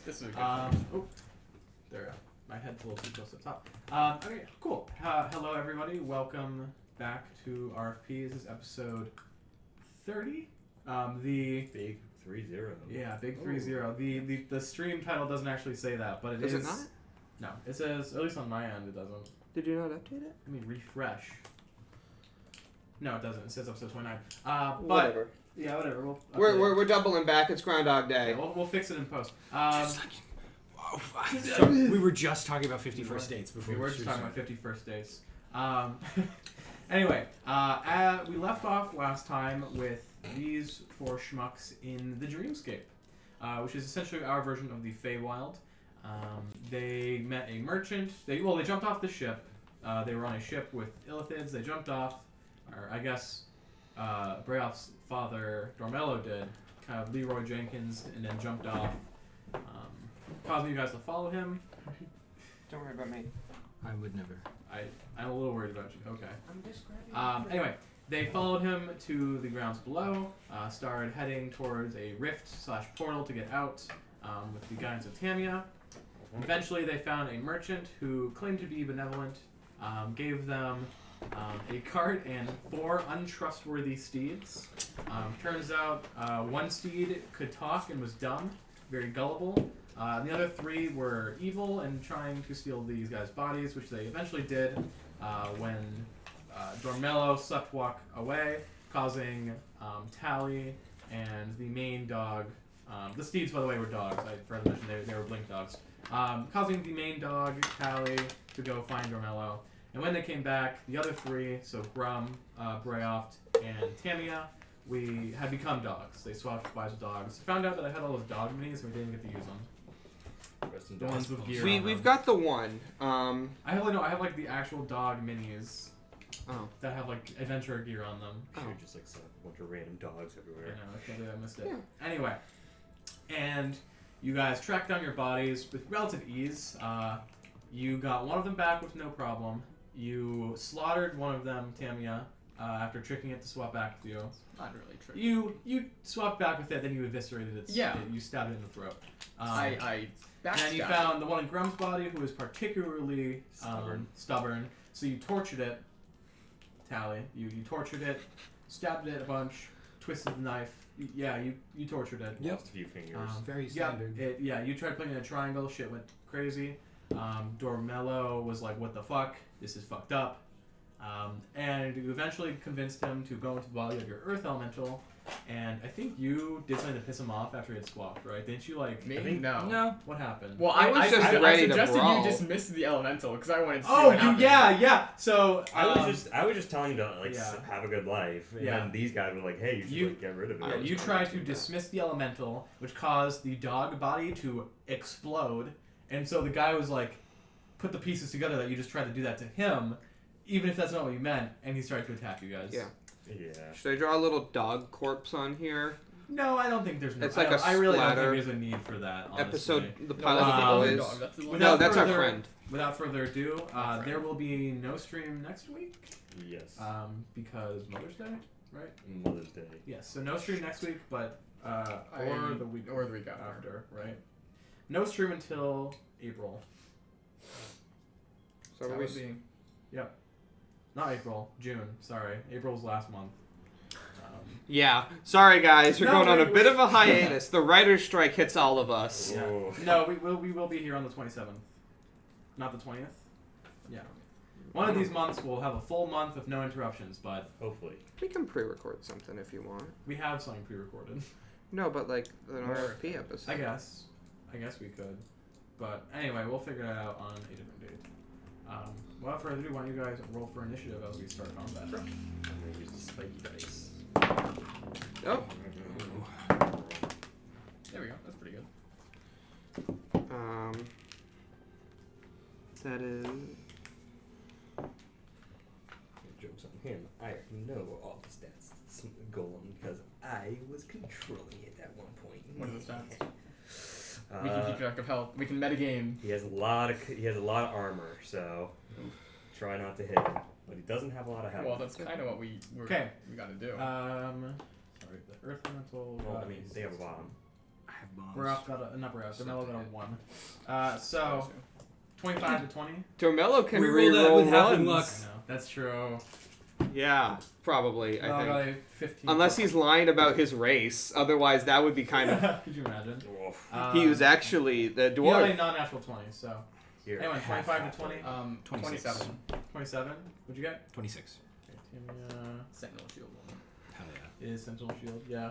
This is a good Oh, there we go. My head's a little too close to the top. Okay, cool. Hello, everybody. Welcome back to RFP. This is episode 30. The Big 3-0. Yeah, big 3-0. The stream title doesn't actually say that, but Does it not? No, it says, at least on my end, it doesn't. Did you not update it? Let me refresh. No, it doesn't. It says episode 29. But Whatever. yeah, whatever. We're doubling back. It's Groundhog Day. Yeah, we'll fix it in post. We were just talking about 51st dates before. We were just talking about 51st dates. Anyway, we left off last time with these four schmucks in the Dreamscape, which is essentially our version of the Feywild. They met a merchant. They jumped off the ship. They were on a ship with illithids. They jumped off, or I guess Brayoft's father, Doremello, did, kind of Leroy Jenkins, and then jumped off, causing you guys to follow him. Don't worry about me. I would never. I'm a little worried about you. Okay. I'm just grabbing. Anyway, they followed him to the grounds below, started heading towards a rift/portal to get out with the guidance of Tamia. Eventually, they found a merchant who claimed to be benevolent, gave them a cart and 4 untrustworthy steeds. Turns out one steed could talk and was dumb, very gullible. The other 3 were evil and trying to steal these guys' bodies, which they eventually did when Doremello sleptwalk away, causing Tally and the main dog. The steeds, by the way, were dogs. I forgot to mention they were blink dogs. Causing the main dog, Tally, to go find Doremello. And when they came back, the other 3, so Grum, Brayoft, and Tamia, we had become dogs. They swapped bodies with dogs. Found out that I had all those dog minis and we didn't get to use them. The ones with gear on We've them. got the one. I have like the actual dog minis. Oh. That have like adventure gear on them. Should just like a bunch of random dogs I everywhere. know, I can't believe I missed it. Yeah. Anyway, and you guys tracked down your bodies with relative ease. You got one of them back with no problem. You slaughtered one of them, Tamia, after tricking it to swap back with you. Not really true. You swapped back with it, then you eviscerated it. Yeah. You stabbed it in the throat. I And you found the one in Grum's body who was particularly stubborn. So you tortured it, Tally. You tortured it, stabbed it a bunch, twisted the knife. You tortured it. Lost a few fingers. Very standard. You tried playing in a triangle. Shit went crazy. Doremello was like, "What the fuck? This is fucked up." And you eventually convinced him to go into the body of your Earth Elemental. And I think you did something to piss him off after he had swapped, right? Didn't you like? Me? I think- No. What happened? Well, I was just ready to suggested brawl. you dismiss the elemental because I wanted to see Oh, what happened. yeah. So I was just telling him to have a good life, and Yeah. then these guys were like, "Hey, you should get rid of it." Yeah, you tried to dismiss the elemental, which caused the dog body to explode, and so the guy was like, put the pieces together that you just tried to do that to him, even if that's not what you meant, and he started to attack you guys. Yeah. Yeah. Should I draw a little dog corpse on here? No, I don't think there's. It's I like don't- a I really don't splatter. think there's a need for that. Honestly. Episode, the No, pilot that's the other boys. dog. That's the one. No, that's our further- friend. Without further ado, friend. there will be no stream next week, Yes. because Mother's Day, right? Mother's Day. Yes, so no stream next week, but or the week after, right? No stream until April. So That we would be. Not April, June. Sorry, April's last month. Yeah. Sorry, guys. We're No, going on a we- bit of a hiatus. The writer's strike hits all of us. Yeah. Oh. No, we will be here on the 27th, not the 20th. Yeah. One of these months we'll have a full month with no interruptions, but Hopefully. We can pre-record something if you want. we have something pre-recorded. No, but like an RFP episode. I guess we could. But anyway, we'll figure it out on a different date. Without further ado, why don't you guys roll for initiative as we start combat? Sure. I'm gonna use the spiky dice. Oh. There we go. That's pretty good. That is. Joke's on him. I know all the stats. It's Golem because I was controlling it at one point. What are the stats? We can keep track of health. We can metagame. He has a lot of armor, so try not to hit him. But he doesn't have a lot of health. Well, that's kind of what we got to do. Sorry, the Earth Elemental. Well, I mean, they have a bomb. I have bombs. Brayoft got a not Brayoft. Doremello got a 1. So 25 to 20. Doremello can Reroll that reroll with half ones. luck. I know. That's true. Yeah, probably. No, I got think. a 15. Unless he's lying about his race, otherwise that would be kind of. Could you imagine? He was actually the He got a dwarf. non-natural 20. So Here, anyway, half, 25 half, to 20. 26. 27. 27. What'd you get? 26. Tamia Sentinel shield. Hell yeah. is Sentinel Shield. Yeah.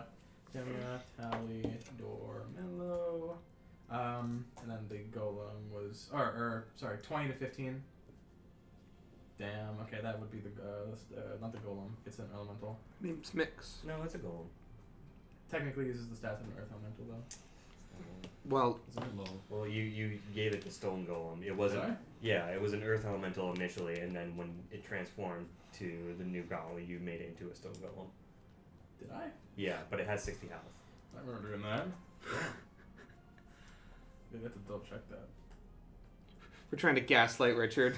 Tamia, Tally, Doremello. And then the Golem was, sorry, 20 to 15. Damn. Okay, that would be the not the Golem. It's an elemental. Name's Mix. No, it's a golem. Technically uses the stats of an Earth elemental though. Well, Isn't it low? Well, you gave it the stone golem. It wasn't. Did I? Yeah, it was an earth elemental initially, and then when it transformed to the new golem, you made it into a stone golem. Did I? Yeah, but it has 60 health. I remember doing that. Maybe I have to double check that. we're trying to gaslight Richard.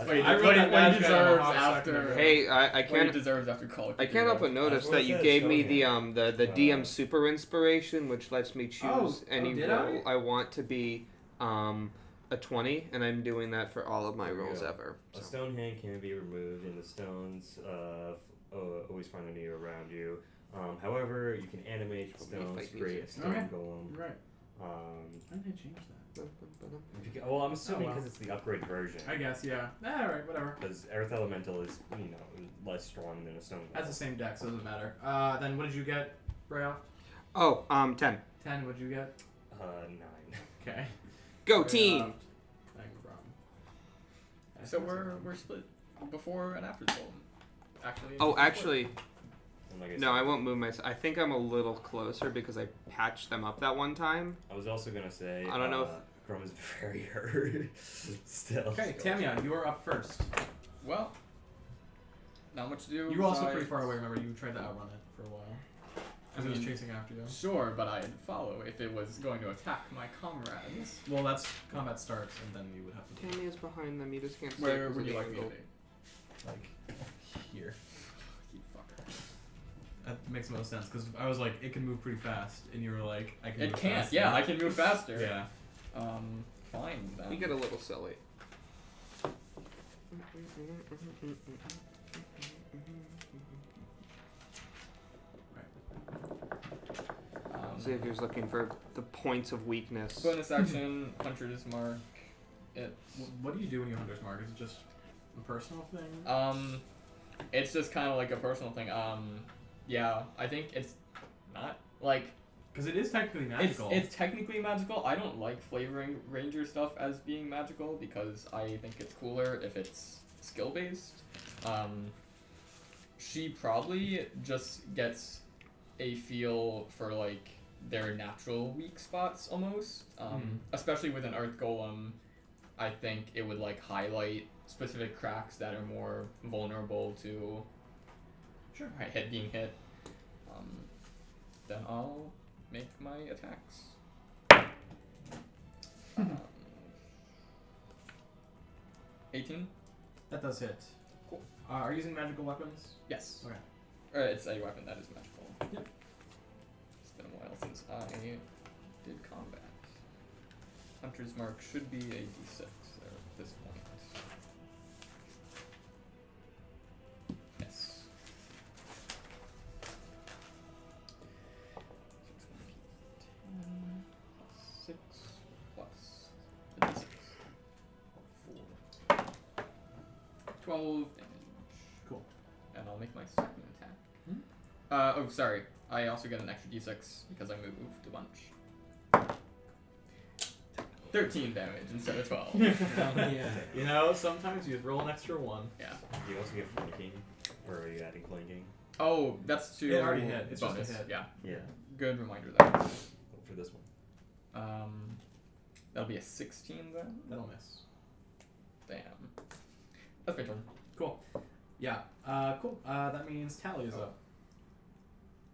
Wait, I wrote what he that magic deserves on a hot after. second. Hey, I What he can't. deserves after college. I can't help but notice what that it you says, gave me Stonehenge. the DM super inspiration, which lets me choose Oh, any did roll I want to be a 20, and I'm doing that for all of my There we rolls go. ever. A So. stone hand can be removed, and the stones always find a near around you. However, you can animate the Probably stones, fight create a music. stone Okay. golem. Right. Um, Why did I change that? well, I'm assuming well. because it's the upgrade version. I guess, yeah. Alright, whatever. Because earth elemental is, less strong than a stone golem. That's the same deck, so it doesn't matter. Then what did you get, Brayoft? Oh, 10. 10, what'd you get? 9. Okay. Go Brayoft. team! No problem. So we're split before and after the golem. Actually. Oh, actually, And like I no, said, I won't move myself. I think I'm a little closer because I patched them up that one time. I was also gonna say. I don't know if- Grum is very hurt. Still. Okay, Tamia, you are up first. Well, not much to do. You were also besides- pretty far away, remember? You tried to outrun it for a while. As it was chasing after you. Sure, but I'd follow if it was going to attack my comrades. Well, that's combat starts, and then you would have to do Tammy is behind them. You just can't see. Where because would of you the like me to angle. be? like here. You fucker. That makes most sense because I was like, it can move pretty fast, and you were like, I can. It move can't. faster. Yeah, I can move faster. Yeah. Fine then. You get a little silly. Xavier's looking for the points of weakness. Bonus action, Hunter's Mark. It. What do you do when you Hunter's Mark? Is it just a personal thing? It's just kind of like a personal thing. Yeah, I think it's not like. Because it is technically magical. It's technically magical. I don't like flavoring ranger stuff as being magical because I think it's cooler if it's skill based. She probably just gets a feel for like their natural weak spots almost. Especially with an earth golem, I think it would like highlight specific cracks that are more vulnerable to being hit. Then I'll make my attacks. 18? That does hit. Cool. Are you using magical weapons? Yes. Okay. It's a weapon that is magical. Yep. It's been a while since I did combat. Hunter's Mark should be a d6 there at this point. Yes. So it's 10 plus 6 plus the d6. 4. 12 damage. Cool. And I'll make my second attack. Oh, sorry. I also get an extra d6 because I moved a bunch. 13 damage instead of 12. Yeah. You know, sometimes you just roll an extra 1. Yeah. Do you also get flanking? Or are you adding flanking? Oh, that's to It already hit. It's just a bonus. hit. Yeah. Yeah. Good reminder there. For this one. That'll be a 16 then. That'll miss. Damn. That's my turn. Cool. Yeah. Cool. That means Tally is up.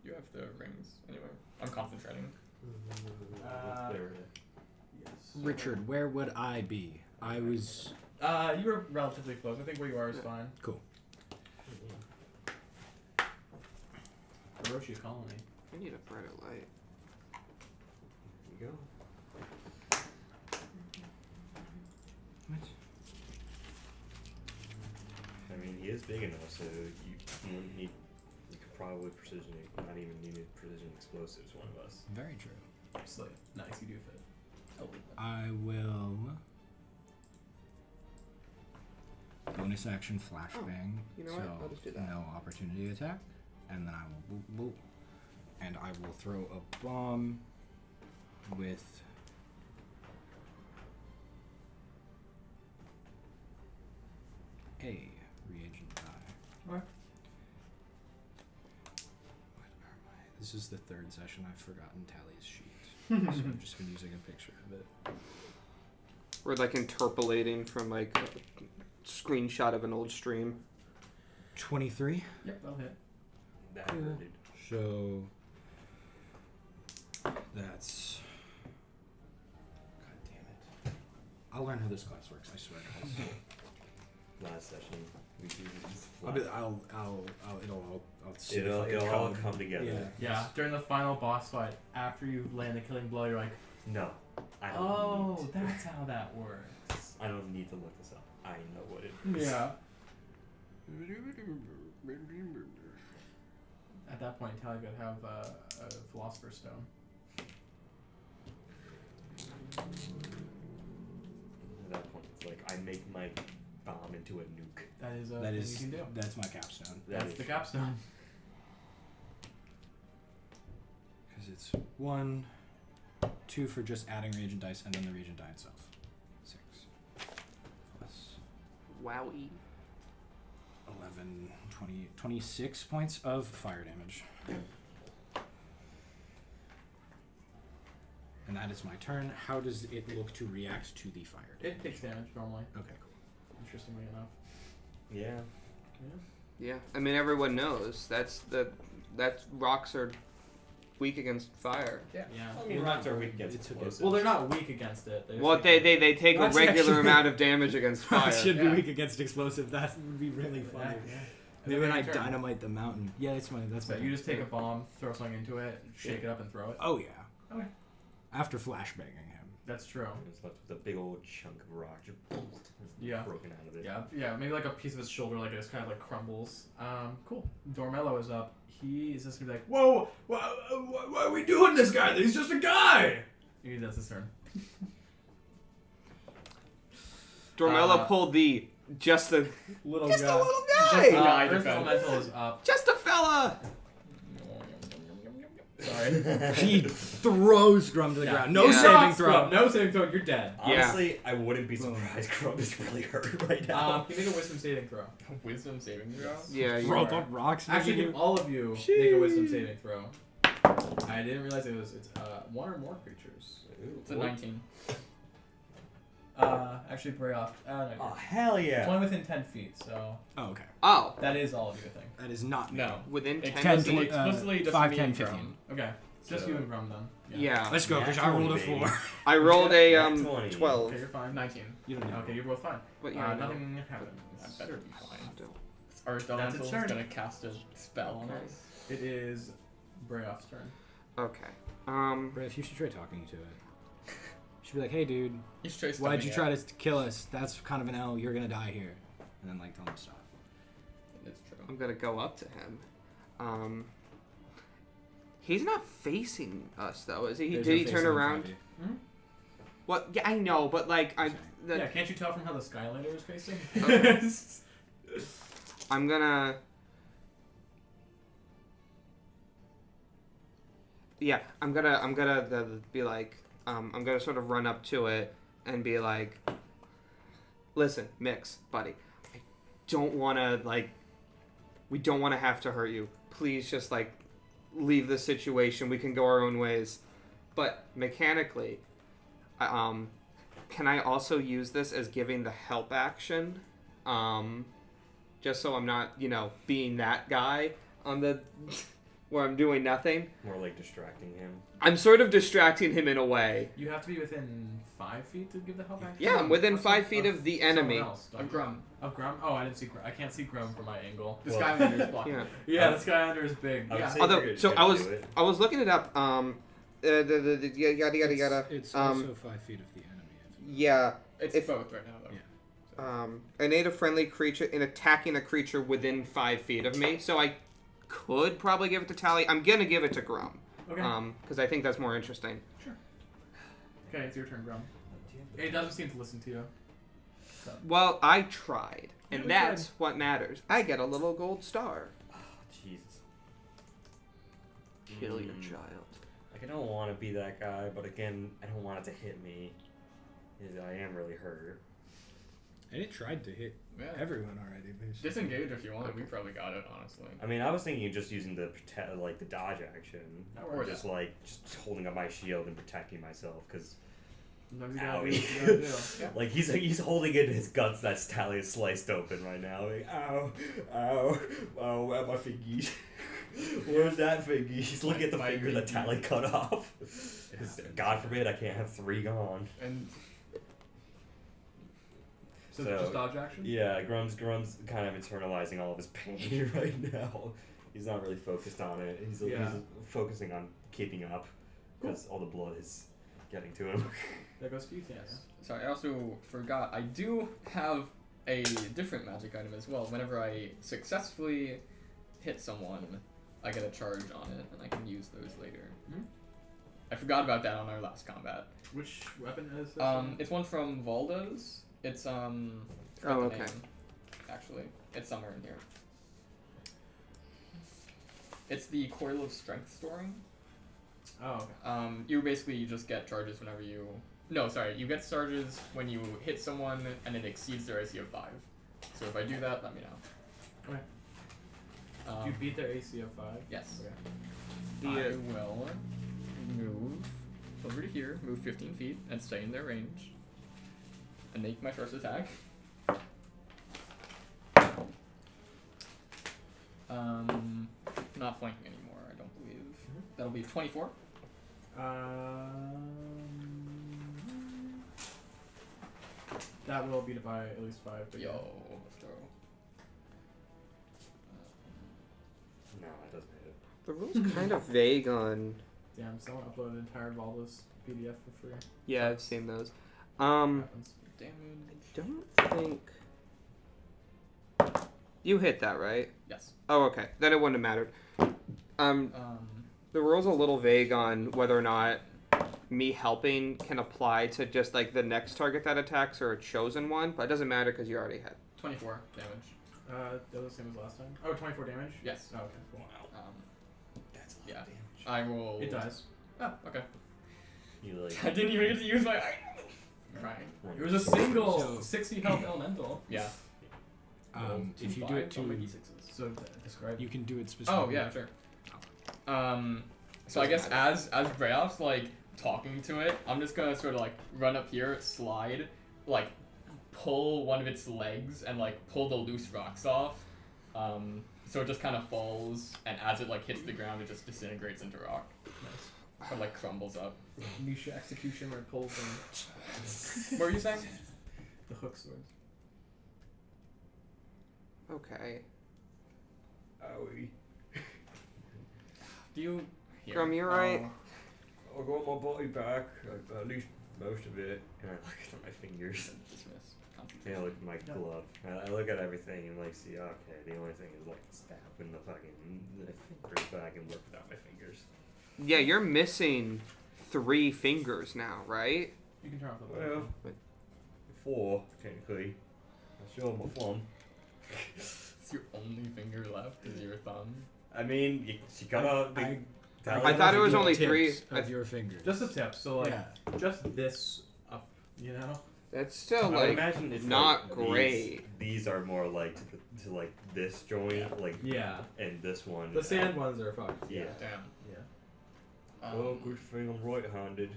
You have the rings anyway. I'm concentrating. There. Yes. Richard, where would I be? I was... You were relatively close. I think where you are is fine. Cool. Hiroshi Colony. I need a brighter light. go. I mean, he is big enough, so you wouldn't need. You could probably not even need precision explosives. One of us. Very true. So, nice, you do fit. I will bonus action flashbang. You know so what? I'll just do that. no opportunity attack, and then I will boop boop, and I will throw a bomb with a reagent die. Okay. What are my? This is the third session I've forgotten Tally's sheet, so I've just been using a picture of it. We're like interpolating from like a screenshot of an old stream. 23. Yep, that'll hit. That hurted. So that's. God damn it! I'll learn how this class works. I swear. Last session, we do these. It'll all come together. Yeah. Yeah, during the final boss fight, after you land the killing blow, you're like, No, I don't. oh, need to. that's how that works. I don't need to look this up. I know what it is. Yeah. At that point, Tally could have a Philosopher's Stone. At that point, it's like I make my bomb into a nuke. That is a That thing is. you can do. That's my capstone. That's the capstone. Because it's 1, 2 for just adding reagent dice, and then the reagent die itself. 6 plus Wowie. 11, 20, 26 points of fire damage. And that is my turn. How does it look to react to the fire damage? It takes damage normally, Okay, cool. interestingly enough. Yeah. Yeah, I mean everyone knows that rocks are weak against fire. Yeah. I mean, rocks are weak against It's okay. explosives. Well, they're not weak against it. They Well, just they take a Rocks regular actually- amount of damage against fire. Should Yeah. be weak against explosive. That would be really funny. Yeah. Maybe when I Turn. dynamite the mountain. Yeah, that's my. That's So my. you just take a bomb, throw something into it, shake it up, and throw it. Oh yeah. Okay. After flashbanging him. That's true. It's left with a big old chunk of rock just Yeah. broken out of it. Yeah. Maybe like a piece of his shoulder, like it just kind of like crumbles. Cool. Doremello is up. He is just gonna be like, "Whoa! Why are we doing this guy? He's just a guy." That's his turn. Dormello pulled the just a Little just guy. a little Just a guy, guy. Earth defense. Elemental is up. just a fella. Sorry. He throws Grum to the Yeah. ground. No Yeah. saving throw. No saving throw. You're dead. Honestly, I wouldn't be surprised. Grub is really hurt right now. You make a wisdom saving throw. Wisdom saving throw. Yeah, you Throw are. up rocks. Actually, all of you make a wisdom saving throw. I didn't realize it's one or more creatures. It's a 19. Actually, Brayoft. No, Oh hell it's yeah! only within 10 feet, so Oh, okay. Oh, that is all of you, I think. That is not me. No. within 10 Explicitly, feet. explicitly just 5, me 10, and 15. Grum. Okay, just So- you and Grum then. Yeah. Let's go, because I rolled a 4. I rolled a Nat 20. 12. Okay, you're fine. 19. You don't know. Okay, you're both fine. But yeah, no. Nothing happens. I better be fine. Still. Earth That's its Elemental's turn. gonna cast a spell on us. It is Brayoft's turn. Okay. Brave, you should try talking to it. You should be like, hey, dude, You should try why'd you stunning try to kill us? That's kind of an L. You're going to die here. And then, like, tell him to stop. it. It's true. I'm gonna go up to him. He's not facing us though, is he? There's Did no he face turn on the around? 5e. What? Yeah, I know, but like Yeah, can't you tell from how the Skylander is facing? Okay. I'm gonna. Yeah, I'm gonna be like, I'm gonna sort of run up to it and be like, listen, Mix, buddy, I don't wanna we don't wanna have to hurt you. Please just leave the situation. We can go our own ways. But mechanically, can I also use this as giving the help action? Just so I'm not, being that guy on the where I'm doing nothing. More like distracting him. I'm sort of distracting him in a way. You have to be within 5 feet to give the help action? Yeah, I'm within Of 5 feet of the enemy. someone else, don't Of you? Grum. Of Grum? Oh, I didn't see Grum. I can't see Grum from my angle. The Well, Skylander's blocking. Yeah. Yeah, the Skylander is big. I would Yeah. say Although, if you're so gonna I do it, was looking it up. Yada. It's also 5 feet of the enemy. Yeah. It's both right now, though. Yeah. A native friendly creature in attacking a creature within 5 feet of me. So I could probably give it to Tally. I'm gonna give it to Grum. Okay. Because I think that's more interesting. Okay, it's your turn, Grum. It doesn't seem to listen to you. So. Well, I tried, and we that's what matters. I get a little gold star. Oh, Jesus. Kill your child. Like, I don't want to be that guy, but again, I don't want it to hit me. Because I am really hurt. And it tried to hit Yeah. everyone already. Basically. Disengage if you want. We probably got it, honestly. I mean, I was thinking of just using the the dodge action, Or or just holding up my shield and protecting myself, because Sometimes you gotta do what you gotta do. Yeah. like he's holding it in his guts. That Tally is sliced open right now. Like, ow, where are my fingies? Where's that fingy? He's looking at the My finger that fingy. Tally cut off. God forbid I can't have 3 gone. And So, So- just dodge action? Yeah, Grum's kind of internalizing all of his pain right now. He's not really focused on it. He's focusing on keeping up because all the blood is getting to him. That goes to you, Tanya. sorry, I also forgot. I do have a different magic item as well. Whenever I successfully hit someone, I get a charge on it, and I can use those later. Hmm? I forgot about that on our last combat. Which weapon is this? It's one from Valda's. It's forgot the okay. name, actually, it's somewhere in here. It's the Coil of Strength storing. Oh, okay. You basically just get charges whenever you. No, sorry, you get charges when you hit someone and it exceeds their AC of 5. So if I do that, let me know. Okay. You beat their AC of 5? Yes. Okay. I will move over to here, move 15 feet, and stay in their range. And make my first attack. Not flanking anymore, I don't believe. That'll be 24. That will beat it by at least 5. but Yo, yeah. throw. No, it doesn't hit it. The rule's kind of vague on. Damn, someone uploaded an entire Valda's PDF for free. Yeah, I've seen those. Happens. Damage. Don't think. You hit that, right? Yes. Oh, okay. Then it wouldn't have mattered. The rule's a little vague on whether or not me helping can apply to just like the next target that attacks or a chosen one, but it doesn't matter because you already had. 24 damage. That was the same as last time. Oh, 24 damage? Yes. Oh, okay, cool. That's a lot Yeah. of damage. I will. It dies. Oh, okay. You like. I didn't even get to use my. I'm crying. It was a single So- 60 health elemental. Yeah. If you do it to, So describe. you can do it specifically. Oh yeah, sure. So I guess as Brayoft's like talking to it, I'm just gonna sort of like run up here, slide, like pull one of its legs and like pull the loose rocks off. So it just kind of falls, and as it like hits the ground, it just disintegrates into rock. Nice. Or like crumbles up. Niche execution where it pulls them. What were you saying? The hook swords. Okay. Owie. Do you? Here. Grum, you're right. I got my body back, at least most of it. And I look at my fingers. Dismiss. And I look at my glove. I look at everything and like see, okay, the only thing is like stabbing the fingers back and work without my fingers. Yeah, you're missing 3 fingers now, right? You can turn off the Well, light. 4 technically. I show my thumb. It's your only finger left is your thumb. I mean, she got out. I thought it was only Tips 3. of your fingers. Just a tip. So like, yeah. just this up, you know. That's still I would like imagine if not like, great. These are more like to like this joint, like Yeah. and this one. The sand ones are fucked. Yeah. Damn. Yeah. Oh, good thing I'm right-handed.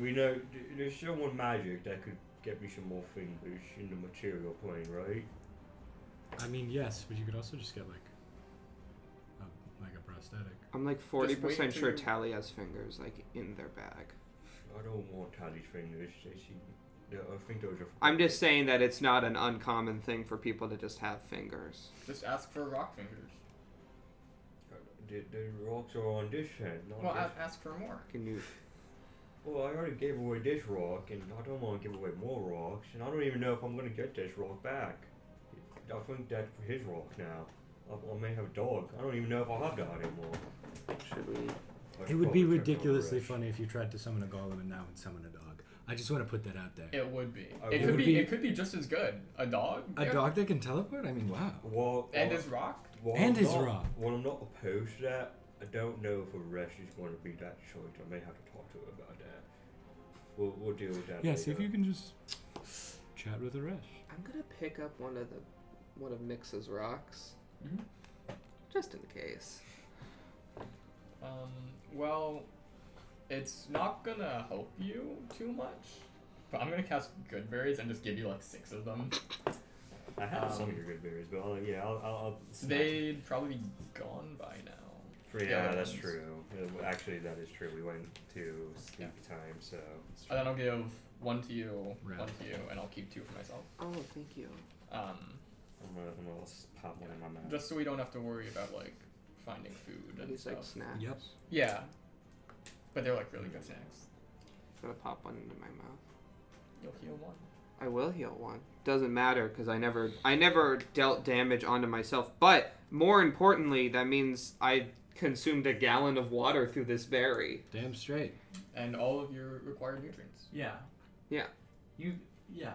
We know there's someone magic that could get me some more fingers in the material plane, right? I mean, yes, but you could also just get like a prosthetic. I'm like Just wait 40% sure till- Tally has fingers like in their bag. I don't want Tally's fingers. I think those are. I'm just saying that it's not an uncommon thing for people to just have fingers. Just ask for rock fingers. the rocks are on this end. Not Well, this. ask for more. Can you? Well, I already gave away this rock, and I don't want to give away more rocks, and I don't even know if I'm gonna get this rock back. I think that's his rock now. I may have a dog. I don't even know if I'll have that anymore. Should we? I It should would be probably check on ridiculously Rich. funny if you tried to summon a golem and now would summon a dog. I just want to put that out there. It would be. I It would could be- be. It could be just as good. A dog. A Yeah. dog that can teleport? I mean, wow. Well, And his rock. well, and I'm his not- rock. Well, I'm not opposed to that. I don't know if a Resh is going to be that choice. I may have to talk to her about that. We'll deal with that. Yeah, later. see if you can just chat with Aresh. I'm gonna pick up one of Mix's rocks, Mhm. just in case. Well, it's not gonna help you too much. But I'm gonna cast Good Berries and just give you like 6 of them. I have some of your good berries, but I'll They'd probably be gone by now. Yeah, the that's ones. true. Actually, that is true. We went to sleep time, so. And then I'll give 1 to you, Right. 1 to you, and I'll keep 2 for myself. Oh, thank you. Um, I'm gonna pop one in my mouth. just so we don't have to worry about like finding food and These stuff. like snacks. Yep. Yeah, but they're like really good snacks. I'm gonna pop one into my mouth. You'll heal 1. I will heal one. Doesn't matter because I never dealt damage onto myself. But more importantly, that means I consumed a gallon of water through this berry. Damn straight. And all of your required nutrients. Yeah. Yeah. Yeah.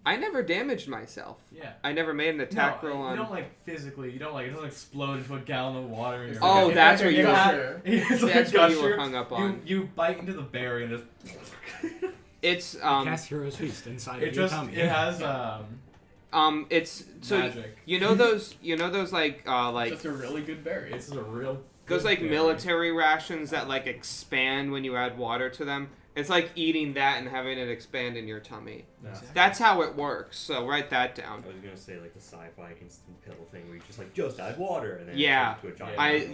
I never damaged myself. Yeah. I never made an attack no, roll you on. don't like physically. You don't like. It doesn't explode into a gallon of water. In your Oh, mouth. that's like what a you were. gusher. It's like That's a what you were gusher. hung up on. You bite into the berry and just. It's Cast Hero's Feast inside It of your just. tummy. It has it's so magic. you know those like It's just a really good berry. It's a real. those good like berry. military rations that like expand when you add water to them. It's like eating that and having it expand in your tummy. Yeah. That's how it works. So write that down. I was gonna say like the sci-fi instant pill thing where you just add water and then Yeah. it turns into a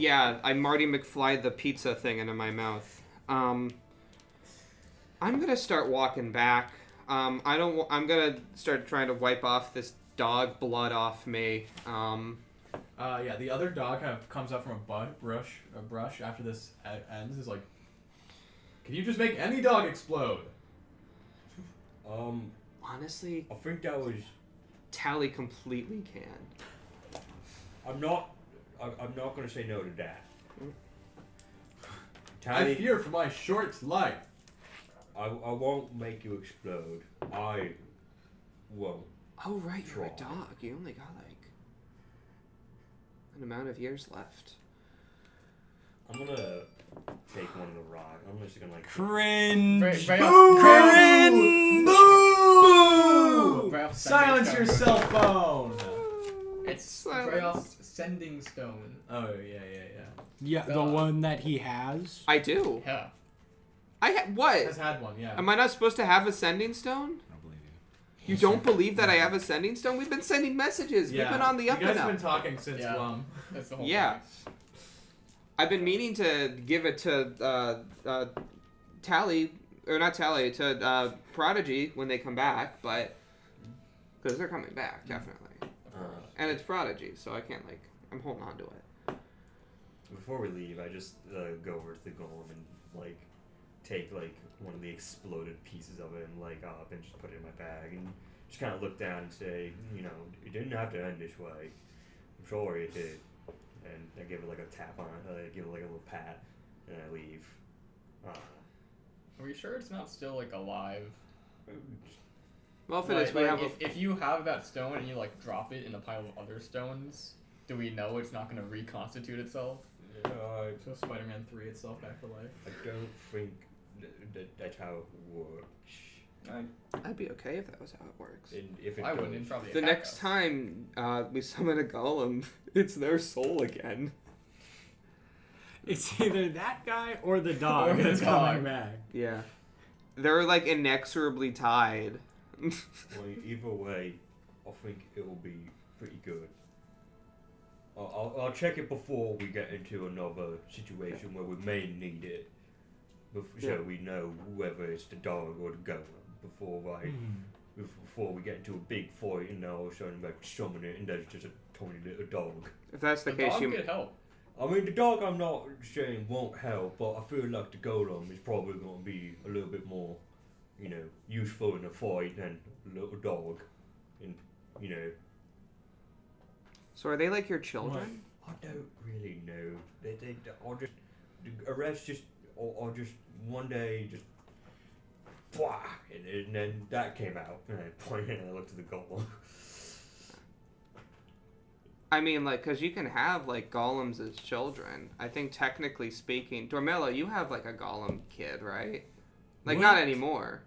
giant. I Marty McFly the pizza thing into my mouth. I'm gonna start walking back. I'm gonna start trying to wipe off this dog blood off me. Yeah, the other dog kind of comes up from a brush after this ends. Is like, can you just make any dog explode? Honestly, I think that was. Tally completely can. I'm not gonna say no to that. I Tally, fear for my short life. I won't make you explode. I won't. Oh right, you're a Try. dog. You only got like an amount of years left. I'm gonna take one of the rock. I'm just gonna like. Cringe. Brayoft- Boo! Brayoft Silence sending your stone. cell phone. It's Silence. Brayoft's sending stone. Oh yeah. Yeah, the Dog. one that he has. I do. Yeah. What? Has had one. Yeah. Am I not supposed to have a sending stone? I don't believe you. You don't believe that I have a sending stone? We've been sending messages. Yeah. We've been on the up You guys and have up. been talking since Yeah. That's the whole Yeah. thing. I've been meaning to give it to Tally, or not Tally, to Prodigy when they come back, but because they're coming back definitely, and it's Prodigy, so I can't I'm holding on to it. Before we leave, I just go over to the golem and like take like one of the exploded pieces of it and like up and just put it in my bag and just kind of look down and say, it didn't have to end this way. I'm sure it did. And I give it like a tap on it, I give it like a little pat, and I leave. Are we sure it's not still like alive? Well, if it Like, is, we have. if you have that stone and you like drop it in a pile of other stones, do we know it's not going to reconstitute itself? So Spider-Man 3 itself back to life. I don't think that's how it works. I'd be okay if that was how it works. And if it I does, wouldn't. It'd probably The attack next us. time we summon a golem, it's their soul again. It's either that guy or the dog Or the that's dog. coming back. Yeah, they're like inexorably tied. well, either way, I think it will be pretty good. I'll check it before we get into another situation where we may need it. So we know whether it's the dog or the golem before we get into a big fight and now all of a sudden like summon it and there's just a tiny little dog. If that's the The case, dog you could help. I mean, the dog I'm not saying won't help, but I feel like the golem is probably going to be a little bit more, useful in a fight than a little dog. And, So are they like your children? I don't really know. I'll just arrest I'll just one day just, and then that came out, and I pointed and I looked at the golem. I mean, like, because you can have, like, golems as children. I think, technically speaking... Doremello, you have, like, a golem kid, right? Like, What? not anymore.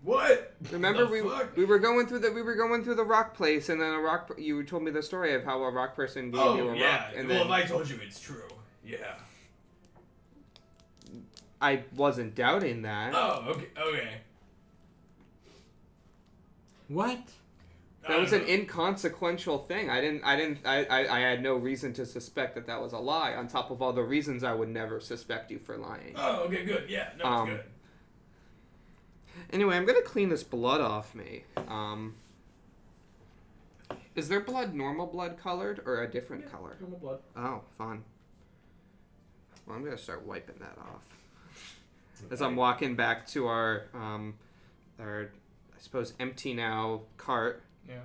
What? Remember, The fuck? we were going through the rock place, and then you told me the story of how a rock person gave you a rock. And then I told you it's true. Yeah. I wasn't doubting that. Oh, okay. What? That was an inconsequential thing. I had no reason to suspect that was a lie, on top of all the reasons I would never suspect you for lying. Oh, okay, good. Yeah, no, it's good. Anyway, I'm gonna clean this blood off me. Is their blood normal blood colored or a different color? Normal blood. Oh, fun. Well, I'm gonna start wiping that off. As I'm walking back to our I suppose empty now cart. Yeah.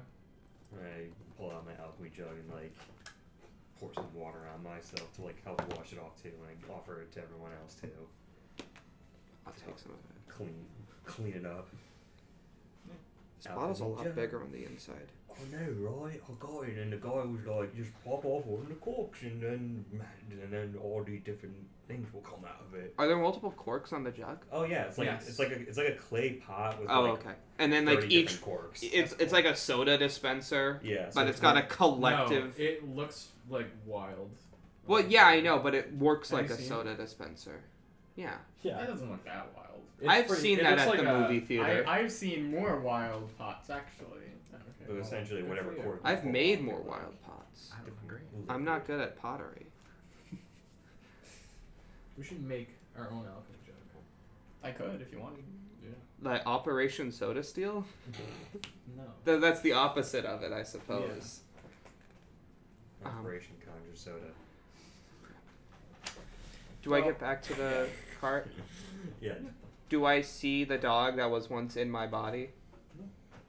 I pull out my alchemy jug and pour some water on myself to help wash it off too, and I offer it to everyone else too. I'll take some of it. Clean it up. This bottle's a lot bigger on the inside. I know, right? I got it, and the guy was like, "Just pop off one of the corks, and then all these different things will come out of it." Are there multiple corks on the jug? Oh yeah, it's like Yes. it's like a clay pot with Okay. And then 30 each different corks. it's like a soda dispenser. Yeah, so But it's got a collective. No, it looks like wild. Well, yeah, I know, but it works Have like you a seen soda dispenser. Yeah. That doesn't look that wild. I've seen it that looks at like the movie theater. I've seen more wild pots actually. Okay, But essentially, good whatever for you. cork. I've made more wild pots. I would agree. I'm not good at pottery. We should make our own alchemy jug. I could if you wanted. Like Operation Soda Steel? No. That's the opposite of it, I suppose. Operation Conjure Soda. Do I get back to the cart? Yeah. Do I see the dog that was once in my body?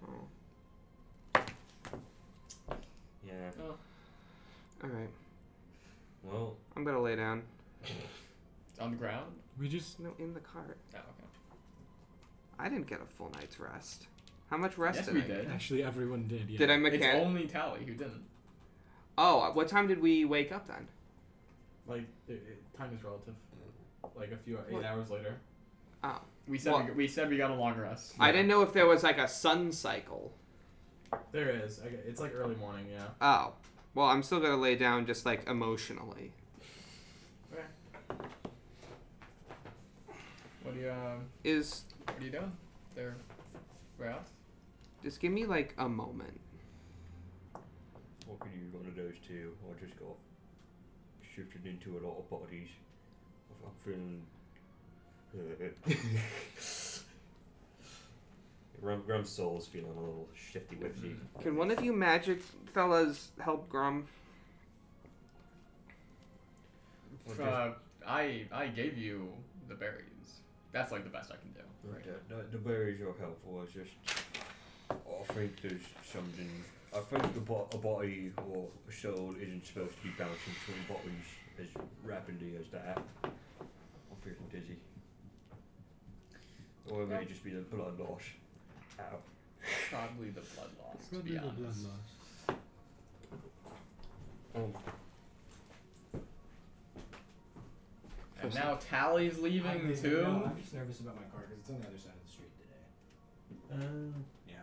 Oh. Yeah. Alright. Well. I'm gonna lay down. On the ground? We just... No, in the cart. Oh, okay. I didn't get a full night's rest. How much rest Yes, did we I did. get? Actually, everyone did, yeah. Did I It's mechanic? only Tally who didn't. Oh, what time did we wake up then? Time is relative. Like a few 8 What? hours later. Oh. We said Well- we said we got a long rest. I didn't know if there was like a sun cycle. There is. Okay, it's like early morning. Yeah. Oh. Well, I'm still gonna lay down just like emotionally. Okay. What are you doing? There, Brayoft? Just give me like a moment. What could you one of those two? Or just got shifted into a lot of bodies. I'm feeling. Grum's soul is feeling a little shifty wifty. Can one of you magic fellas help Grum? I gave you the berries. That's like the best I can do. Right. The berries are helpful. It's just I think there's something. I think a body or a soul isn't supposed to be bouncing between bodies as rapidly as that. I'm feeling dizzy. Or it may just be the blood loss. Ow. Probably the blood loss, to be honest. And now Tally's leaving too. No, I'm just nervous about my car because it's on the other side of the street today. Yeah.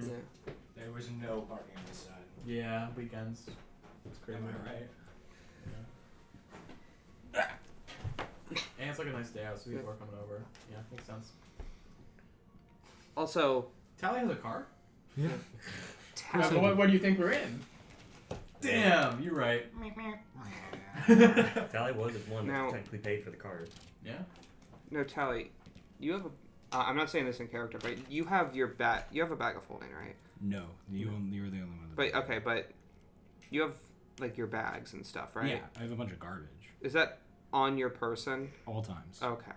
Yeah. There was no parking on this side. Yeah. Weekends. It's crazy. Am I right? And it's like a nice day out, so people are coming over. Yeah, makes sense. Also, Tally has a car? Yeah. What do you think we're in? Damn, you're right. Tally was the one Now- that technically paid for the card. Yeah? no, Tally, you have a. I'm not saying this in character, but you have your bag. You have a bag of holding, right? No, you were the only one. But okay, but you have like your bags and stuff, right? Yeah, I have a bunch of garbage. Is that on your person? All times. Okay.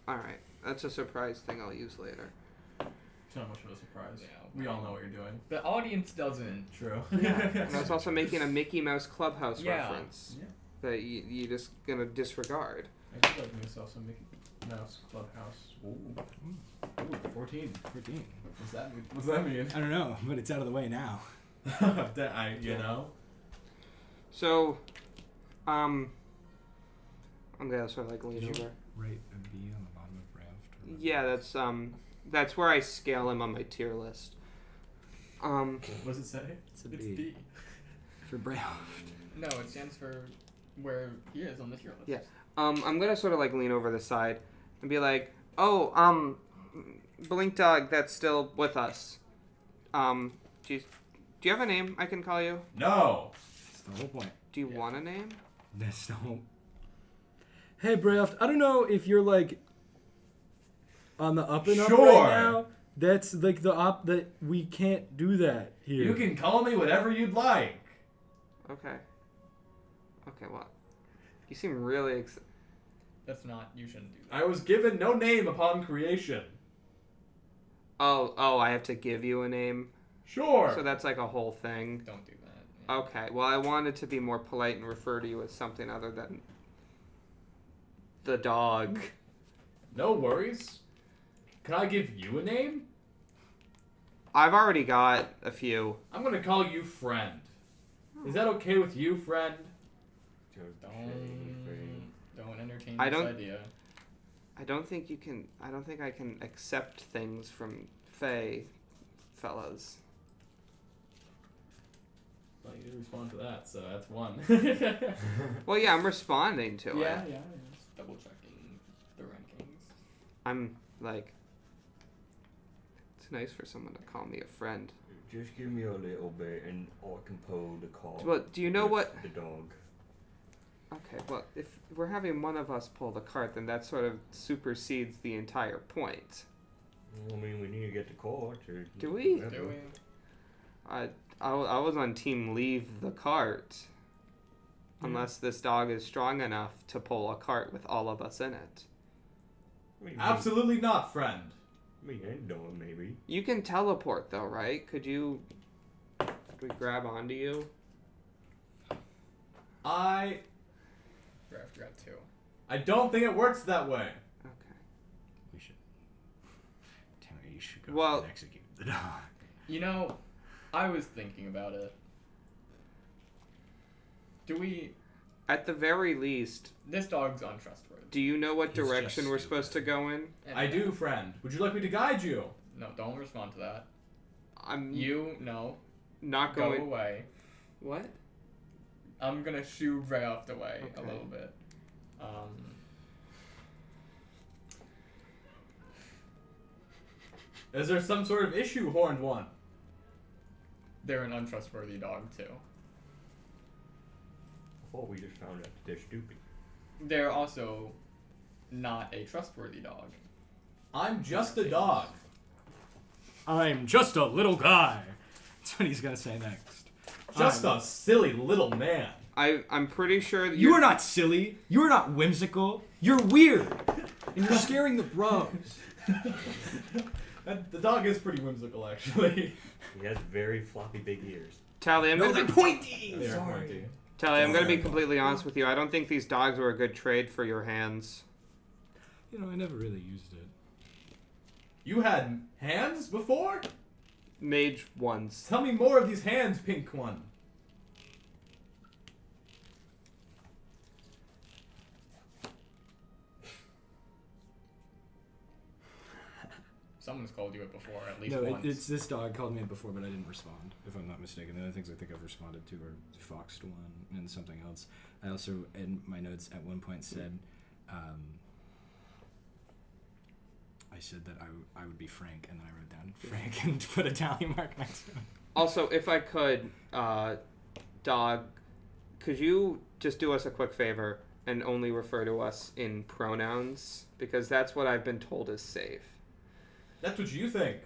All right. That's a surprise thing I'll use later. It's not much of a surprise. Yeah. We all know what you're doing. The audience doesn't. True. And I was also making a Mickey Mouse Clubhouse Yeah. reference Yeah. that you just gonna disregard. I do like myself some Mickey Mouse Clubhouse. Ooh, 14. 14. What's that mean? I don't know, but it's out of the way now. You know? So, I'm gonna sort of like lean Did you over. write a B on the bottom of Brayoft? Yeah, that's where I scale him on my tier list. What does it say? It's a It's B. B. For Brayoft. No, it stands for where he is on the tier list. Yeah. I'm gonna sort of like lean over the side and be like, oh, Blink Dog, that's still with us. Do you have a name I can call you? No! That's the whole point. Do you want a name? That's the whole... Hey, Brayoft, I don't know if you're, like, on the up and up Sure. right now. That's, like, that we can't do that here. You can call me whatever you'd like. Okay. Okay, well, you seem really That's not. You shouldn't do that. I was given no name upon creation. Oh, I have to give you a name? Sure. So that's like a whole thing. Don't do that. Yeah. Okay, well, I wanted to be more polite and refer to you as something other than the dog. No worries. Can I give you a name? I've already got a few. I'm gonna call you Friend. Is that okay with you, Friend? Don't entertain I this don't- idea. I don't think I can accept things from Faye, fellas. Well, you did respond to that, so that's one. Well, yeah, I'm responding to Yeah, it. yeah. Just double checking the rankings. I'm like, it's nice for someone to call me a friend. Just give me a little bit and I can pull the call. Well, do you know with what? The dog. Okay, well, if we're having one of us pull the cart, then that sort of supersedes the entire point. Well, I mean, we need to get the call. Do we? whatever. Do we? I was on team leave the cart. Unless this dog is strong enough to pull a cart with all of us in it. I mean, Absolutely not, Friend. I mean, I know maybe. You can teleport though, right? Could we grab onto you? I Draft got 2. don't think it works that way. Okay. We should... Tammy, you should go Well- and execute the dog. You know, I was thinking about it. Do we? At the very least, This dog's untrustworthy. do you know what He's just direction we're stupid. supposed to go in? And I do, Friend. Would you like me to guide you? No, don't respond to that. I'm No, not go going. away. What? I'm gonna shoo Brayoft away a Okay. little bit. Is there some sort of issue, Horned One? They're an untrustworthy dog too. I thought we just found out that they're stupid. They're also not a trustworthy dog. I'm just a dog. I'm just a little guy. That's what he's gonna say next. Just a silly little man. I'm pretty sure that You are not silly. You are not whimsical. You're weird. And you're scaring the bros. The dog is pretty whimsical, actually. He has very floppy big ears. Tally. I'm No, gonna they're be, pointy. They're pointy. Tally. I'm gonna be completely honest with you. I don't think these dogs were a good trade for your hands. You know, I never really used it. You had hands before? Mage ones. Tell me more of these hands, Pink One. Someone's called you it before, at least No, once. it's this dog called me it before, but I didn't respond, if I'm not mistaken. The other things I think I've responded to are Foxed One and something else. I also, in my notes, at one point said, I said that I would be Frank, and then I wrote down Frank and put a tally mark next to it. Also, if I could, dog, could you just do us a quick favor and only refer to us in pronouns? Because that's what I've been told is safe. That's what you think.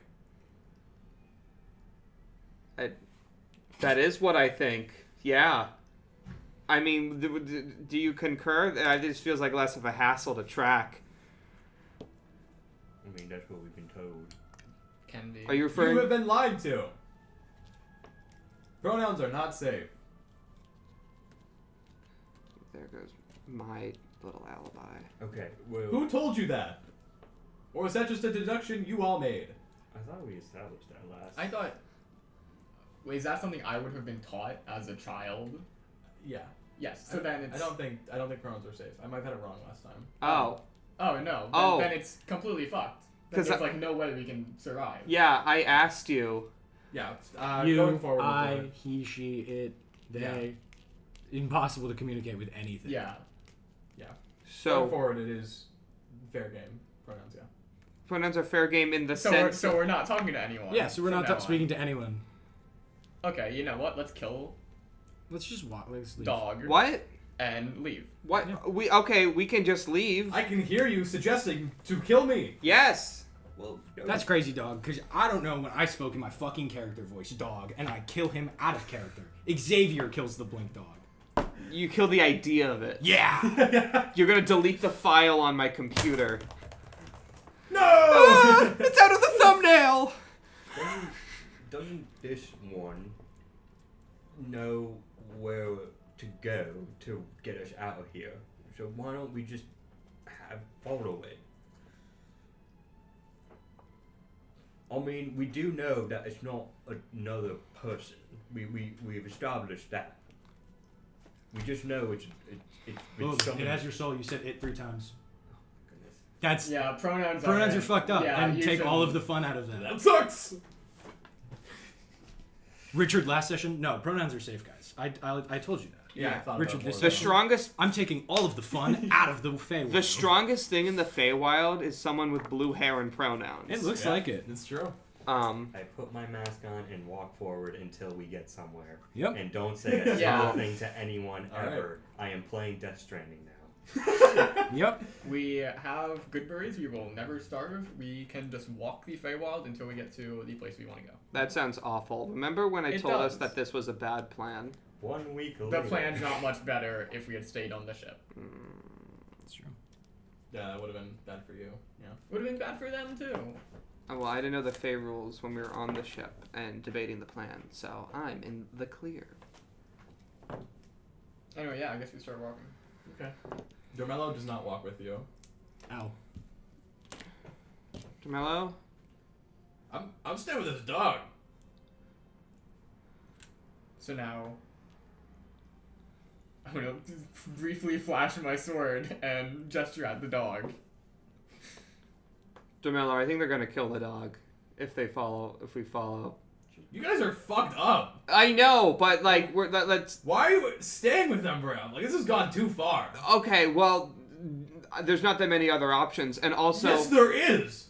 That is what I think. Yeah. I mean, do you concur? It just feels like less of a hassle to track. I mean, that's what we've been told. Can be. Are you referring? You have been lied to. Pronouns are not safe. There goes my little alibi. Okay, well... Who told you that? Or is that just a deduction you all made? I thought we established that last. I thought. Wait, is that something I would have been taught as a child? Yeah. Yes. So then it's. I don't think pronouns are safe. I might have had it wrong last time. Oh. Oh no. Then it's completely fucked. Then there's like no way we can survive. Yeah, I asked you. Yeah. You, going forward. I, he, she, it, they. Impossible to communicate with anything. Yeah. So going forward, it is fair game. Pronouns, yeah. pronouns are fair game in the sense. So we're not talking to anyone. Yeah, so we're from not now on. speaking to anyone. Okay, you know what? Let's kill Let's just walk. Let's leave. dog What? and leave. What? Yeah. We can just leave. I can hear you suggesting to kill me. Yes. Well, That's crazy, dog, because I don't know when I spoke in my fucking character voice, dog, and I kill him out of character. Xavier kills the blink dog. You kill the idea of it. Yeah! You're gonna delete the file on my computer. No! Ah, it's out of the thumbnail. Doesn't this one know where to go to get us out of here? So why don't we just follow it? I mean, we do know that it's not another person. We've established that. We just know it's Boom, someone. it has your soul. You said it 3 times. Goodness. That's Yeah, pronouns are fucked up, Yeah, and you take all shouldn't. of the fun out of that. That sucks! Richard, last session, no, pronouns are safe, guys. I told you that. Yeah, I thought Richard, about this more The of that. strongest. I'm taking all of the fun out of the Feywild. The strongest thing in the Feywild is someone with blue hair and pronouns. It looks Yeah, like it. It's true. I put my mask on and walk forward until we get somewhere. Yep. And don't say a Yeah. single thing to anyone All right. ever. I am playing Death Stranding now. Yep. We have good berries. We will never starve. We can just walk the Feywild until we get to the place we want to go. That sounds awful. Remember when I It told us does. that this was a bad plan? 1 week The later. plan's not much better if we had stayed on the ship. That's true. Yeah, that would have been bad for you. Yeah. Would have been bad for them too. Oh, well, I didn't know the Fey rules when we were on the ship and debating the plan, so I'm in the clear. Anyway, yeah, I guess we start walking. Okay. Doremello does not walk with you. Ow. Doremello? I'm staying with this dog. So now, I'm gonna briefly flash my sword and gesture at the dog. Doremello, I think they're gonna kill the dog if we follow. You guys are fucked up. I know, but like let's. Why are you staying with them, bro? Like, this has gone too far. Okay, well, there's not that many other options, and also. Yes, there is.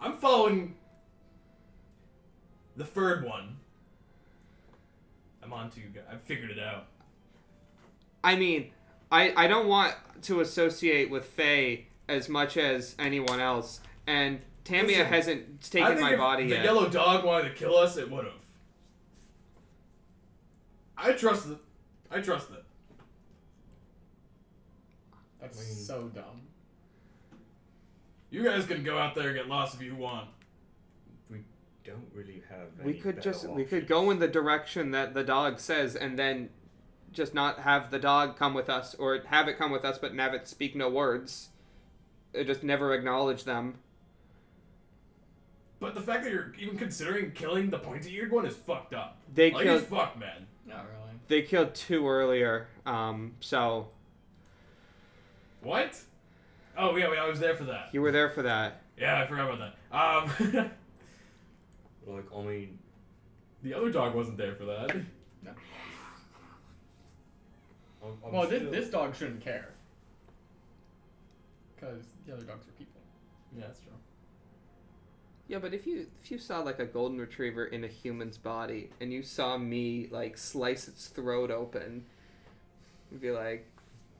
I'm following the third one. I'm on to you guys. I figured it out. I mean, I don't want to associate with Faye as much as anyone else, and Tamia Listen, hasn't I taken think my if body the yet. yellow dog wanted to kill us, it would have. I trust it. That's I mean- so dumb. You guys can go out there and get lost if you want. We don't really have. We any could better we could options. go in the direction that the dog says, and then just not have the dog come with us, or have it come with us, but have it speak no words. Just never acknowledge them. But the fact that you're even considering killing the pointy-eared one is fucked up. They Like, killed he's fucked, man. Not really. they killed 2 earlier. So What? Oh, yeah, I was there for that. you were there for that. Yeah, I forgot about that. Like, I mean, The other dog wasn't there for that. I'm Well, still- this dog shouldn't care. Because the other dogs are people. Yeah, that's true. Yeah, but if you saw like a golden retriever in a human's body, and you saw me like slice its throat open, you'd be like,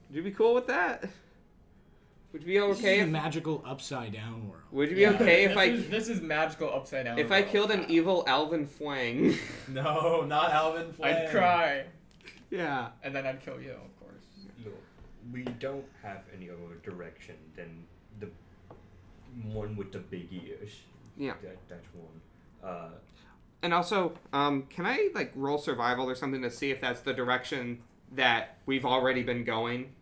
would you be cool with that? Would you be This okay is a if magical upside down world. Would you be okay if This is magical upside down. if I world. killed an evil Alvin Fwang? No, not Alvin Flame. I'd cry, Yeah. and then I'd kill you, of course. No, we don't have any other direction than the one with the big ears. Yeah. That's one. And also, can I like roll survival or something to see if that's the direction that we've already been going?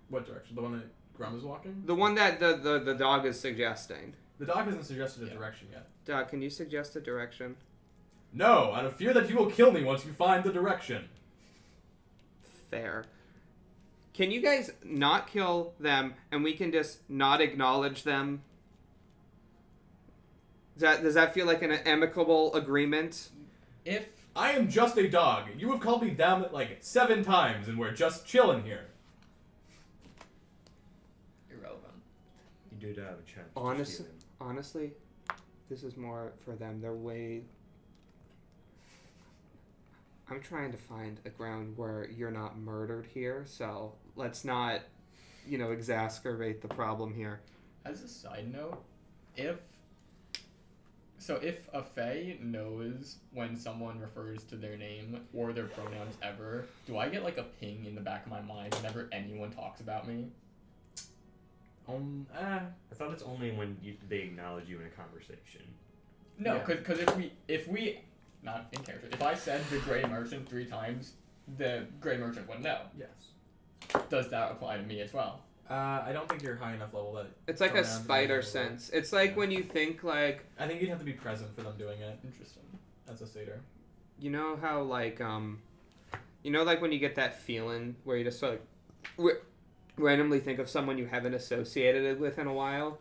What direction? The one that Grum is walking? The one that the dog is suggesting. The dog hasn't suggested a direction yet. Dog, can you suggest a direction? No, out of fear that you will kill me once you find the direction. Fair. Can you guys not kill them and we can just not acknowledge them? Does that feel like an amicable agreement? If I am just a dog. You have called me them like 7 times and we're just chilling here. irrelevant. You did have a chance. to Honest- steal him. Honestly, this is more for them. They're way... I'm trying to find a ground where you're not murdered here, so let's not, exacerbate the problem here. As a side note, if a Fae knows when someone refers to their name or their pronouns ever, do I get like a ping in the back of my mind whenever anyone talks about me? I thought it's only when they acknowledge you in a conversation. No, Yeah. because if we not in character, if I said the Grey Merchant 3 times, the Grey Merchant would know. Yes. Does that apply to me as well? I don't think you're high enough level that... It's like a pronouns are spider really sense. It's like when you think like, I think you'd have to be present for them doing it Interesting. as a satyr. you know how like like when you get that feeling where you just sort of randomly think of someone you haven't associated it with in a while.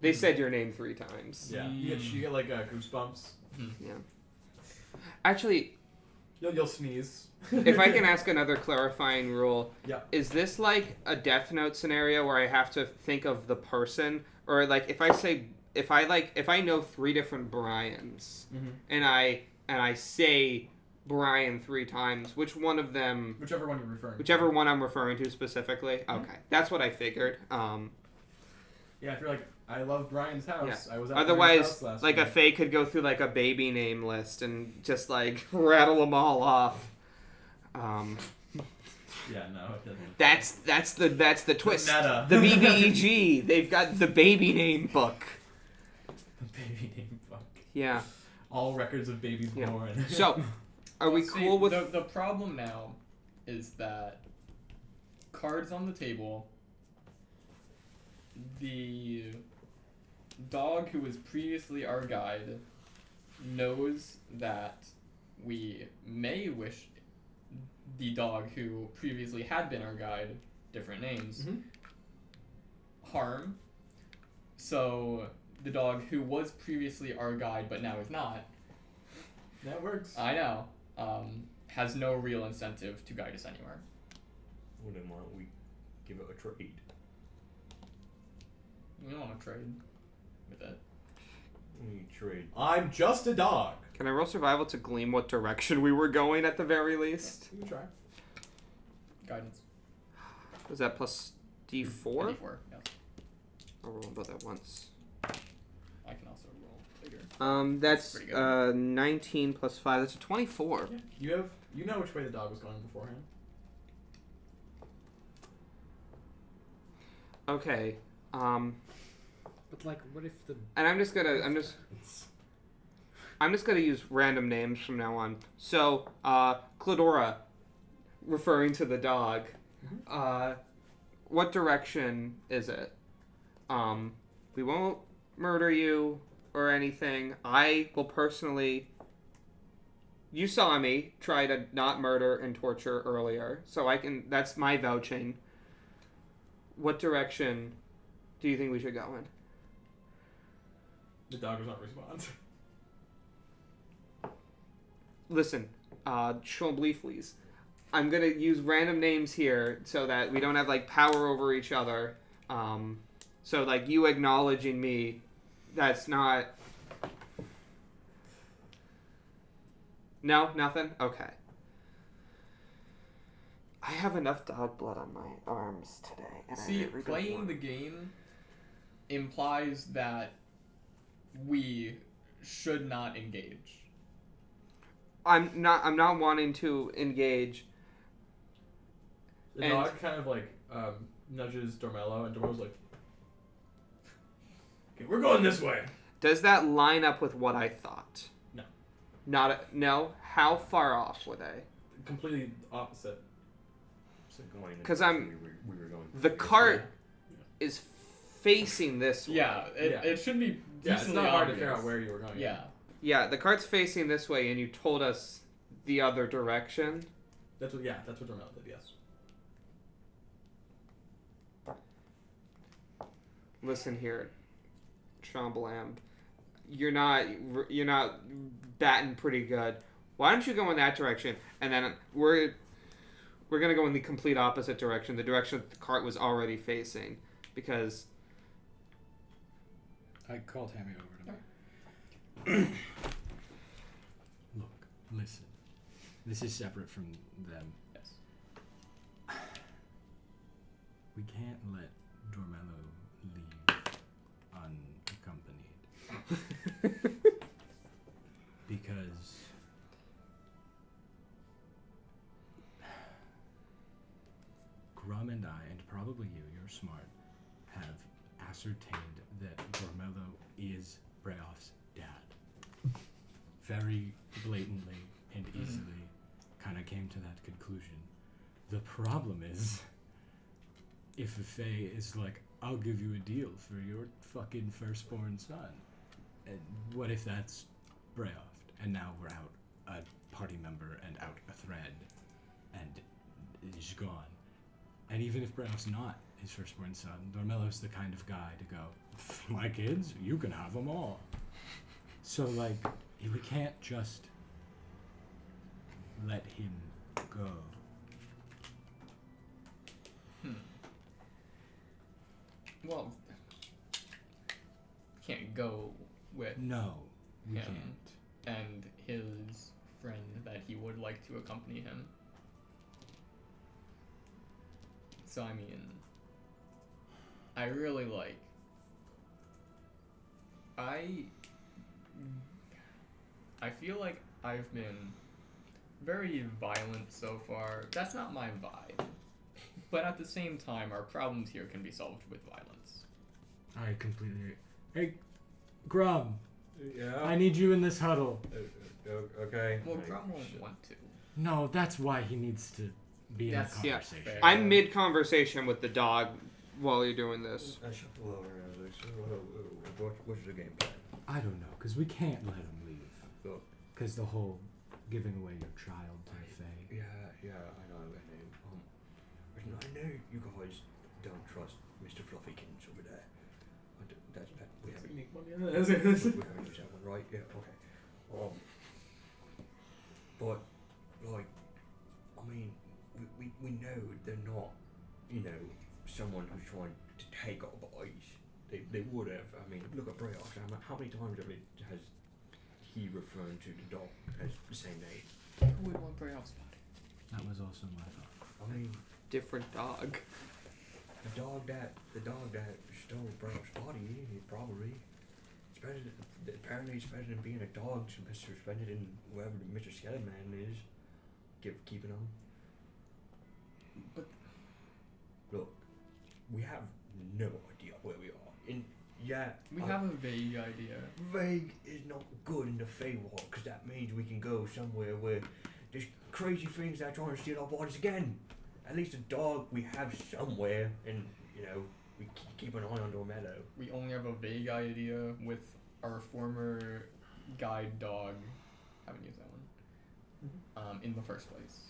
They said your name 3 times. Yeah. You get like goosebumps. Yeah. Actually, You'll sneeze. if I can ask another clarifying rule, Yeah. is this like a Death Note scenario where I have to think of the person, or like if I know 3 different Brians Mm-hmm. and I say Brian 3 times, which one of them? Whichever one you're referring to. Whichever one I'm referring to specifically. Okay, that's what I figured. Yeah, if you're like, I love Brian's house. I was at Brian's Otherwise, house last like week. a Fae could go through like a baby name list and just like rattle them all off. Yeah, no, it doesn't. That's the twist. meta. The BBEG. They've got the baby name book. The baby name book. Yeah. All records of babies Yeah. born. So, are we See, cool with? the problem now is that cards on the table, the dog who was previously our guide knows that we may wish the dog who previously had been our guide, different names, Mhm. harm. So the dog who was previously our guide but now is not, That works. I know, has no real incentive to guide us anywhere. Well, then why don't we give it a trade? We don't want to trade with it. We trade. I'm just a dog. Can I roll survival to glean what direction we were going at the very least? You can try. Guidance. Was that plus D4? D4, yes. I'll roll both at once. I can also roll bigger. That's Pretty good. 19 plus 5. That's a 24. Yeah. You know which way the dog was going beforehand. Okay. But like, what if the And I'm just gonna use random names from now on. So, Cladora, referring to the dog. What direction is it? We won't murder you or anything. I will personally. You saw me try to not murder and torture earlier, so I can. That's my vouching. What direction do you think we should go in? The dog does not respond. Listen, Chambly fleas. I'm gonna use random names here so that we don't have like power over each other. So like you acknowledging me, that's not. No, nothing. Okay. I have enough dog blood on my arms today. And See, I really don't playing want- the game implies that we should not engage. I'm not wanting to engage. The And- dog kind of like nudges Doremello, and Doremello's like, "Okay, we're going this way." Does that line up with what I thought? No. No? How far off were they? Completely opposite. So going in the 'Cause direction we were going. The cart is facing this way. Yeah, it should be decently Yeah, it's not hard to obvious. figure out where you were going. Yeah. Yeah, the cart's facing this way, and you told us the other direction. That's what Doremello did. Yes. Listen here, Chambalam. You're not batting pretty good. Why don't you go in that direction, and then we're gonna go in the complete opposite direction, the direction that the cart was already facing, because I call Tammy over to me. Look, listen. This is separate from them. Yes. We can't let Doremello leave unaccompanied. Because Grum and I, and probably you're smart, have ascertained that Doremello is Brayoft's dad. Very blatantly and easily kind of came to that conclusion. The problem is, if a Fae is like, I'll give you a deal for your fucking firstborn son. And what if that's Brayoft? And now we're out a party member and out a thread. And he's gone. And even if Brayoft's not his firstborn son, Doremello's the kind of guy to go, my kids, you can have them all. So, like, we can't just let him go. Well, can't go with No, we him can't. and his friend that he would like to accompany him. So I mean, I really like. I feel like I've been very violent so far. That's not my vibe. But at the same time, our problems here can be solved with violence. I completely. Hey, Grum, Yeah. I need you in this huddle. Okay. Well, Like, Grum won't want to. No, that's why he needs to be in That's- the yeah, conversation. fair. I'm mid-conversation with the dog while you're doing this. I shut the door and I was like, so, what's the game plan? I don't know, because we can't let him leave. So, Because the whole giving away your child to the Fae. yeah, I know. I know you guys don't trust Mr. Fluffykins over there. We haven't Make money we haven't used that one, right? Yeah, okay. But like, I mean, we know they're not, someone who's trying to take our bodies. They would have. I mean, look at Brayoft. How many times has he referred to the dog as the same name? Who would want Brayoft's body? That was also my thought. I mean, Different dog. the dog that stole Brayoft's body, he probably. Apparently it's better than being a dog, suspended in wherever Mr. Skeleton Man is. Keeping him. But Look, we have no idea where we are. we have a vague idea. Vague is not good in the Feywild, because that means we can go somewhere where there's crazy things that are trying to steal our bodies again. At least a dog we have somewhere, and we keep an eye on Doremello. We only have a vague idea with our former guide dog. Haven't used that one. In the first place.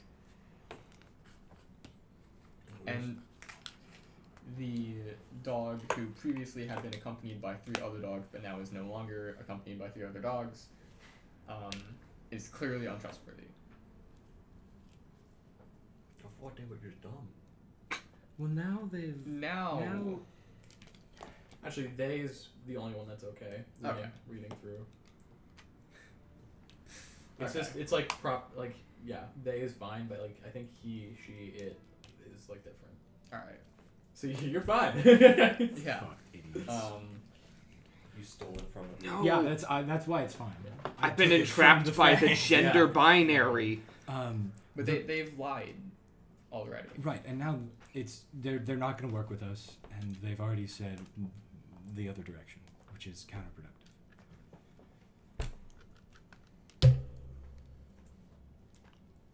And the dog who previously had been accompanied by 3 other dogs, but now is no longer accompanied by 3 other dogs, is clearly untrustworthy. I thought they were just dumb. Well, now they've. Now, Actually, they is the only one that's okay. Okay. Reading through. It's Okay. just it's like yeah, they is fine, but like I think he, she, it is like different. All right. So you're fine. Yeah. Fuck idiots. You stole it from him. No. Yeah, that's why it's fine. I've been entrapped by the gender binary. But they've lied already. Right, and now they're not going to work with us, and they've already said the other direction, which is counterproductive.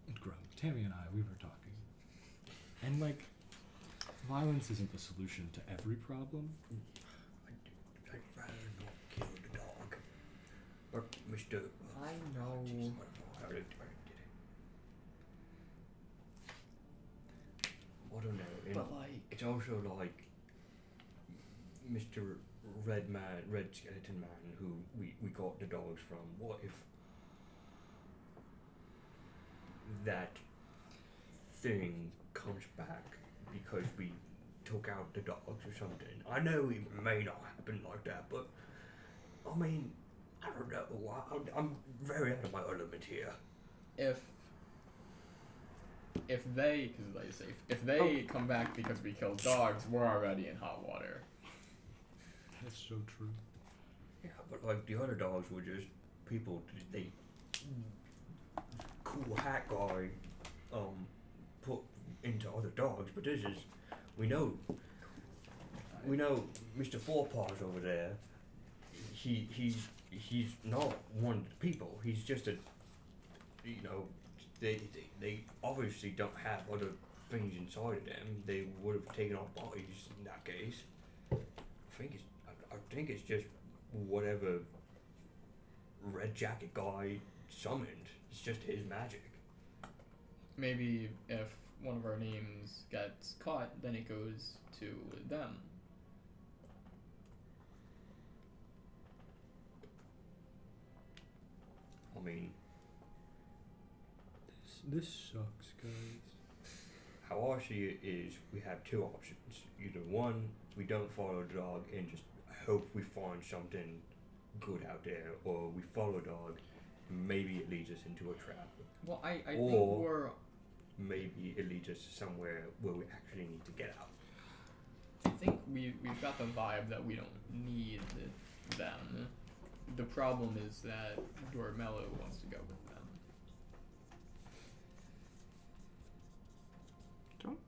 And Grum, Tammy and I, we were talking, and like, violence isn't the solution to every problem. I'd rather not kill the dog. Or Mr. I know. I don't know. But like, It's also like Mr. Red Skeleton Man, who we got the dogs from. What if that thing comes back because we took out the dogs or something? I know it may not happen like that, but I mean, I don't know. I'm very out of my element here. if they, because they say, if they come back because we killed dogs, we're already in hot water. That's so true. Yeah, but like the other dogs were just people. They cool hat guy put into other dogs, but this is we know Mr. Fourpaws over there. He's not one of the people. He's just a they obviously don't have other things inside of them. They would have taken our bodies in that case. I think it's just whatever red jacket guy summoned. It's just his magic. Maybe if one of our names gets caught, then it goes to them. I mean, This sucks, guys. how I see it is we have two options. Either one, we don't follow the dog and just hope we find something good out there, or we follow the dog and maybe it leads us into a trap. Well, I think Or- we're. Maybe it leads us somewhere where we actually need to get out. I think we've got the vibe that we don't need them. The problem is that Doremello wants to go with them.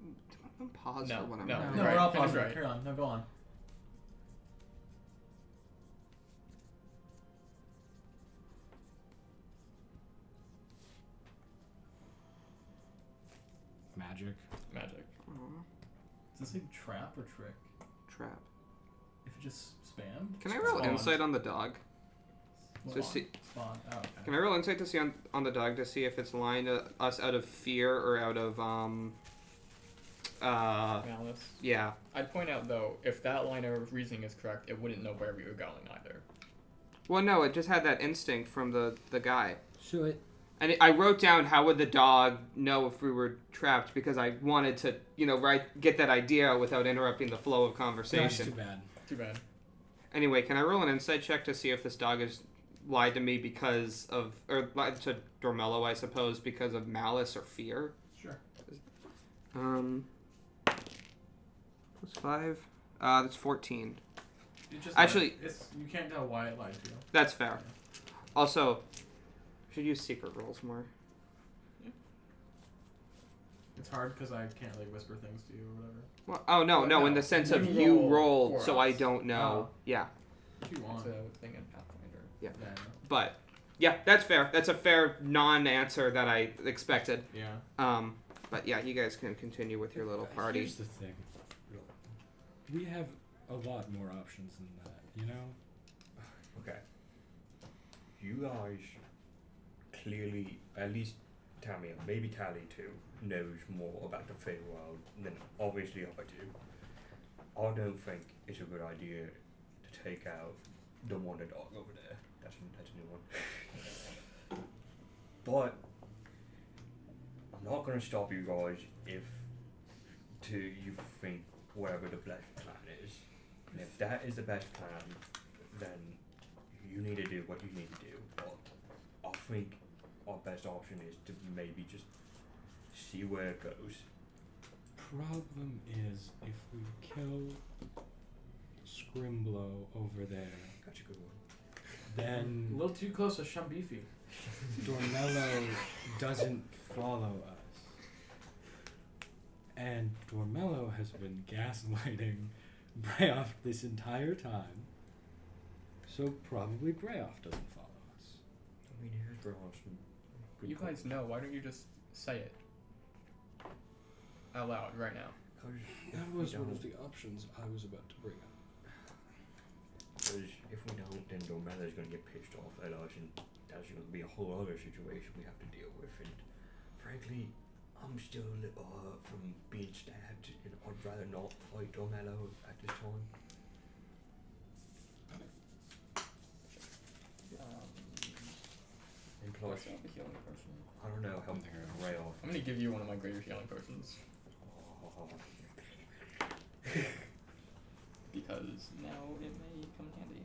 Don't pause No, for what I'm no, doing. No, Right, we're all Finn is pausing. right. Carry on. No, go on. Magic. Magic. Aw, Is this a trap or trick? trap. If it just spammed? Can I roll Spawned. insight on the dog? Spawn. To see, Spawn. Oh, okay. can I roll insight to see on the dog to see if it's lying to us out of fear or out of Malice. yeah. I'd point out though, if that line of reasoning is correct, it wouldn't know where we were going either. Well, no, it just had that instinct from the guy. So it. And I wrote down how would the dog know if we were trapped because I wanted to, get that idea without interrupting the flow of That's conversation. too bad. Too bad. Anyway, can I roll an insight check to see if this dog has lied to me because of, or lied to Doremello, I suppose, because of malice or fear? Sure. +5. That's 14. It just Actually- you can't tell why it lied to you. That's fair. Also, should use secret rolls more. It's hard because I can't like whisper things to you or whatever. Well, oh no, No, in the sense of you you roll rolled, for so I us. don't know. Oh. Yeah, If you want. It's a thing in Pathfinder. Yeah. I know. but yeah, that's fair. That's a fair non-answer that I expected. Yeah. But yeah, you guys can continue with your little party. Here's the thing. We have a lot more options than that, you know? Okay. You guys clearly, at least Tammy, and maybe Tally too, knows more about the Feywild than obviously I do. I don't think it's a good idea to take out the Wonder Dog over there. That's a new one. But I'm not gonna stop you guys if you think whatever the best plan is. And if that is the best plan, then you need to do what you need to do. But I think our best option is to maybe just see where it goes. Problem is, if we kill Scrimblow over there, That's a good one. A then little too close to Shambifi. Doremello doesn't follow us. And Doremello has been gaslighting Brayoft this entire time, so probably Brayoft doesn't follow us. I mean, it has brought some good You guys know. Why don't you just say it out loud right now? That was one of the options I was about to bring up. Because if we don't, then Doremello's going to get pissed off at us, and that's going to be a whole other situation we have to deal with. And frankly, I'm still a little hurt from being stabbed, and I'd rather not fight Doremello at this time. And plus, Myself a healing person. I don't know how Brayoft. I'm gonna give you one of my greater healing potions because now it may come in handy.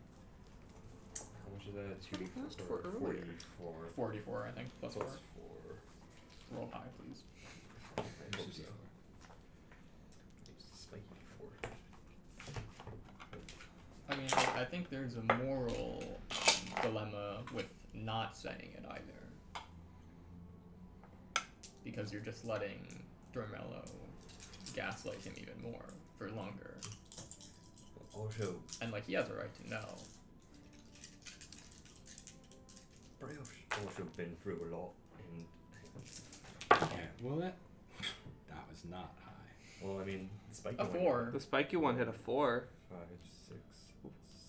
How much is that? I asked for earlier. 44. 44, I think. Plus 4. Plus 4. Roll high, please. I hope so. It's spiky 4. I mean, I think there's a moral dilemma with not saying it either, because you're just letting Doremello gaslight him even more for longer, Also, and like he has a right to know. Brayoft's also been through a lot, and Yeah, well that was not high. well, I mean, the spiky A one- 4. The spiky one hit a 4. 5, 6,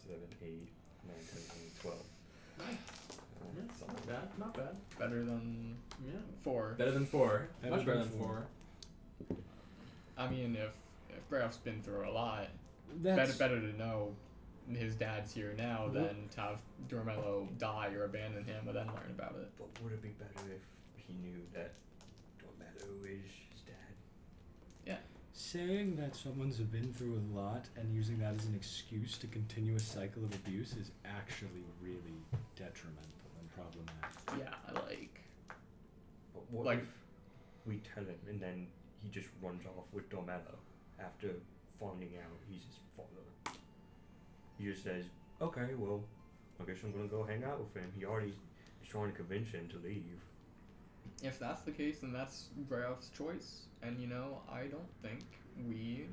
7, 8, 9, 10, 11, 12. Nice. Something. Not bad. Not bad. Better than Yeah. 4. Better than 4. Better Much better than than four. 4. I mean, if Brayoft's been through a lot, That's better to know his dad's here now than to have Doremello die or abandon him and then learn about it. But would it be better if he knew that Doremello is his dad? saying that someone's been through a lot and using that as an excuse to continue a cycle of abuse is actually really detrimental and problematic. Yeah, like But what Like- if we tell him and then he just runs off with Doremello after finding out he's his father? He just says, okay, well, I guess I'm gonna go hang out with him. He already is trying to convince him to leave. if that's the case, then that's Brayoft's choice. And you know, I don't think we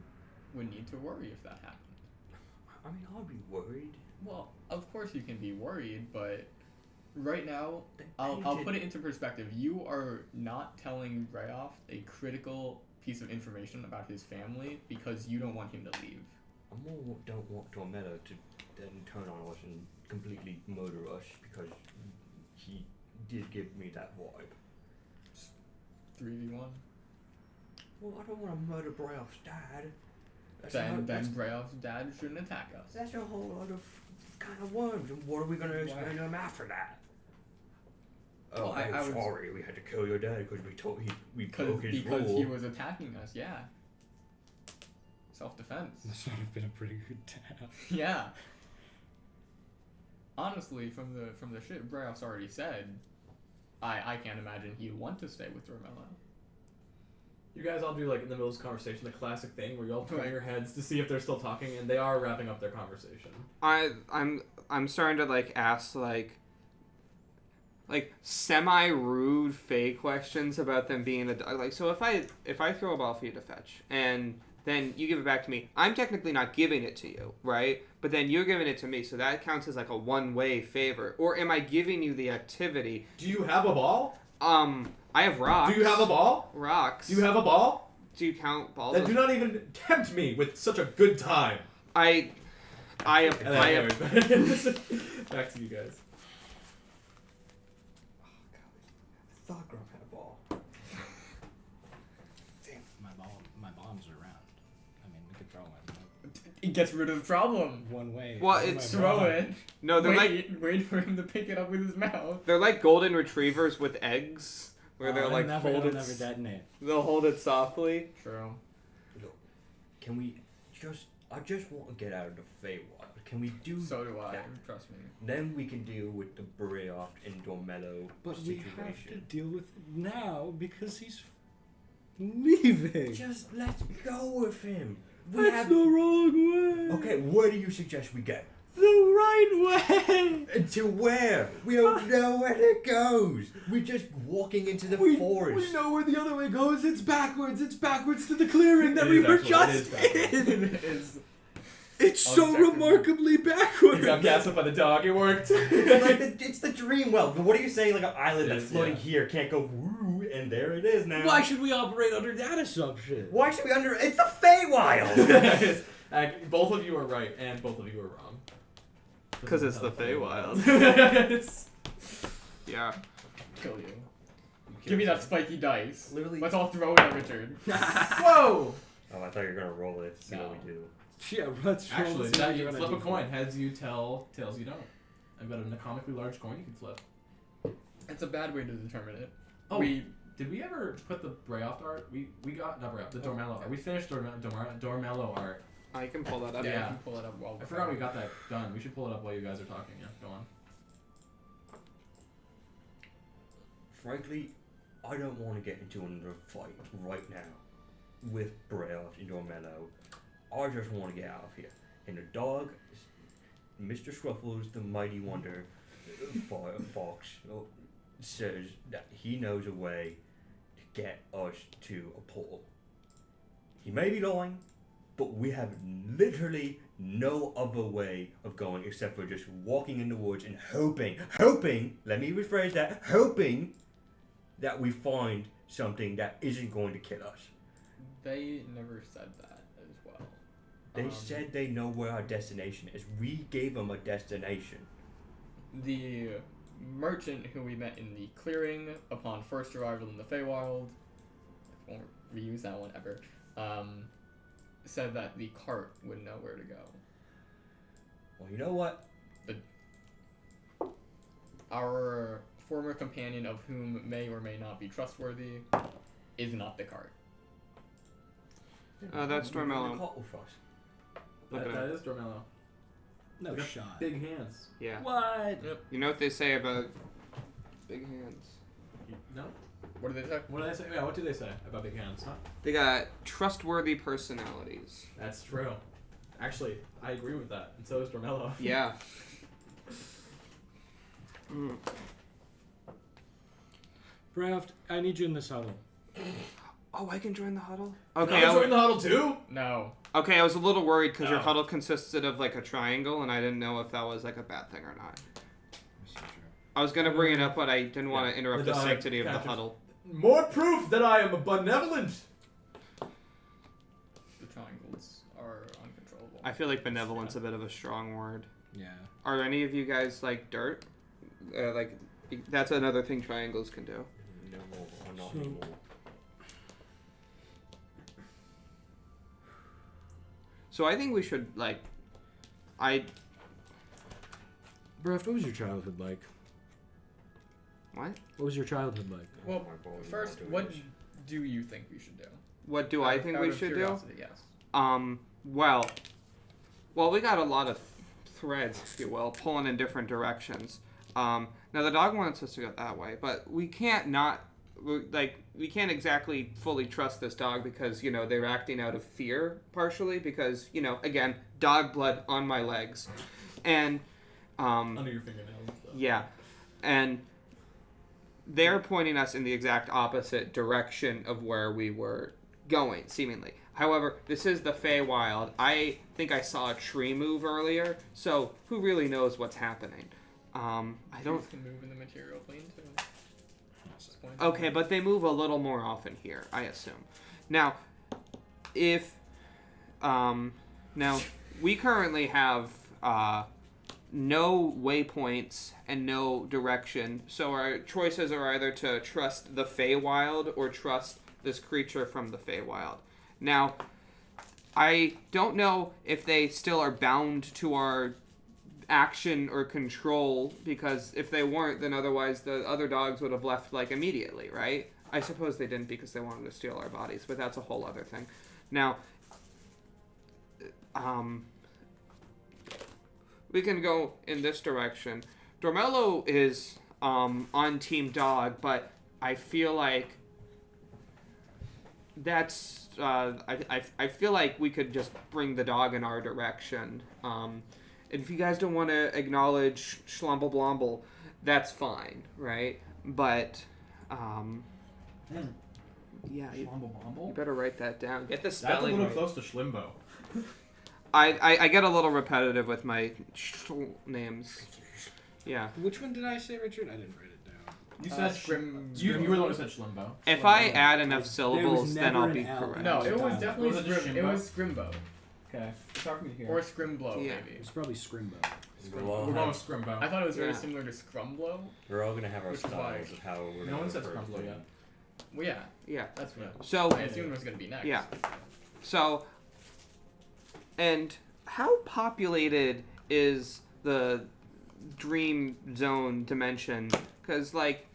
would need to worry if that happened. I mean, I'll be worried. Well, of course you can be worried, but right now, Then I'll you put it into perspective. You are not telling Brayoft a critical piece of information about his family because you don't want him to leave. I more don't want Doremello to then turn on us and completely murder us because he did give me that vibe. 3v1. Well, I don't want to murder Brayoft's dad. Then Brayoft's dad shouldn't attack us. That's a whole lot of kind of worms, and what are we going to explain to him after that? Oh, Well, I I'm was- sorry, we had to kill your dad because we Because broke his he rule. was attacking us, yeah. Self-defense. Must not have been a pretty good tap. Yeah. Honestly, from the shit Brayoft's already said, I can't imagine he'd want to stay with Doremello. You guys all do, like, in the middle of this conversation, the classic thing where you all turn Right. your heads to see if they're still talking, and they are wrapping up their conversation. I'm starting to like ask like semi rude fake questions about them being a dog. Like, so if I throw a ball for you to fetch and then you give it back to me, I'm technically not giving it to you, right? But then you're giving it to me, so that counts as like a one-way favor. Or am I giving you the activity? Do you have a ball? I have rocks. Do you have a ball? Rocks. Do you have a ball? Do you count balls? Then do not even tempt me with such a good time. I And then, anyways, back to you guys. I thought Grump had a ball. My bombs are round. I mean, we could throw one. It gets rid of the problem. One way. Well, one it's way Throw bomb. it. No, they're wait for him to pick it up with his mouth. they're like golden retrievers with eggs, where they're It'll like never, hold it'll it. never detonate. They'll hold it softly. True. Look, can we just I just want to get out of the Feywild. Can we do So do I. that? Trust me. Then we can deal with the Brayoft and Doremello But situation. we have to deal with it now because he's leaving. Just let's go with him. That's the wrong way. Okay, where do you suggest we go? The right way. To where? We don't know where it goes. We're just walking into the forest. We know where the other way goes. It's backwards. It's backwards to the clearing that we were just in. It is. It's so Objectively. remarkably backwards. Got gassed up by the dog. It worked. It's the dream well. What are you saying? Like an island It that's is, floating yeah. here can't go woo, and there it is now. Why should we operate under that assumption? Why should we under? It's the Feywild. Both of you are right, and both of you are wrong. Because it's the Feywild. Yeah. Kill you. Give me that spiky dice. Literally. Let's all throw it at Richard. Whoa! Oh, I thought you were gonna roll it to see what No. we do. Yeah, let's Actually, roll that see you what flip a you're gonna coin. do. Heads you tell, tails you don't. I've got a comically large coin you can flip. It's a bad way to determine it. Oh, We did we ever put the Brayoft art? We got not Brayoft, the Doremello art. We finished Doremello art. I can pull that up. yeah, Yeah. I can pull it up well. I forgot we got that done. We should pull it up while you guys are talking. Yeah, go on. Frankly, I don't want to get into another fight right now with Brayoft and Doremello. I just want to get out of here. And the dog, Mr. Scruffles, the mighty wonder, Fox, says that he knows a way to get us to a portal. He may be lying, but we have literally no other way of going except for just walking in the woods and hoping, let me rephrase that, hoping that we find something that isn't going to kill us. They never said that as well. They said they know where our destination is. We gave them a destination. The merchant who we met in the clearing upon first arrival in the Feywild, I won't reuse that one ever, said that the cart would know where to go. Well, you know what? Our former companion, of whom may or may not be trustworthy, is not the cart. That's We're gonna Doremello. call with us. Look at That it. is Doremello. No They got shot. Big hands. Yeah. What? You know what they say about big hands? No? What did they say? What did I say? Yeah, what do they say about big hands? Huh? They got trustworthy personalities. That's true. Actually, I agree with that, and so is Doremello. Yeah. Mm. Brayoft, I need you in this huddle. Oh, I can join the huddle? Can Okay, I join the huddle too? No. okay, I was a little worried because your No. huddle consisted of like a triangle, and I didn't know if that was like a bad thing or not. I was gonna bring it up, but I didn't want to interrupt the The dog sanctity of the catches- huddle. More proof that I am benevolent. The triangles are uncontrollable. I feel like benevolence a bit of a strong word. Yeah. Are any of you guys like dirt? Like, that's another thing triangles can do. No more, or not So- anymore. So I think we should like, Brayoft, what was your childhood like? what? What was your childhood like? Well, Oh my God, first, we're not what doing do you think we should do? What do I think Out we of should do? curiosity, Yes. Well, we got a lot of threads, if you will, pulling in different directions. Now the dog wants us to go that way, but we can't we can't exactly fully trust this dog because, you know, they're acting out of fear partially because, you know, again, dog blood on my legs. And, Under your fingernails. Though. yeah. And they're pointing us in the exact opposite direction of where we were going, seemingly. However, this is the Feywild. I think I saw a tree move earlier, so who really knows what's happening? I don't... Trees can move in the material plane too. Just point Okay, but they move a little more often here, I assume. Now, if... now, we currently have no waypoints and no direction, so our choices are either to trust the Feywild or trust this creature from the Feywild. Now, I don't know if they still are bound to our action or control, because if they weren't, then otherwise the other dogs would have left, like, immediately, right? I suppose they didn't because they wanted to steal our bodies, but that's a whole other thing. Now, we can go in this direction. Doremello is on Team Dog, but I feel like that's I feel like we could just bring the dog in our direction. And if you guys don't want to acknowledge Schlumble Blomble, that's fine, right? But yeah, you Schlumble better write that down. Get the That's a spelling little right. close to Schlimbo. I get a little repetitive with my names. Yeah. Which one did I say, Richard? I didn't write it down. You said you were the one who said Schlimbo. If I add enough There was syllables, then never I'll an be L. correct. No, it was Time. definitely Was it it was Scrimbo. Okay. It's hard for me to hear. Or Scrimblow, Yeah. maybe. It's probably Scrimbo. We're all, We're going with Scrimbo. I thought it was very Yeah. similar to Scrumblow. we're all gonna have our Which is why- styles of how we're No gonna one said refer to Scrumblow things. yet. Well, yeah, Yeah. that's what So I assumed was going to be next. yeah. So, and how populated is the dream zone dimension? Because like,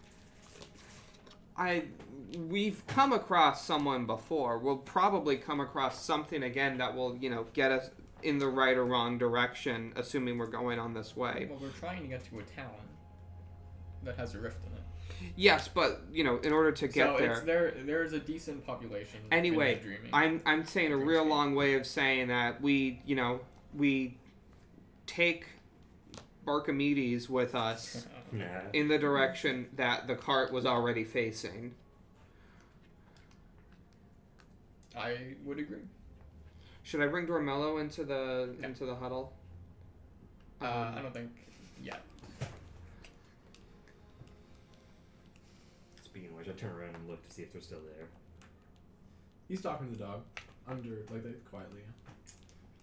we've come across someone before. We'll probably come across something again that will, get us in the right or wrong direction, assuming we're going on this way. Well, we're trying to get to a town that has a rift in it. Yes, but in order to get so there. there's a decent population. Anyway, in the dreaming. I'm saying a real long way of saying that we take Barkamedes with us Nah. in the direction that the cart was already facing. I would agree. Should I bring Doremello into the Yeah. into the huddle? I don't think yet. Speaking of which, I turn around and look to see if they're still there. He's talking to the dog. Quietly.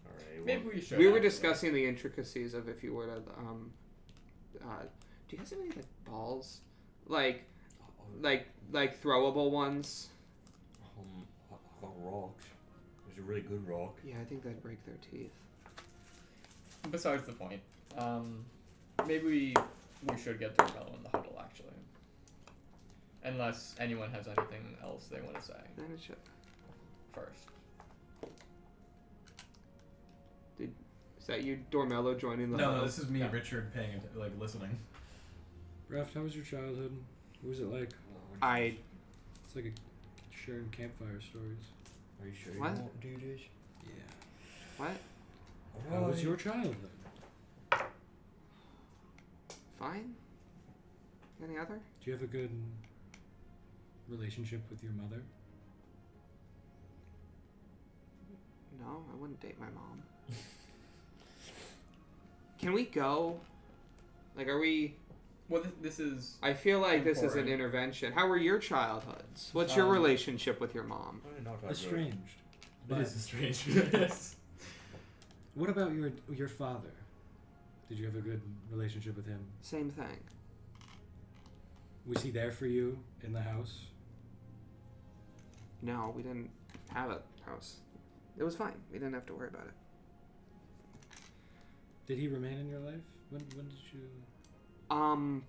Alright, Maybe we should. We were actually. discussing the intricacies of if you were to do you guys have any like balls, like throwable ones? Rocks. There's a really good rock. Yeah, I think that'd break their teeth. Besides the point, maybe we should get Doremello in the huddle actually. Unless anyone has anything else they want to say Then it should. first. Is that you, Doremello, joining the huddle? No, this is me, Yeah. Richard, listening. Brayoft, how was your childhood? What was it like? It's like a sharing campfire stories. Are you sure What? you won't do this? Yeah. What? How was your childhood? Fine. Any other? Do you have a good relationship with your mother? No, I wouldn't date my mom. Can we go? Like, are we? Well, this is I feel like this is an Important. intervention. How were your childhoods? What's your relationship with your mom? Not that good. Estranged. It But is strange. Yes. what about your father? Did you have a good relationship with him? Same thing. Was he there for you in the house? No, we didn't have a house. It was fine. We didn't have to worry about it. Did he remain in your life? When did you?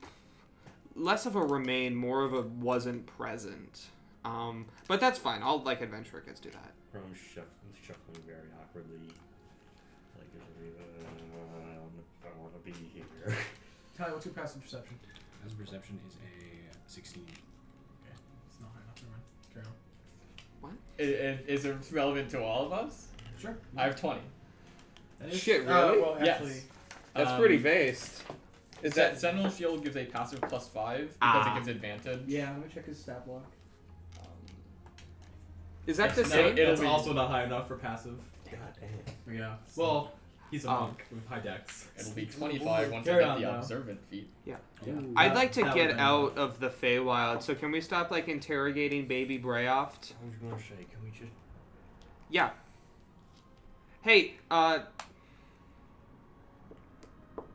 Less of a remain, more of a wasn't present. But that's fine. I'll adventure kids do that. I'm shuffling very awkwardly. Like, I want to be here. Tyler, what's your passive perception? As perception is a 16. Okay. It's not high enough. Never mind. Carry on. is it relevant to all of us? Sure. I have 20. That is- Shit, really? well, Yes. actually, That's Um, pretty based. Is that Sentinel Shield gives a passive +5 because it gives advantage? yeah, let me check his stat block. Is that Yes, the no, same? it'll It's be- also not high enough for passive. God damn. Yeah. Well, he's a Oh. monk with high dex. It'll be 25 once I Carry get on the now. observant feat. Yeah. I'd That- like to that get would've been out of the Feywild, so can we stop interrogating baby Brayoft? I was gonna say, can we just? Yeah. Hey,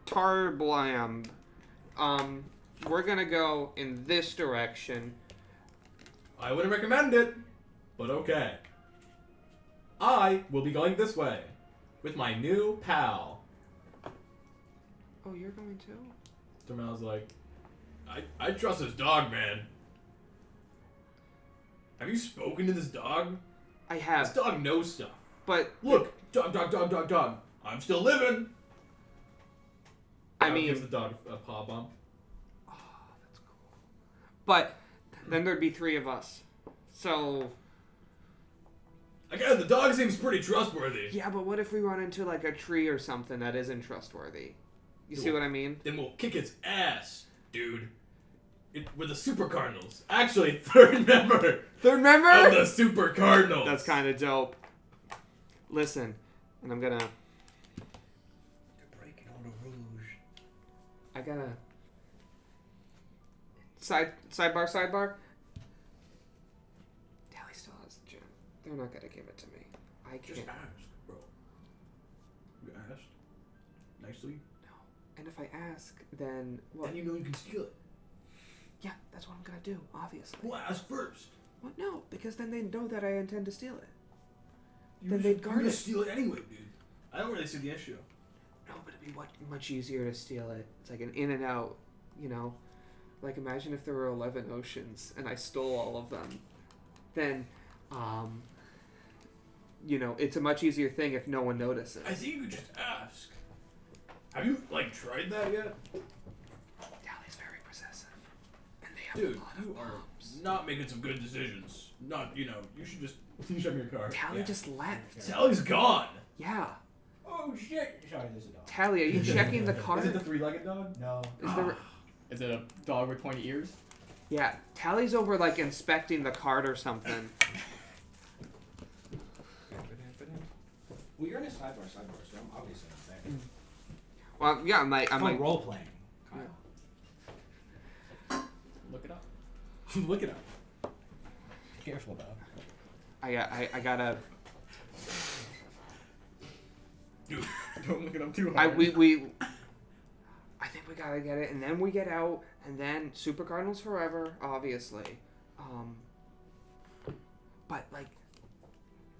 Tarblam. We're gonna go in this direction. I wouldn't recommend it, but okay. I will be going this way with my new pal. Oh, you're going too? Doremello's like, I trust this dog, man. Have you spoken to this dog? I This have, dog knows stuff. but Look, Dog. I'm still living. I mean, gives the dog a paw bump. oh, that's cool. But then there'd be 3 of us. So Again, the dog seems pretty trustworthy. yeah, but what if we run into like a tree or something that isn't trustworthy? You see what I mean? Then we'll kick its ass, dude. We're the Super Cardinals. Actually, third member Third member? of the Super Cardinals. That's kind of dope. Listen, and I'm gonna. They're breaking all the rules. I gotta. Sidebar. Tally still has the gem. They're not gonna give it to me. I can't. Just ask, bro. You asked nicely. No. And if I ask, then what? Then you know you can steal it. Yeah, that's what I'm gonna do. Obviously. Well, ask first. What? No, because then they know that I intend to steal it. You Then just- they'd guard you just it. steal it anyway, dude. I don't really see the issue. No, but it'd be much easier to steal it. It's like an in and out, you know? Like, imagine if there were 11 oceans and I stole all of them. Then, you know, it's a much easier thing if no one notices. I think you could just ask. Have you, tried that yet? Tally's very possessive. And they have Dude, a lot you of are moms. not making some good decisions. You should just... You show me your car. Tally Yeah. just left. Tally's gone! Yeah. Oh shit! Sorry, there's a dog. Tally, are you checking the card? Is it the 3-legged dog? No. Is there... Is it a dog with pointy ears? Yeah, Tally's over, like, inspecting the card or something. Well, you're in a sidebar, so I'm obviously not there. Well, yeah, I'm like... I'm role playing. Look it up. Look it up. Careful though. I gotta... Dude, Don't look it up too I hard. I think we gotta get it, and then we get out, and then Super Cardinals forever, obviously. But like,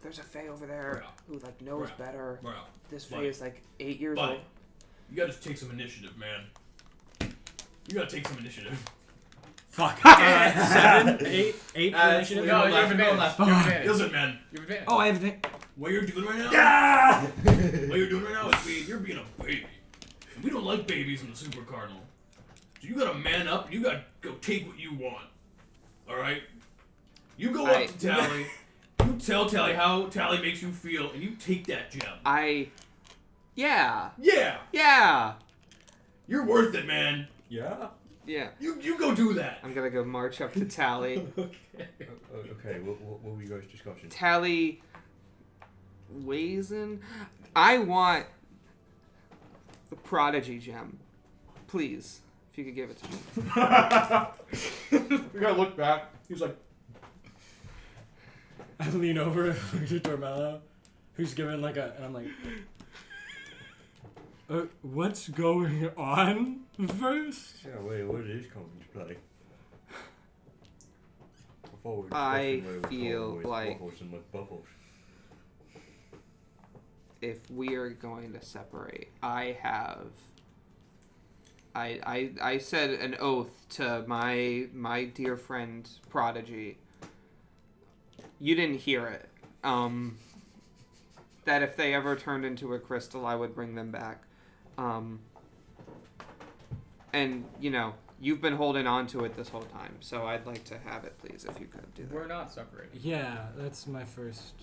there's a Fae over there who like knows better. bro. This Fae buddy, is like 8 years buddy. old. You gotta just take some initiative, man. You gotta take some initiative. Fuck. 7, 8 for initiative. No, you have advantage. You have advantage. Listen, man. You have advantage. Oh, I have the. What you're doing right now? Yeah! What you're doing right now is you're being a baby. And we don't like babies in the Super Cardinal. So you gotta man up and you gotta go take what you want. Alright? You go up to Tally, you tell Tally how Tally makes you feel, and you take that gem. Yeah. Yeah! You're worth it, man. Yeah? Yeah. You go do that. I'm gonna go march up to Tally. Okay, what were you guys discussing? Tally weighs in. I want the Prodigy gem. Please, if you could give it to me. We gotta look back. He's like, I lean over to Doremello, who's giving like a, and I'm like, what's going on first? Yeah, wait, what is coming to play? I feel like buffles. if we are going to separate, I said an oath to my dear friend Prodigy. You didn't hear it. That if they ever turned into a crystal, I would bring them back. And you know, you've been holding on to it this whole time, so I'd like to have it, please, if you could do that. We're not separated. Yeah, that's my first.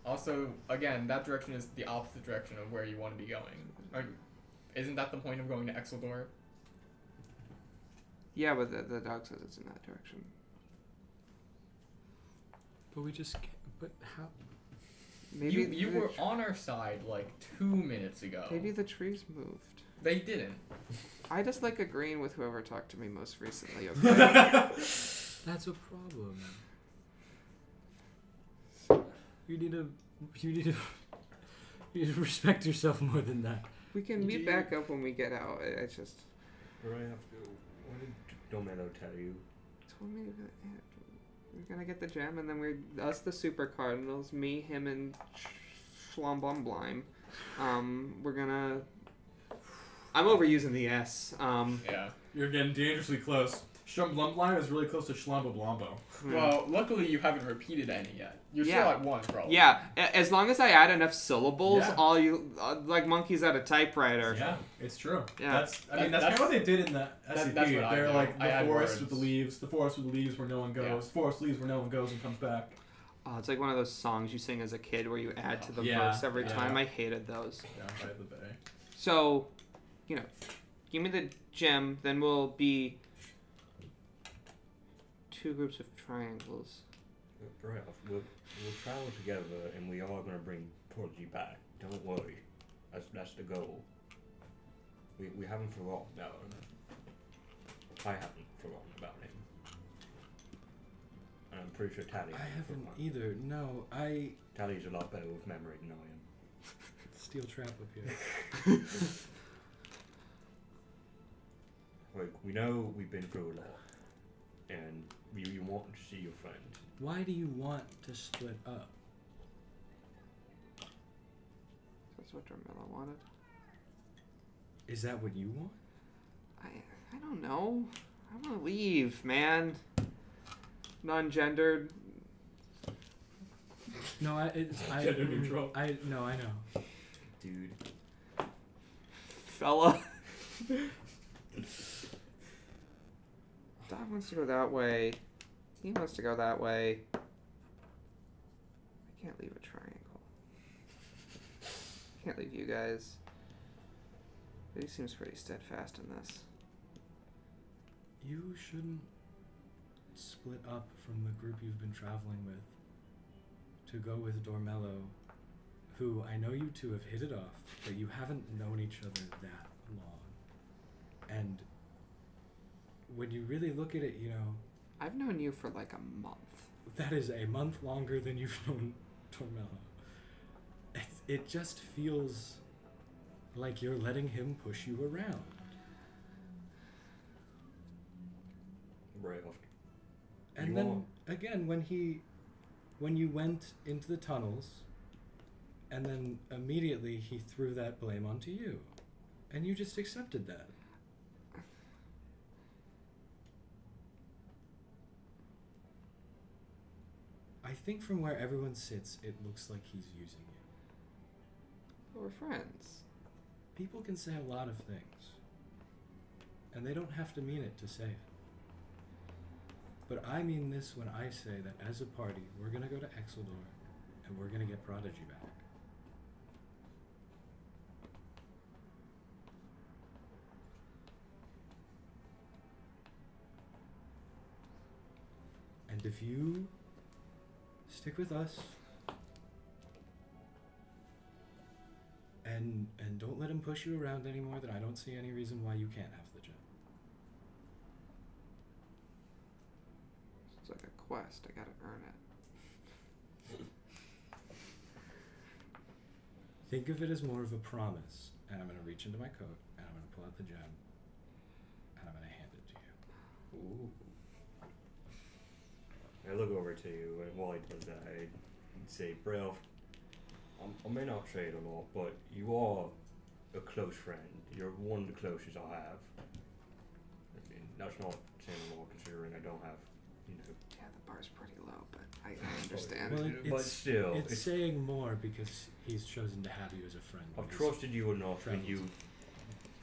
Also, again, that direction is the opposite direction of where you want to be going. Isn't that the point of going to Exeldor? Yeah, but the dog says it's in that direction. But we just. But how? Maybe You were on our side like 2 minutes ago. Maybe the trees moved. They didn't. I just like agreeing with whoever talked to me most recently. Okay. That's a problem. You need to respect yourself more than that. We can meet back up when we get out. It's just Where do I have to go? What did Doremello tell you? told me that we're gonna get the gem, and then us the Super Cardinals, me, him, and Schlomblumblime. We're gonna. I'm overusing the S. Yeah. you're getting dangerously close. Shumblumblime is really close to Schlumbablombo. Well, luckily you haven't repeated any yet. You're still Yeah. at 1 for all. Yeah, as long as I add enough syllables, Yeah. all you like monkeys at a typewriter. Yeah, it's true. Yeah. That's kind That's- of what they did in the SCP. that's what I They're do. like I the add forest with words. the leaves, the forest with the leaves where no one goes, Yeah. forest leaves where no one goes and comes back. Oh, it's like one of those songs you sing as a kid where you add to the Yeah, verse every yeah. time. I hated those. Down by the bay. So, give me the gem, then we'll be 2 groups of triangles. Brayoft, we'll travel together, and we are going to bring Prodigy back. Don't worry. That's the goal. We haven't forgotten about him. I haven't forgotten about him. And I'm pretty sure Tally I hasn't haven't forgotten. either. No, I Tally's a lot better with memory than I am. steel trap up here. Like, we know we've been through a lot, and you want to see your friend. Why do you want to split up? That's what Doremello wanted. Is that what you want? I don't know. I want to leave, man. Non-gendered. No, I Gender neutral. I know. Dude. Fella. Dog wants to go that way. He wants to go that way. I can't leave a triangle. Can't leave you guys. But he seems pretty steadfast in this. You shouldn't split up from the group you've been traveling with to go with Doremello, who I know you two have hit it off, but you haven't known each other that long. And when you really look at it, I've known you for like a month. that is a month longer than you've known Doremello. It just feels like you're letting him push you around. Brayoft. And You then again, when you went into the tunnels, and then immediately he threw that blame onto you, and you just accepted that. I think from where everyone sits, it looks like he's using you. But we're friends. People can say a lot of things, and they don't have to mean it to say it. But I mean this when I say that as a party, we're gonna go to Exeldor, and we're gonna get Prodigy back. And if you stick with us and don't let him push you around anymore, then I don't see any reason why you can't have the gem. It's like a quest. I gotta earn it. Think of it as more of a promise, and I'm going to reach into my coat, and I'm going to pull out the gem, and I'm going to hand it to you. Ooh. I look over to you, and while he does that, I'd say, Brayoft, I may not say it a lot, but you are a close friend. You're one of the closest I have. I mean, that's not saying a lot, considering I don't have, Yeah, the bar's pretty low, but I understand. Well, but still, it's saying more because he's chosen to have you as a friend. I've because trusted you enough, and friends. you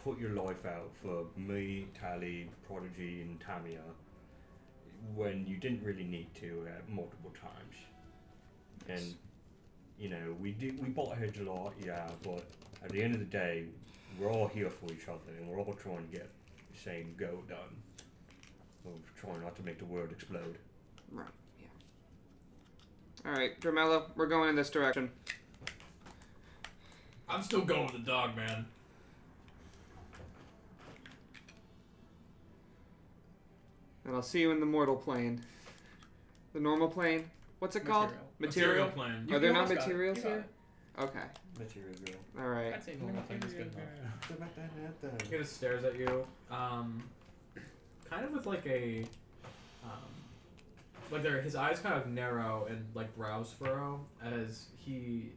put your life out for me, Tally, Prodigy, and Tamia when you didn't really need to at multiple times. And we butt heads a lot, yeah, but at the end of the day, we're all here for each other, and we're all trying to get the same goal done. We're trying not to make the world explode. Right, yeah. Alright, Doremello, we're going in this direction. I'm still going with the dog, man. And I'll see you in the mortal plane. The normal plane? What's it called? Material plane. Are there You not almost got it. materials You got here? Okay. Material girl. Alright. I'd say normal plane is good enough. He just stares at you, kind of with like a, his eyes kind of narrow and like brows furrow as he,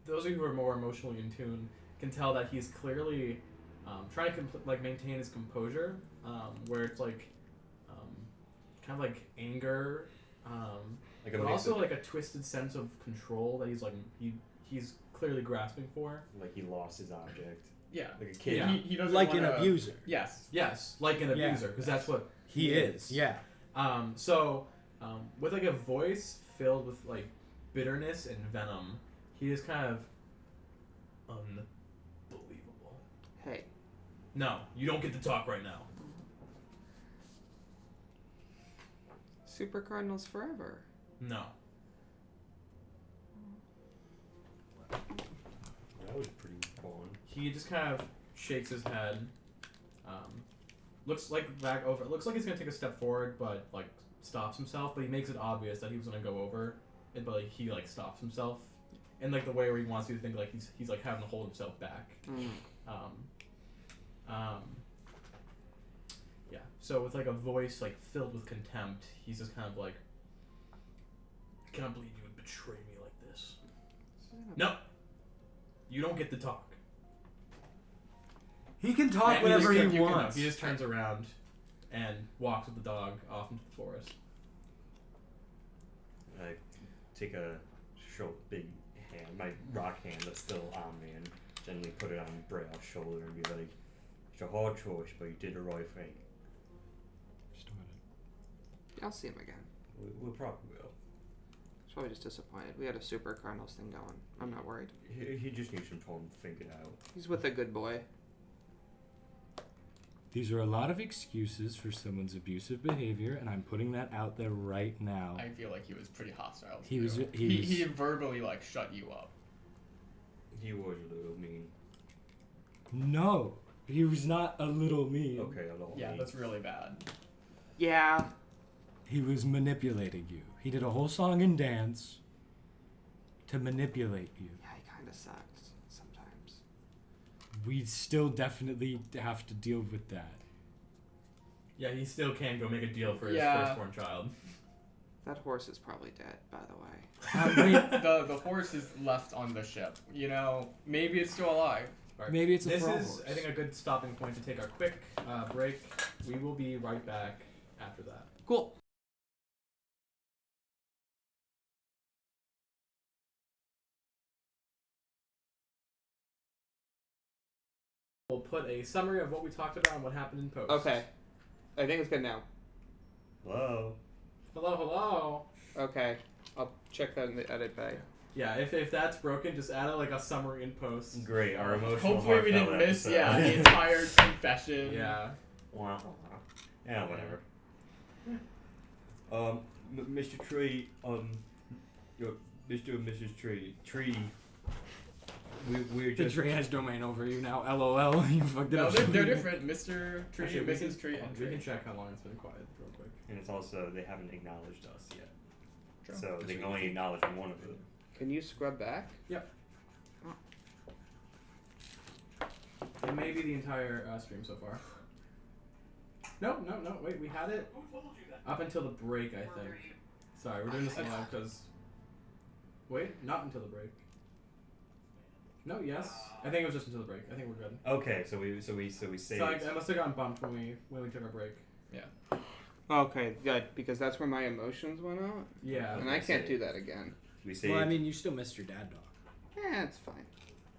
those of you who are more emotionally in tune can tell that he's clearly trying to maintain his composure, where it's like kind of like anger, Like but a mix also of, like a twisted sense of control that he's clearly grasping for. like he lost his object. Yeah. Like a kid. Yeah. He doesn't Like an wanna- abuser. Yes. Yes, like an Yeah. abuser, because that's what He is. Yeah. With like a voice filled with like bitterness and venom, he is kind of unbelievable. Hey, No, you don't get to talk right now. Super Cardinals forever. No. That was pretty fun. He just kind of shakes his head. Looks like back over. Looks like he's gonna take a step forward, but like stops himself. But he makes it obvious that he was gonna go over, but like he like stops himself, in like the way where he wants you to think like he's like having to hold himself back. Yeah. So with like a voice like filled with contempt, he's just kind of like, I cannot believe you would betray me like this. No. You don't get to talk. He can talk And whenever you he can- wants. He just turns around and walks with the dog off into the forest. I take a big hand, my rock hand that's still on me, and gently put it on Brayoft's shoulder and be like, "It's a hard choice, but you did the right thing. I'll see him again. We'll probably will. He's probably just disappointed. We had a Super Cardinals thing going. I'm not worried. He just needs some time to think it out." He's with a good boy. These are a lot of excuses for someone's abusive behavior, and I'm putting that out there right now. I feel like he was pretty hostile. To He was- you. he was- He verbally like shut you up. He was a little mean. No, he was not a little mean. Okay, a little Yeah, mean. that's really bad. Yeah. He was manipulating you. He did a whole song and dance to manipulate you. Yeah, he kind of sucks sometimes. We still definitely have to deal with that. Yeah, he still can go make a deal for his Yeah. firstborn child. That horse is probably dead, by the way. The horse is left on the ship. You know, maybe it's still alive. Right. Maybe it's a This frog is, horse. I think, a good stopping point to take our quick break. We will be right back after that. Cool. We'll put a summary of what we talked about and what happened in post. Okay. I think it's good now. Hello. Hello, hello. Okay. I'll check that in the edit bay. Yeah, if that's broken, just add like a summary in post. Great, our emotional. Hopefully we didn't heartfelt miss episode. the entire confession. Yeah. Wow. Yeah, whatever. Mr. Tree, Mr. and Mrs. Tree, we're The just. tree has domain over you now. LOL. You fucked it No, up. they're different. Mr. Tree, Actually, we Mrs. can- Tree, and We Tree. can check how long it's been quiet real quick. And it's also, they haven't acknowledged us yet. True. So they can only acknowledge one of them. Can you scrub back? It may be the entire stream so far. No, wait, we had it up until the break, I think. Sorry, we're doing this live because. Wait, not until the break. No, yes. I think it was just until the break. I think we're good. Okay, so we saved. So I must have gotten bumped when we took our break. Okay, good. Because that's where my emotions went out. Yeah. And I can't do that again. We saved. Well, I mean, you still missed your dad dog. Yeah, it's fine.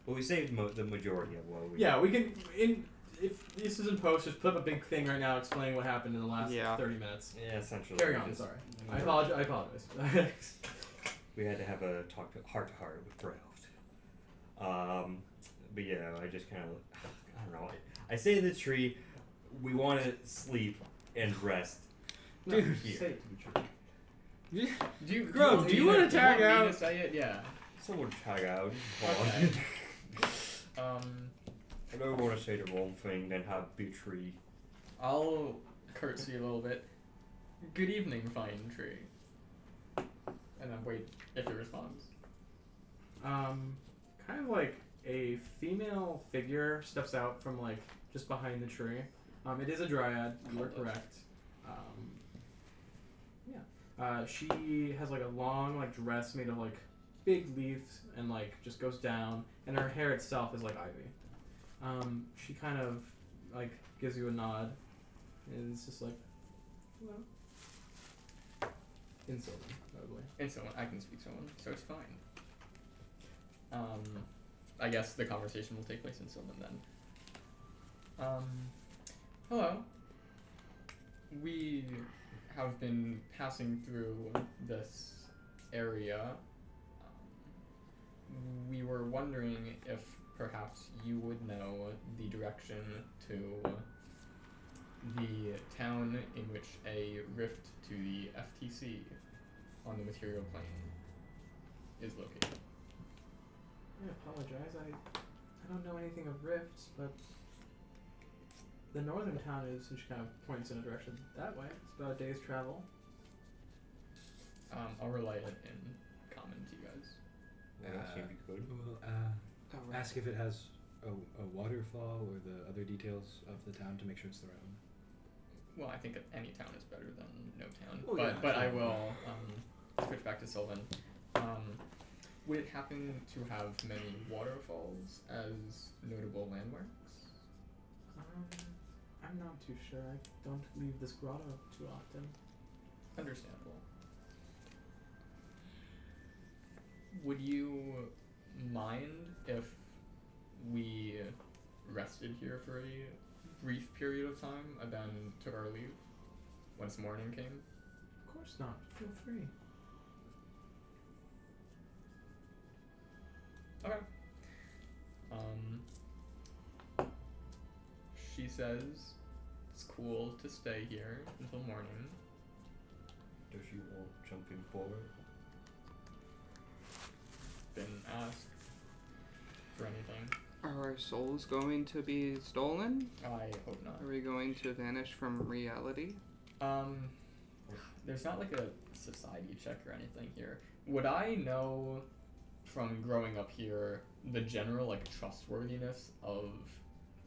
well, we saved the majority of what we. Yeah, we can. If this is in post, just put up a big thing right now explaining what happened in the last 30 minutes. Yeah, essentially. Carry we on. just- Sorry. I apologize. We had to have a talk heart to heart with Brayoft. But yeah, I just kind of, I don't know. I say to the tree, we want to sleep and rest. No, Dude, say here. it to the tree. Do you, Grove, do you wanna tag want me out? to say it? Yeah. Someone tag out. Okay. I don't want to say the wrong thing, then have be tree. I'll curtsy a little bit. Good evening, fine tree. And then wait if it responds. Kind of like a female figure steps out from like just behind the tree. It is a dryad. You are correct. She has like a long like dress made of like big leaves and like just goes down, and her hair itself is like ivy. She kind of like gives you a nod, and it's just like, hello. In Sylvan, probably. And someone I can speak someone, so it's fine. I guess the conversation will take place in Sylvan then. Hello. We have been passing through this area. We were wondering if perhaps you would know the direction to the town in which a rift to the FTC on the material plane is located. I apologize. I don't know anything of rifts, but the northern town is, and she kind of points in a direction that way. It's about a day's travel. I'll relay it in common to you guys. Yeah, seemed good. Well, ask if it has a waterfall or the other details of the town to make sure it's the right one. Well, I think any town is better than no town. Oh, but yeah, I sure. will switch back to Sylvan. Would it happen to have many waterfalls as notable landmarks? I'm not too sure. I don't leave this grotto too often. Understandable. Would you mind if we rested here for a brief period of time and then took our leave once morning came? Of course not. Feel free. Okay. She says it's cool to stay here until morning. Does she want jumping forward? Didn't ask for anything. Are our souls going to be stolen? I hope not. Are we going to vanish from reality? There's not like a society check or anything here. Would I know from growing up here the general like trustworthiness of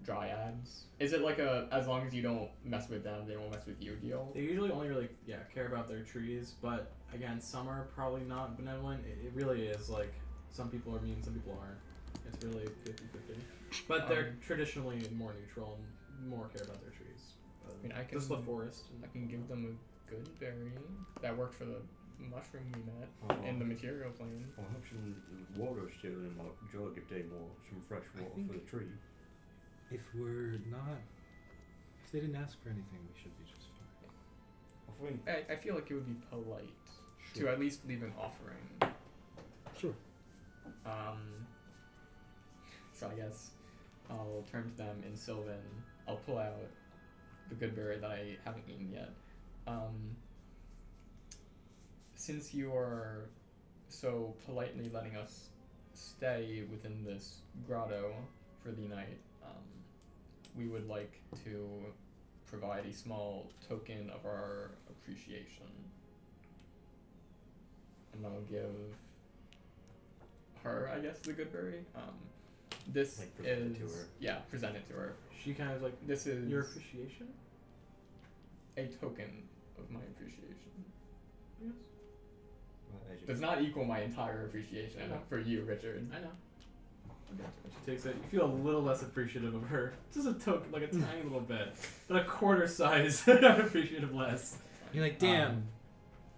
dryads? Is it like a as long as you don't mess with them, they won't mess with you deal? They usually only really care about their trees, but again, some are probably not benevolent. It really is like some people are mean, some people aren't. It's really 50-50. But they're traditionally more neutral and more care about their trees. I mean, I can Just the forest. I can give them a good berry that worked for the mushroom we met in the material plane. Well, option water still in my jug if they want some fresh water for the tree. If they didn't ask for anything, we should be just fine. I think I feel like it would be polite Sure. to at least leave an offering. Sure. So I guess I'll turn to them in Sylvan. I'll pull out the good berry that I haven't eaten yet. Since you are so politely letting us stay within this grotto for the night, we would like to provide a small token of our appreciation. And I'll give her, I guess, the good berry. This Like, present it is to her. yeah, present it to her. She kind of like This is your appreciation. a token of my appreciation. Yes. Does not equal my entire appreciation I know. for you, Richard. I know. Okay. She takes it. You feel a little less appreciative of her. Just a token, like a tiny little bit, but a quarter size appreciative less. You're like, damn.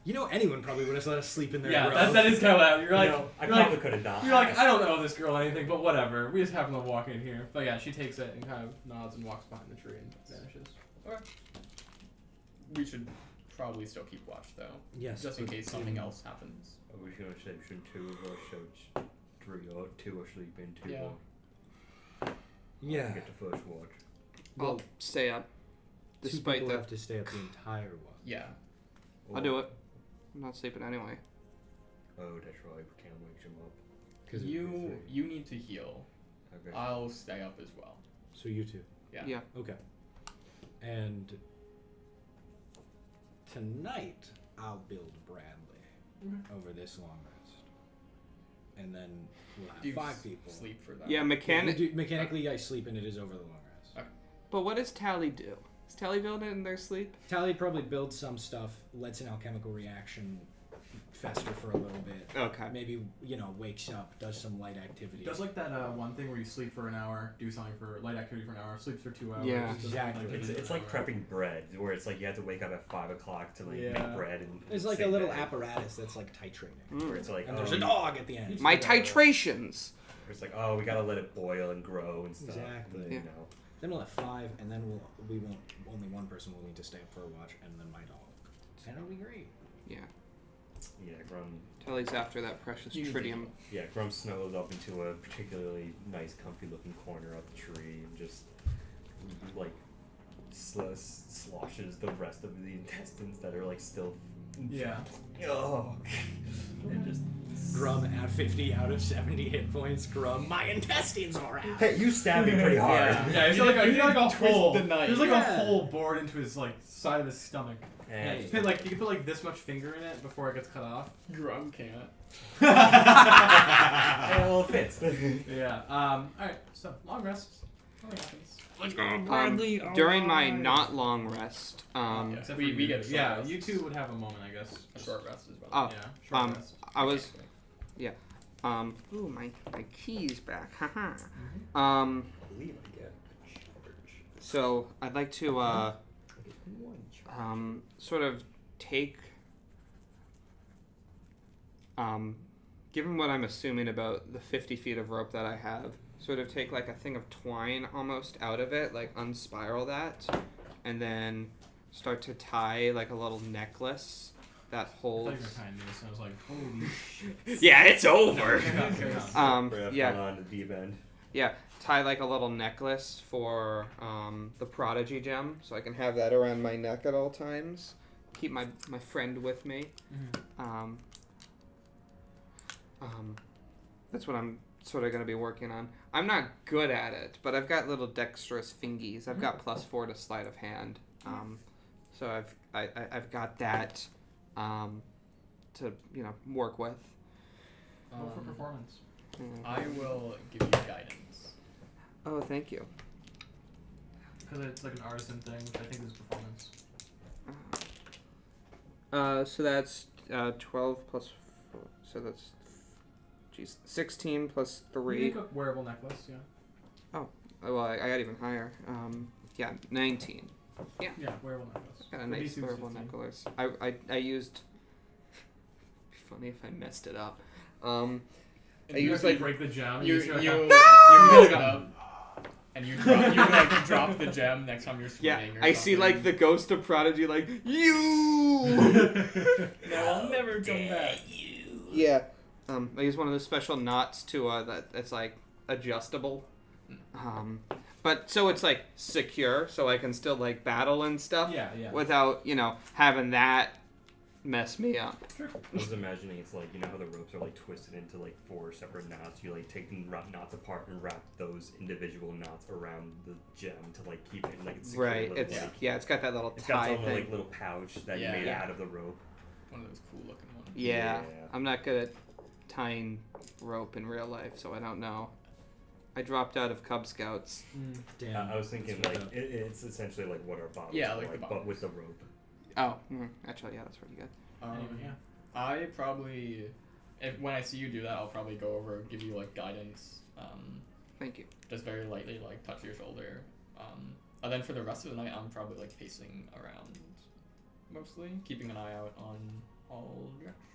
You know, anyone probably would have let us sleep in there. Yeah, bro. that is kind of what you're like. I you're probably like, could have died. you're like, I don't know this girl anything, but whatever. We just happen to walk in here. But yeah, she takes it and kind of nods and walks behind the tree and vanishes. We should probably still keep watch though, Yes. just in but case something else happens. I was going to say, shouldn't two of us, so it's 3 or 2 are sleeping, 2 Yeah. are. Yeah. Get the first watch. I'll stay up, Two despite people the. have to stay up the entire walk. Yeah. I'll do it. I'm not sleeping anyway. Oh, that's right. We can't wake them up. 'Cause it would be You free. you need to heal. I guess. I'll stay up as well. So you two. Yeah. Yeah. Okay. And tonight I'll build Bradley over this long rest, and then we'll have Do you 5 people. sleep for that? Yeah, Mechanically, I sleep, and it is over the long rest. But what does Tally do? Does Tally build it in their sleep? Tally probably builds some stuff, lets an alchemical reaction fester for a little bit. Okay. Maybe, wakes up, does some light activity. Does like that one thing where you sleep for an hour, do something for light activity for an hour, sleeps for 2 hours. Yeah. does Exactly. light activity It's for an like hour. prepping bread, where it's like you have to wake up at 5 o'clock to like Yeah. make bread and. There's like a save little it. apparatus that's like titrating. Where it's like, And there's oh, a dog at the end. My titrations. Where it's like, oh, we gotta let it boil and grow and stuff. Exactly. And, Yeah. you know. Then we'll have 5, and then we won't. Only one person will need to stay up for a watch, and then my dog. And it'll be great. Yeah. Yeah, Grum. Tilly's after that precious You need tritium. Yeah, Grum snuggled up into a particularly nice, comfy-looking corner of the tree and just like sloshes the rest of the intestines that are like still. Yeah. Oh. And just. Grum at 50 out of 70 hit points. Grum, my intestines are out. Hey, you stabbed me pretty hard. Yeah, he's like a hole. the knife. There's like Yeah. a hole bored into his like side of his stomach. And Hey. You can put like this much finger in it before it gets cut off. Grum can't. well, it fits. Yeah. Alright, so long rest. Nothing happens. Let's go, During my not long rest, Yeah. Except We for get you. a short Yeah, rest. you two would have a moment, I guess. A short rest as well. Oh, Yeah, short rest. I was, ooh, my keys back, haha. I believe I get a charge. So I'd like to, I get 1 charge. sort of take, given what I'm assuming about the 50 feet of rope that I have, sort of take like a thing of twine almost out of it, like unspiral that, and then start to tie like a little necklace that I thought holds. you were kind of so I was like, holy shit. Yeah, it's over. Carry on. Yeah. On the deep end. Yeah, tie like a little necklace for the Prodigy gem, so I can have that around my neck at all times. Keep my friend with me. That's what I'm sort of going to be working on. I'm not good at it, but I've got little dexterous fingies. I've got +4 to sleight of hand, so I've got that to work with. Roll for performance. I will give you guidance. Oh, thank you. Because it's like an artisan thing, which I think is performance. So that's 12 plus 4. So that's 16 plus You 3. make a wearable necklace, yeah. Oh, well, I got even higher. 19. Yeah, wearable necklace. Got a The nice DC was wearable 15. necklace. I used. It'd be funny if I messed it up. I And you used have to like break the gem. You just you like, pick it up, and you like drop the gem next time you're yeah. swinging. Or I see like the ghost of Prodigy like you. No, I'll never come back. Yeah. I use one of those special knots to that's like adjustable. But so it's like secure, so I can still like battle and stuff. yeah. Without having that mess me up. I was imagining it's like, how the ropes are like twisted into like 4 separate knots. You like take the knots apart and wrap those individual knots around the gem to like keep it like it's secure. Right. little, It's like, it's got that little it's got tie its own thing. like little pouch that Yeah. you made Yeah. out of the rope. One of those cool looking ones. Yeah, Yeah. I'm not good at tying rope in real life, so I don't know. I dropped out of Cub Scouts. Damn. I was thinking that's like fucked up. it's essentially like what our bodies Yeah, are like the but with the rope. Oh, actually, yeah, that's pretty good. Anyway, yeah. I probably, when I see you do that, I'll probably go over, give you like guidance. Thank you. Just very lightly, like touch your shoulder. And then for the rest of the night, I'm probably like pacing around, mostly keeping an eye out on all directions.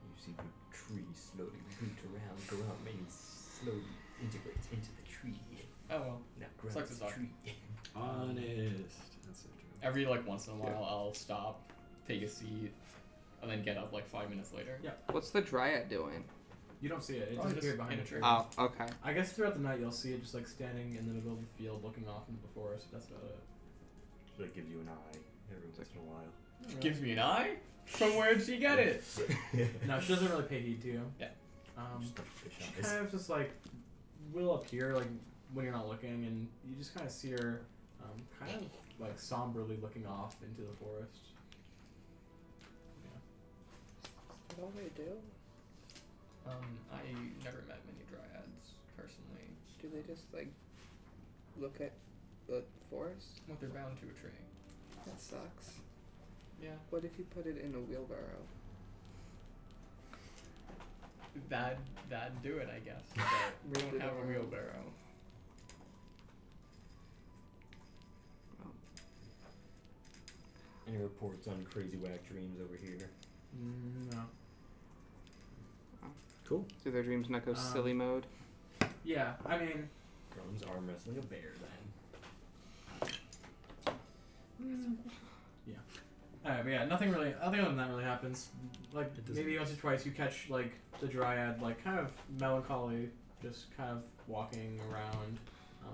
You see the tree slowly root around, Grum, and slowly integrates into the tree. Oh well. Now Sucks Grum's to the suck. tree. Honest. That's so true. Every like once in a while, I'll stop, take a seat, and then get up like 5 minutes later. Yeah. What's the Dryad doing? You don't see it. It Oh, disappeared just behind in a a tree. tree. Oh, okay. I guess throughout the night you'll see it just like standing in the middle of the field looking off into the forest. That's about it. So it gives you an eye every once in a while. Gives me an eye? From where'd she get it? No, she doesn't really pay heed to you. Yeah. Just like fish She eyes. kind of just like will appear like when you're not looking, and you just kind of see her kind of like somberly looking off into the forest. Is that all they do? I never met many dryads personally. Do they just like look at the forest? Well, they're bound to a tree. That sucks. Yeah. What if you put it in a wheelbarrow? that'd do it, I guess. But we don't have a wheelbarrow. Any reports on crazy whack dreams over here? No. Cool. Do their dreams not go silly mode? Yeah, I mean, Grum's arm wrestling a bear then. alright, but yeah, nothing other than that really happens. Like, It doesn't- maybe once or twice you catch, like, the Dryad, like, kind of melancholy, just kind of walking around.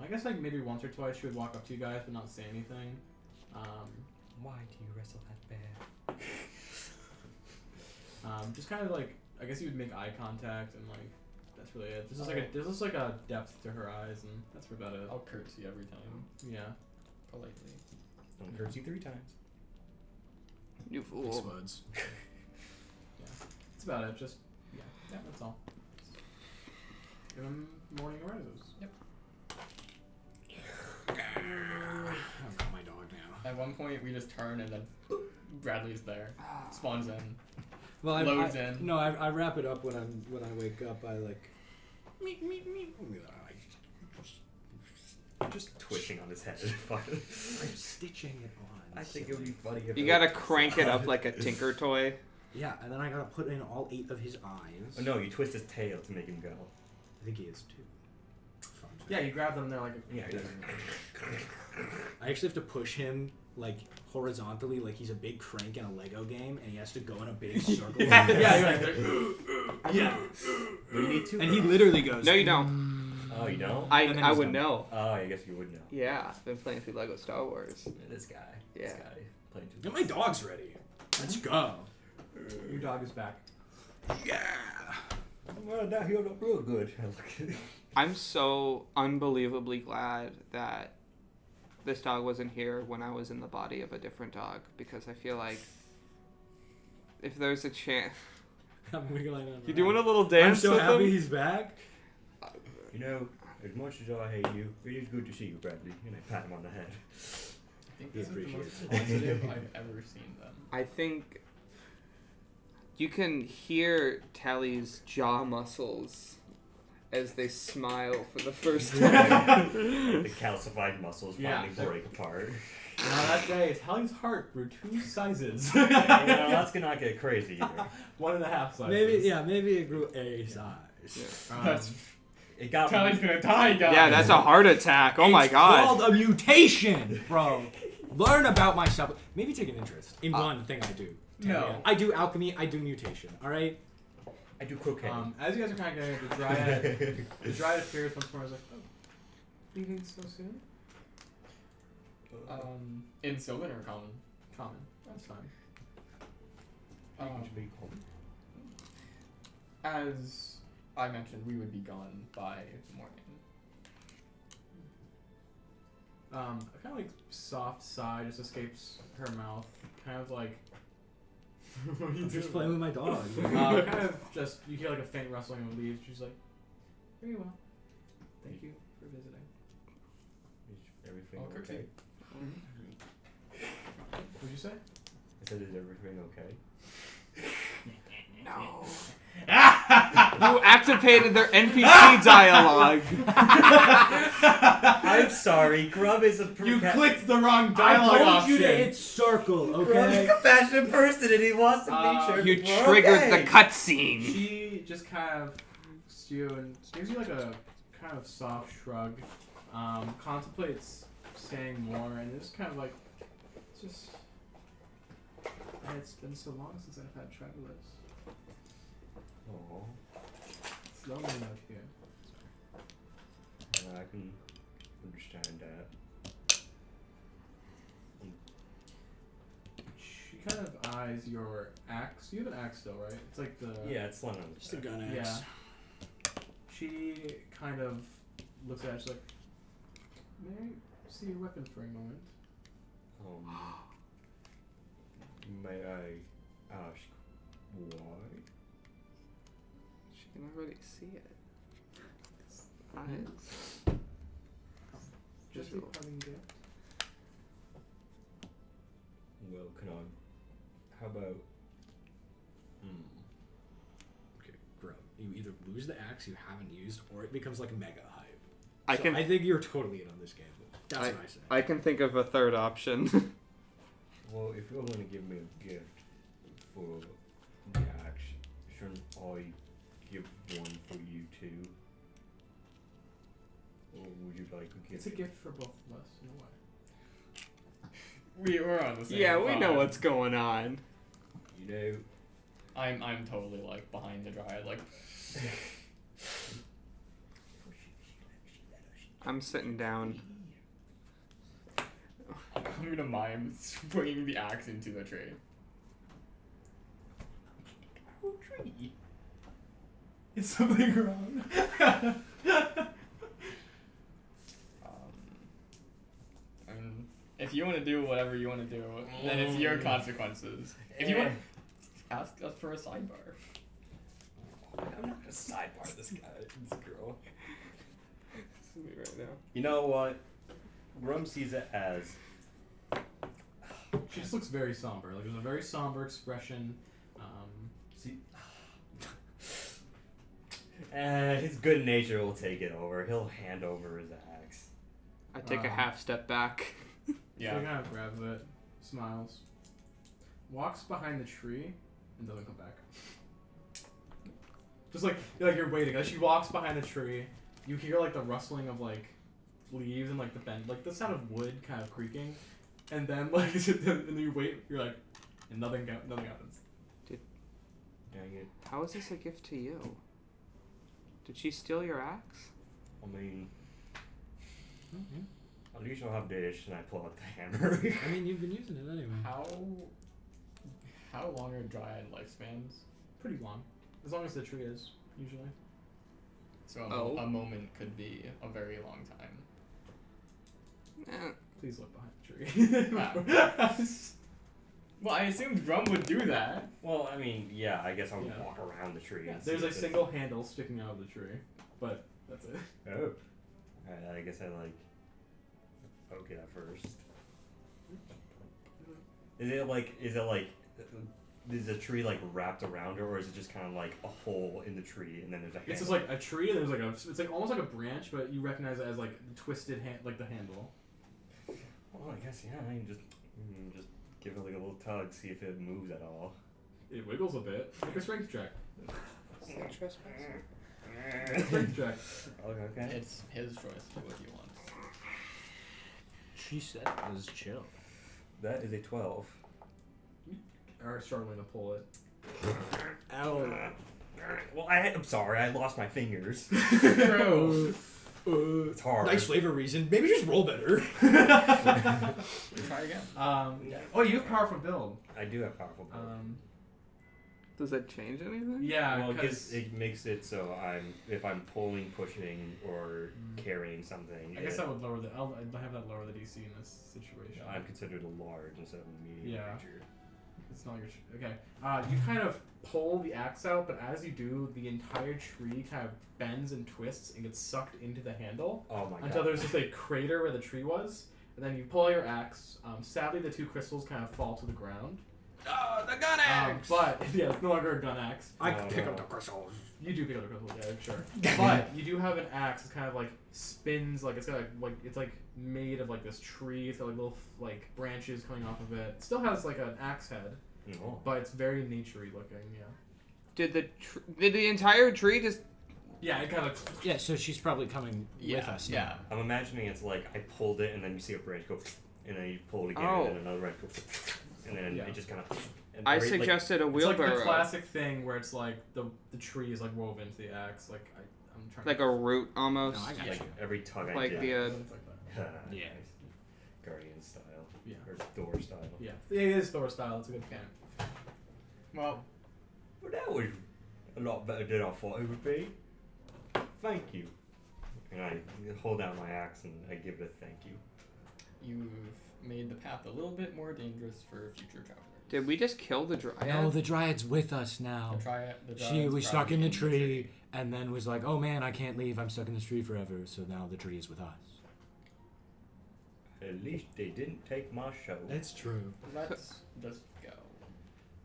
I guess, like, maybe once or twice she would walk up to you guys but not say anything. Why do you wrestle that bear? Just kind of, like, I guess you would make eye contact and, like, that's really it. There's just, like, a depth to her eyes, and that's about it. I'll curtsy every time, Yeah. politely. Don't curtsy 3 times. You fool. Explodes. That's about it. Just, yeah, that's all. Give him morning arises. I've got my dog now. At one point, we just turn and then boop, Bradley's there, spawns in. Well, Loads in. No, I wrap it up when I wake up. I like. Meep, meep, meep. I'm just twitching on his head. I'm stitching it on. I think it would be funny if You gotta crank it up like a Tinker toy. Yeah, and then I gotta put in all 8 of his eyes. Oh no, you twist his tail to make him go. I think he is too. Fun fact. Yeah, you grab them, they're like, Yeah. I actually have to push him like horizontally, like he's a big crank in a Lego game, and he has to go in a big circle. yeah, you're like, yeah. But you need 2. And he literally goes. No, you don't. Oh, you don't? And then I he's would done. know. Oh, I guess you would know. Yeah, I've been playing through Lego Star Wars. This guy. Yeah. This guy playing too. And my dog's ready. Let's go. your dog is back. Yeah. Well, that healed up real good. I'm so unbelievably glad that this dog wasn't here when I was in the body of a different dog, because I feel like if there's a chance... I'm wiggling on. You doing a little I'm dance so with happy him? he's back. You know, as much as I hate you, it is good to see you, Bradley. And I pat him on the head. I think He this is the most appreciates it. positive I've ever seen them. I think you can hear Tally's jaw muscles as they smile for the first time. The calcified muscles Yeah. finally break apart. Now that day, Tally's heart grew 2 sizes. You know, that's gonna get crazy either. 1.5 sizes. Maybe it grew a size. That's It got Tally's gonna die, guys. Yeah, that's a heart attack. Oh my It's god. called a mutation, bro. Learn about myself. Maybe take an interest in one thing I do. No. I do alchemy. I do mutation. All right. I do croquet. As you guys are kind of getting the dryad appears once more. I was like, oh, leaving so soon? In Sylvan or Common? Common. That's fine. Should be called- As I mentioned, we would be gone by morning. A kind of like soft sigh just escapes her mouth. Kind of like. What are you I'm just doing? playing with my dog. Kind of just, you hear like a faint rustling of leaves. She's like, very well. Thank you for visiting. Is everything I'll curtsy. okay? What'd you say? I said, is everything okay? No. You activated their NPC dialogue. I'm sorry, Grub is a You clicked the wrong I dialogue told option. you to hit circle, Grub's okay? a compassionate person and he wants to make sure You we're triggered okay. the cutscene. She just kind of looks to you and gives you like a kind of soft shrug. Contemplates saying more, and it's kind of like, it's just. It's been so long since I've had travelers. Aw, It's lonely out here. I can understand that. She kind of eyes your axe. You have an axe still, right? It's like the. Yeah, it's slung on the Just a back. gun Yeah. axe. She kind of looks at it. She's like, may I see your weapon for a moment? May I ask why? She can already see it. Eyes. Just a Visual. parting gift. Well, can I? How about? Okay, Grub. You lose the axe you haven't used, or it becomes like mega hype. I So can I think you're totally in on this game. That's what I say. I can think of a third option. Well, if you're going to give me a gift for the axe, shouldn't I give one for you too? Or would you like a It's gift? a gift for both of us in a way. We're on the same. Yeah, we know vibe. what's going on. You know, I'm totally like behind the dryad. Like I'm sitting down. I'm gonna mime swinging the axe into the tree. Tree. Is something wrong? I mean, if you want to do whatever you want to do, then it's your consequences. If you want, ask us for a sidebar. I'm not gonna sidebar this guy, this girl. This is me right now. You know what? Grum sees it as She just looks very somber. Like there's a very somber expression. see. His good nature will take it over. He'll hand over his axe. I take a half step back. Yeah. She kind of grabs it, smiles, walks behind the tree, and doesn't come back. Just like you're waiting. As she walks behind the tree, you hear like the rustling of like leaves and like the bend, like the sound of wood kind of creaking, and then like and then you wait. You're like, and nothing happens. Dang it. How is this a gift to you? Did she steal your axe? I mean, Okay. at least I'll have dish, and I pull out the hammer. I mean, you've been using it anyway. How long are dryad lifespans? Pretty long, as long as the tree is usually. So Oh. a moment could be a very long time. Eh, Please look behind the tree. Well, I assumed Grum would do that. Well, I mean, yeah, I guess I'll Yeah. walk around the tree. And There's see a if single handle sticking out of the tree, but that's it. Oh. Alright, I guess I like poke it at first. Is the tree like wrapped around her, or is it just kind of like a hole in the tree and then there's a handle? It's just like a tree, and there's like it's like almost like a branch, but you recognize it as like twisted like the handle. Well, I guess, yeah, I can just give it like a little tug, see if it moves at all. It wiggles a bit. Make a strength check. Strength check. Okay. It's his choice to do what he wants. She said it was chill. That is a 12. Are struggling to pull it. Ow. Well, I'm sorry, I lost my fingers. True. It's hard. Nice flavor reason. Maybe just roll better. Try again. Oh, you have powerful build. I do have powerful build. does that change anything? Yeah, Well, because it makes it so if I'm pulling, pushing, or carrying something, I guess I would lower the. I'll have that lower the DC in this situation. I'm considered a large instead of a medium Yeah. creature. It's not your okay. You kind of pull the axe out, but as you do, the entire tree kind of bends and twists and gets sucked into the handle Oh my until god. there's just a crater where the tree was. And then you pull out your axe. Sadly, the two crystals kind of fall to the ground. Oh, the gun But yeah, it's no longer a gun axe. I Oh, pick no. up the crystals. You do pick up the crystals, yeah, sure. But you do have an axe. It's kind of like spins, like it's got like it's like made of like this tree. It's got like little like branches coming off of it. It still has like an axe head, No. but it's very naturey looking. Yeah. Did the entire tree just? Yeah, it kind of. Yeah, so she's probably coming with us now. Yeah. I'm imagining it's like I pulled it and then you see a branch go, and then you pull it again Oh. and then another branch goes, and then Yeah. it just kind of. I suggested a It's like wheelbarrow, the classic thing where it's like the tree is like woven into the axe. Like I'm trying. like a root almost. No, I got Like you. every tug I Like did. the It's like that. Yeah. Nice. Guardian style. Yeah. Or Thor style. Yeah, it is Thor style. It's a good can. Well, Well, that was a lot better than I thought it would be. Thank you. And I hold out my axe and I give it a thank you. you've made the path a little bit more dangerous for future travelers. Did we just kill the dryad? No, the dryad's with us now. The She dryad's was stuck in the probably tree and then was like, oh man, I can't leave. I'm stuck in this tree forever. So now the tree is with us. At least they didn't take my show. That's true. Let's just go.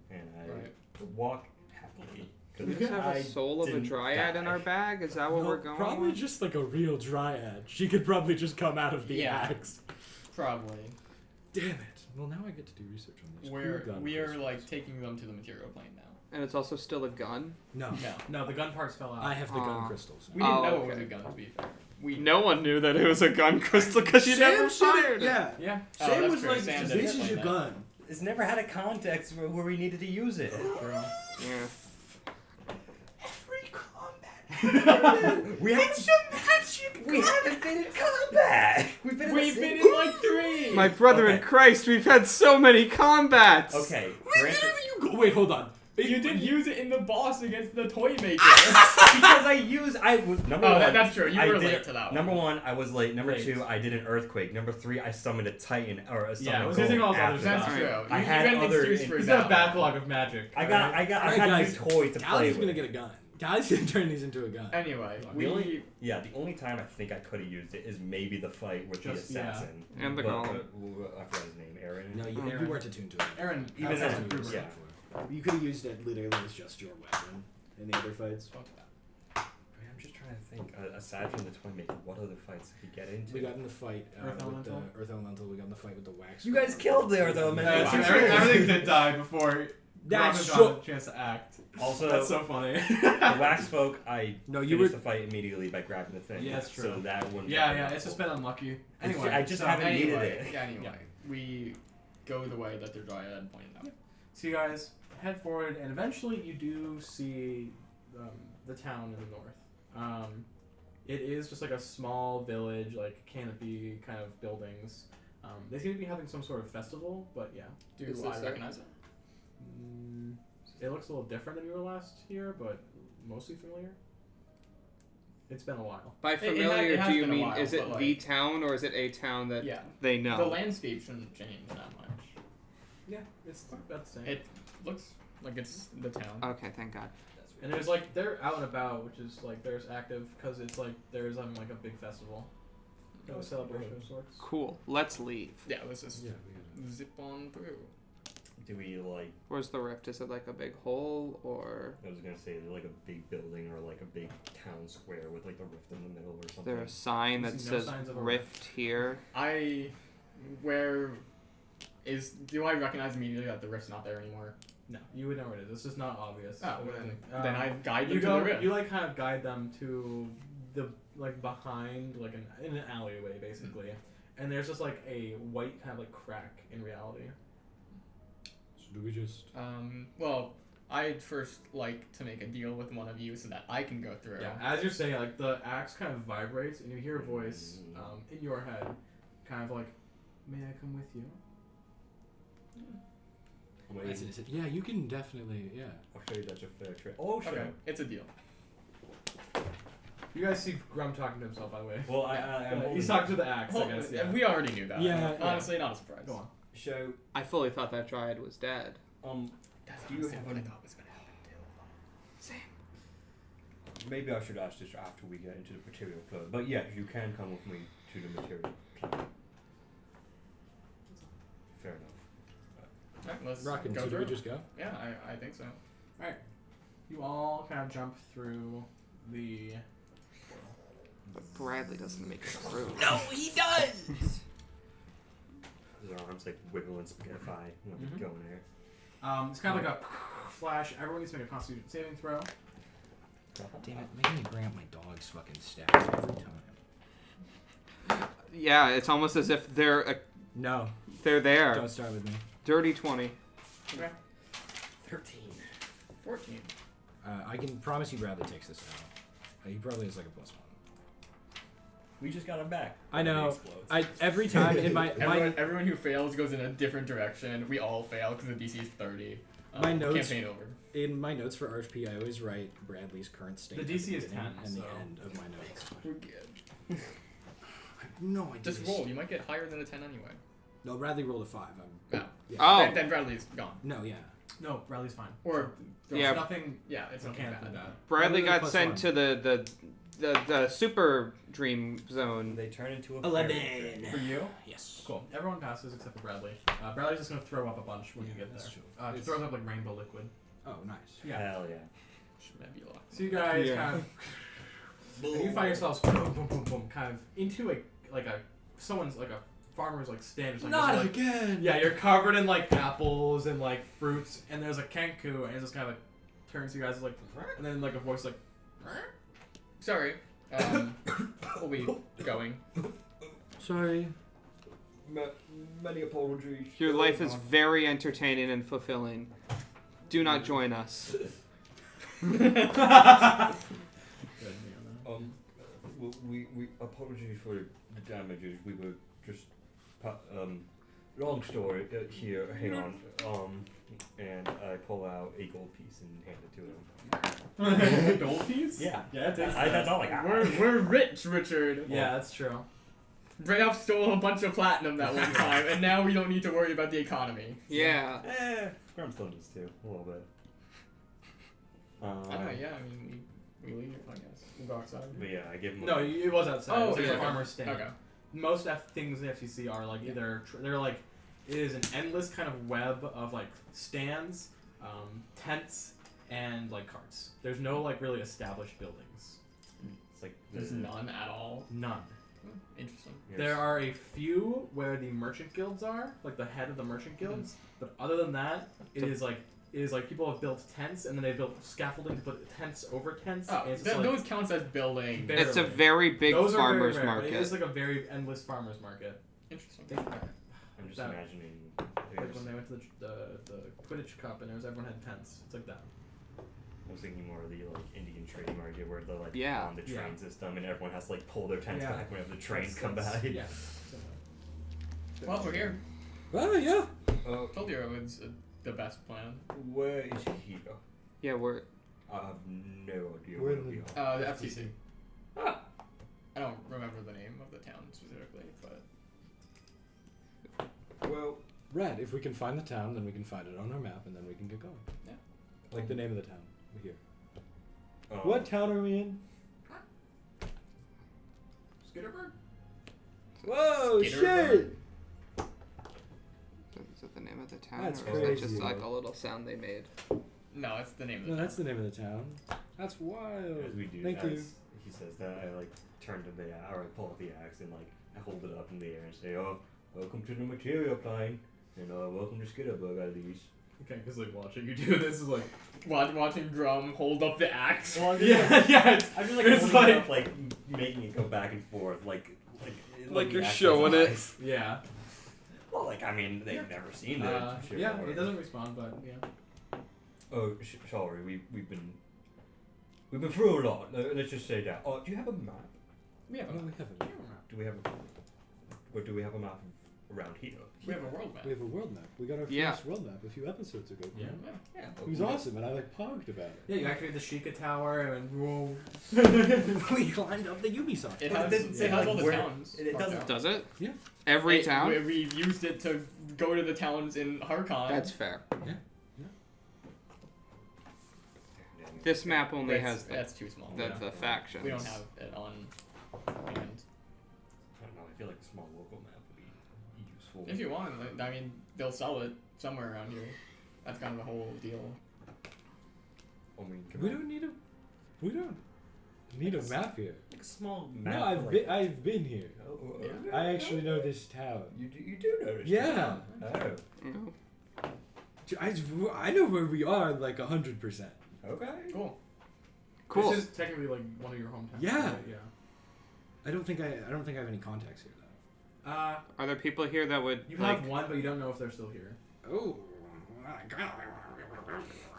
And I Right. walk happily We just have a soul of a dryad in our bag? Is that what we're going Probably with? just like a real dryad. She could probably just come out of the Yeah. axe. Probably. Damn it. Well, now I get to do research on this. We are like taking them to the material plane now. And it's also still a gun? No. No, the gun parts fell out. I have the gun crystals. We didn't Oh, know okay. it was a gun, to be fair. No one knew that it was a gun crystal because you never fired it. Yeah. Yeah. Oh, Sam that's was true. like, Sam this did is explain your that. gun. It's never had a context where we needed to use it. Yeah. Every combat. we have magic. We haven't been in combat. We've been in like 3! My brother in Okay. Christ, we've had so many combats! Okay. Wherever you go. Wait, hold on. You did use it in the boss against the toy maker. Because I was number Oh, one. that's true. You I were did late it- to that one. Number one, I was late. Number Late. 2, I did an earthquake. Number 3, I summoned a titan or a Yeah, summon it was golem using all his other after That's stuff. that. true. I You had got an other excuse for He's that got a one. backlog of magic. I alright? had Alright, new toys to play Guy's with. gonna get a gun. Guy's gonna turn these into a gun. Anyway, The only time I think I could have used it is maybe the fight with Just- the yeah. assassin. And the But, golem. I forgot his name. Aaron. No, you, Aaron. you weren't attuned to it. Aaron, Even outside then, of Gruber. yeah. You could have used it literally as just your weapon in the other fights. I'm just trying to think. Aside from the toy maker, what other fights did we get into? We got in the fight Earth with Elemental. the Earth Elemental. We got in the fight with the wax. You guys killed the Earth Elemental. Yeah, It's so true. everything did die before That's Robin so- got a chance to act. Also, That's so funny. the wax folk, I No, you finished were. the fight immediately by grabbing the thing. Yeah, that's true. So that wouldn't. Yeah, have yeah, been it's just helpful. been unlucky. It's Anyway, ju- I just so haven't needed anyway, it. yeah, anyway, we go the way that the dryad pointed out. So you guys head forward, and eventually you do see the town in the north. It is just like a small village, like canopy kind of buildings. They seem to be having some sort of festival, but yeah. Do Is I this recognize it? It looks a little different than you were last year, but mostly familiar. It's been a while. By It familiar, has do you been a mean, while, is it but, the like- town or is it a town that Yeah. they The know? landscape shouldn't change that much. Yeah, it's about the same. It looks like it's the town. Okay, thank God. And there's like they're out and about, which is like there's active because it's like there's like a big festival, a celebration of sorts. Cool. Let's leave. Yeah, let's just Yeah, we zip on through. Do we like? Where's the rift? Is it like a big hole or I was gonna say like a big building or like a big town square with like the rift in the middle or is something. there a sign You that see no says signs of a rift here? Do I recognize immediately that the rift's not there anymore? No, you would know where it is. It's just not obvious. Oh, But, then I guide them you to go. the rift. You like kind of guide them to the like behind like in an alleyway basically, and there's just like a white kind of like crack in reality. So do we just? Well, I'd first like to make a deal with one of you so that I can go through. Yeah, as you're saying, like the axe kind of vibrates, and you hear a voice in your head, kind of like, "May I come with you?" Wait, Yeah, you can definitely. Yeah. I'll show you that's a fair trade. Oh, sure. Okay, it's a deal. You guys see Grum talking to himself, by the way. Well, I'm He's holding- talking to the axe, I Well, guess. Yeah. we already knew that. Yeah, Honestly, not a surprise. Go on. So, I fully thought that dryad was dead. That's Do you honestly have what I an- thought was gonna happen too. maybe I should ask this after we get into the material plane. But yes, you can come with me to the material plane. Fair enough. Alright, let's Rockin', go so do through. we just go? Yeah, I think so. You all kind of jump through the. But Bradley doesn't make it through. His arms like wiggling spaghettify when Mhm. we go in there. It's kind of like a flash. Everyone needs to make a Constitution saving throw. Damn it! Making me bring up my dog's fucking stats every time. Yeah, it's almost as if they're No, there. don't start with me. Dirty 20. Okay. 13. 14. I can promise you Bradley takes this out. He probably has like a +1. We just got him back. I know. He explodes. Every time in my Everyone who fails goes in a different direction. We all fail because the DC is 30. My notes- Campaign over. in my notes for RHP, I always write Bradley's current state. The at DC is beginning 10, and so- the end of my notes. We're good. I have no idea. Just roll. You might get higher than a 10 anyway. No, Bradley rolled a 5. No. Yeah. Oh. Then Bradley's gone. No, yeah. No, Bradley's fine. Or Yeah. Nothing. yeah, it's not mechanically bad. bad. Bradley got +1. sent to the super dream zone. They turn into a 11. For you? Yes. Cool. Everyone passes except for Bradley. Bradley's just gonna throw up a bunch when you get there. that's true. He It's- throws up like rainbow liquid. Oh, nice. Yeah. Hell yeah. Maybe a lot. So you guys Yeah. kind of, and you find yourselves boom, boom, boom, boom, kind of into someone's like a farmer's like stand or something. Not Just, like, again. yeah, you're covered in like apples and like fruits, and there's a kanku, and it just kind of like turns to you guys like, and then like a voice like, Sorry. We'll be going. Sorry. Many apologies. Your life is very entertaining and fulfilling. Do not join us. We apologies for the damages. We were just long story here. Hang on. And I pull out a gold piece and hand it to him. gold piece? Yeah. Yeah, That's all I got. We're rich, Richard. Yeah, that's true. Brayoft stole a bunch of platinum that one time, and now we don't need to worry about the economy. Yeah. Grum still does too, a little bit. I don't know, yeah, I mean, we leave, I guess. We go outside. But yeah, I give him. No, it was outside. Oh, it was like yeah, a okay. farmer's stand. Okay. Most things in the FCC are like either they're like it is an endless kind of web of like stands, tents, and like carts. There's no like really established buildings. It's like There's none at all. None. Interesting. There are a few where the merchant guilds are, like the head of the merchant guilds. But other than that, it is like people have built tents and then they built scaffolding to put tents over tents. Oh, and it's just, like, those counts as building. Barely. It's a very big Those are farmer's very rare. market. It is like a very endless farmer's market. Interesting. I'm just that- imagining. Like when they went to the Quidditch Cup and everyone had tents. It's like that. I was thinking more of the like Indian trading market where they're like Yeah. on the train Yeah. system and everyone has to like pull their tents Yeah. back whenever the trains come That's- by. Yeah. Well, we're here. Oh yeah. Told you it was the best plan. Where is he? Yeah, we're. I have no idea We're where in we the- are. The FTC. Ah. I don't remember the name of the town specifically, but Well, Red. If we can find the town, then we can find it on our map, and then we can get going. Yeah. Like the name of the town. Here. um, What town are we in? Skitterberg? Whoa! Skitterberg. Is that the name of the town? That's or is that just crazy. like a little sound they made? no, it's the name of No, the that's the name of the town. That's wild. as we do, Thank you. he says that, I like turn to the or I pull out the axe and like I hold it up in the air and say, "Oh, welcome to the material plane, and welcome to Skitterberg at least." Okay, because like watching you do this is like watching Drum hold up the axe. Well, yeah. It's, I'm just like it's holding it like up, like making it go back and forth, like Like you're the axe showing has it. eyes. yeah. Well, like I mean, they've never seen it. Yeah, it doesn't respond, but yeah. Oh, sorry, we've been through a lot. Let's just say that. Oh, do you have a map? We have Oh, a we have Do we have a map around here? world map. We have a world map. We got our Yeah. first world map a few episodes ago. Yeah. Yeah. It was awesome, and I like pogged about it. Yeah, you activate the Sheikah Tower and whoa. We climbed up the Ubisoft. It But has, it it has all the where- towns. it marked doesn't- out. Does it? Yeah. Every town? We've used it to go to the towns in Harkon. That's fair. Yeah. This map only that's, has the, that's too small. the factions. We don't have it on hand. I don't know. I feel like a small local map would be useful. If you want, like, I mean, they'll sell it somewhere around here. That's kind of the whole deal. I mean, We don't need a map here. like a small map. No, I've been here. Yeah. I actually know this town. You do know this. Yeah. town. No. I know where we are like 100%. Oh. Okay. Cool. Cool. This is technically like one of your hometowns. Yeah. Right? Yeah. I don't think I have any contacts here though. Are there people here that would You like? have one, but you don't know if they're still here. Oh.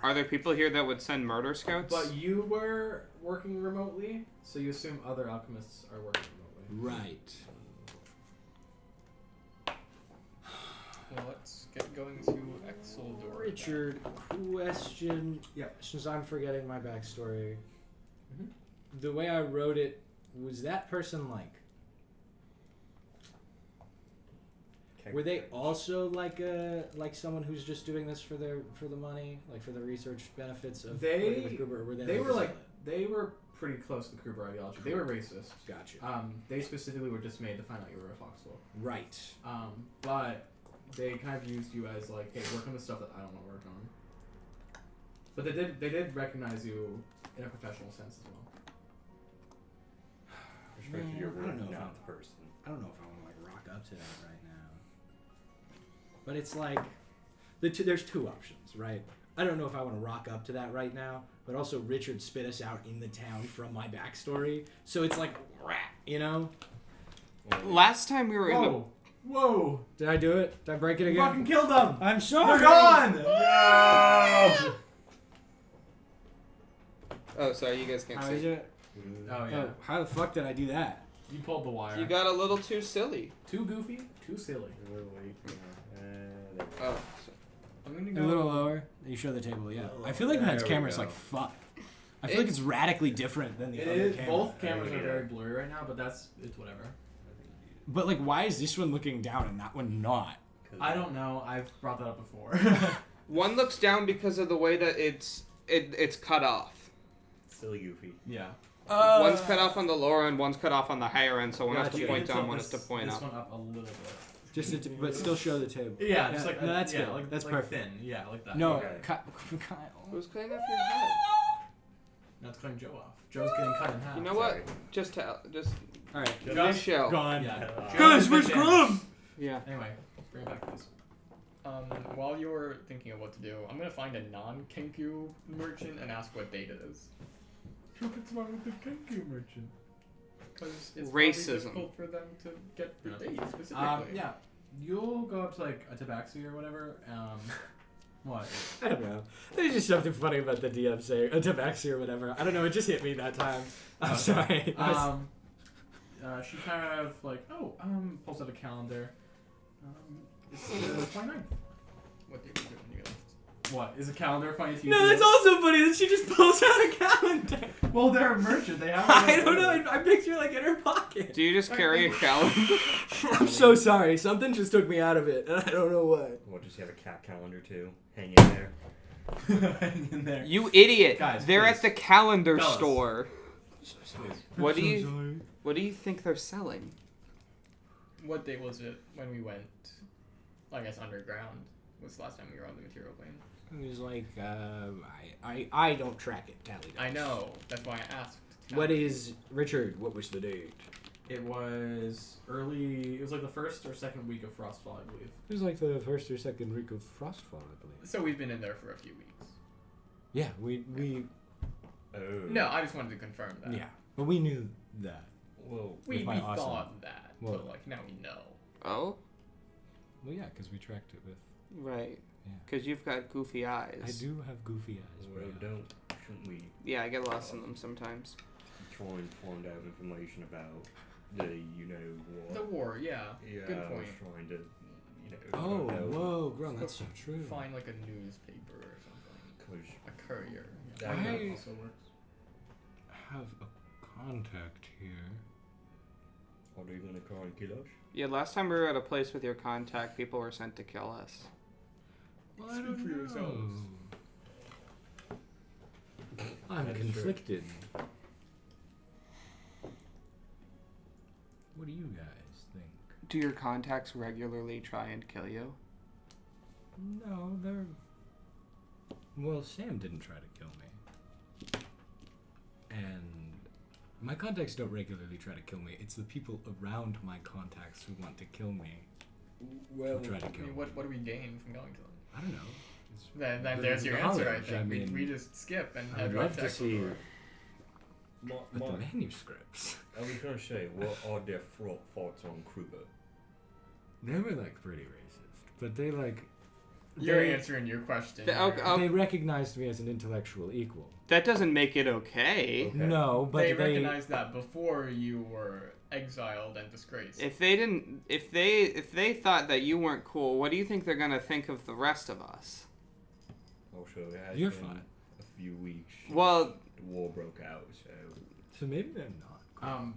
Are there people here that would send murder scouts? But you were working remotely, so you assume other alchemists are working remotely. Right. Well, let's get going to Exeldor. Richard, question. Yeah, since I'm forgetting my backstory, Mhm. the way I wrote it, was that person like? Were they also like someone who's just doing this for the money, like for the research benefits of working with Gruber, or were they? They like were a like zealot? they were pretty close to the Kruber ideology. They were racist. Gotcha. They specifically were dismayed to find out you were a foxhole. Right. But they kind of used you as like, hey, work on the stuff that I don't want to work on. But they did recognize you in a professional sense as well. Respect to Man, your I don't word, know if not the person. I don't know if I want to like rock up to that right now. But it's like there's two options, right? I don't know if I want to rock up to that right now, but also Richard spit us out in the town from my backstory, so it's like, you know? Last time we were in the... Whoa! Did I do it? Did I break it You again? fucking killed them! I'm sorry. They're gone! No! Oh, sorry, you guys can't How see. is it? Oh yeah. Oh, how the fuck did I do that? You pulled the wire. You got a little too silly. Too goofy, too silly. Oh, I'm gonna A go. little lower. You show the table, yeah. I feel like There that we camera's go. like fuck. I feel like it's radically different than the It other is. camera. Both cameras are Yeah. very blurry right now, but it's whatever. But like, why is this one looking down and that one not? I don't know. I've brought that up before. one looks down because of the way that it's cut off. Silly goofy. yeah. One's cut off on the lower end, one's cut off on the higher end, so one has to Gotcha. point down, Tilt one has to point this up. one up a little bit. Just but still show the table. Yeah, just like no, that's yeah, good. like That's like perfect. Thin. Yeah, like that. No, Okay. Kyle. Who's cutting off your head? Now it's cutting Joe off. Joe's getting cut in half. You know what? Just All right. this show. Gone. Yeah. Guys, Joe has where's been Grum? damaged. Yeah. Anyway, bring it back, please. While you're thinking of what to do, I'm gonna find a non-Kenkyu merchant and ask what date it is. What's wrong with the Kenkyu merchant? Because it's Racism. probably difficult for them to get the date specifically. Yeah. You'll go up to like a tabaxi or whatever. What? I don't know. There's just something funny about the DM saying a tabaxi or whatever. I don't know. It just hit me that time. I'm sorry. She kind of like, pulls out a calendar. It's the 29th. What date is it when you get What? Is a calendar funny to you? no, that's also funny that she just pulls out a calendar. Well, they're a merchant. They have. I don't know. I picture like in her pocket. Do you just carry a calendar? I'm so sorry. Something just took me out of it, and I don't know what. What, does he have a cat calendar too? Hang in there. Hang in there. You idiot! Guys, they're please. at the calendar Fellas. store. What do I'm so you sorry. What do you think they're selling? What date was it when we went? I guess underground was the last time we were on the material plane. It was like I don't track it. Tally does. I know. That's why I asked. What is Richard? What was the date? It was early. It was like the first or second week of Frostfall, I believe. It was like the first or second week of Frostfall, I believe. So we've been in there for a few weeks. Yeah, we Oh. No, I just wanted to confirm that. yeah, but we knew that. Whoa. We With my thought awesome- that, What? but like now we know. Oh, Well, yeah, because we tracked it with. right. Yeah. Because you've got goofy eyes. I do have goofy eyes, Well, bro. shouldn't we Yeah, I get lost in them sometimes. try and find out information about the, you know, war? The war, yeah. Yeah, Good I was point. trying to, you know, Oh, find out, whoa, Grum, that's so true. Find like a newspaper or something. 'cause A courier. that I- guy- Also works. Have a contact here. Are they gonna try and kill us? Yeah, last time we were at a place with your contact, people were sent to kill us. Well, Speak for yourselves. I'm That is true. conflicted. What do you guys think? Do your contacts regularly try and kill you? No, they're. Well, Sam didn't try to kill me. And my contacts don't regularly try to kill me. It's the people around my contacts who want to kill me. Well, Who try to I kill mean, me. what do we gain from going to them? I don't know. It's Then the- there's your the answer, I knowledge, think. I mean, we just skip and I head would right love to to see. Ecuador. But the manuscripts. I was gonna say, what are their thoughts on Kruger? They were like pretty racist, but they like. You're they, answering your question. The- here. oh, They recognized me as an intellectual equal. That doesn't make it okay. Okay. No, but they recognized that before you were exiled and disgraced. If they thought that you weren't cool, what do you think they're gonna think of the rest of us? Also, it has You're been fine. a few weeks. Well- the war broke out, so So maybe they're not. Cool.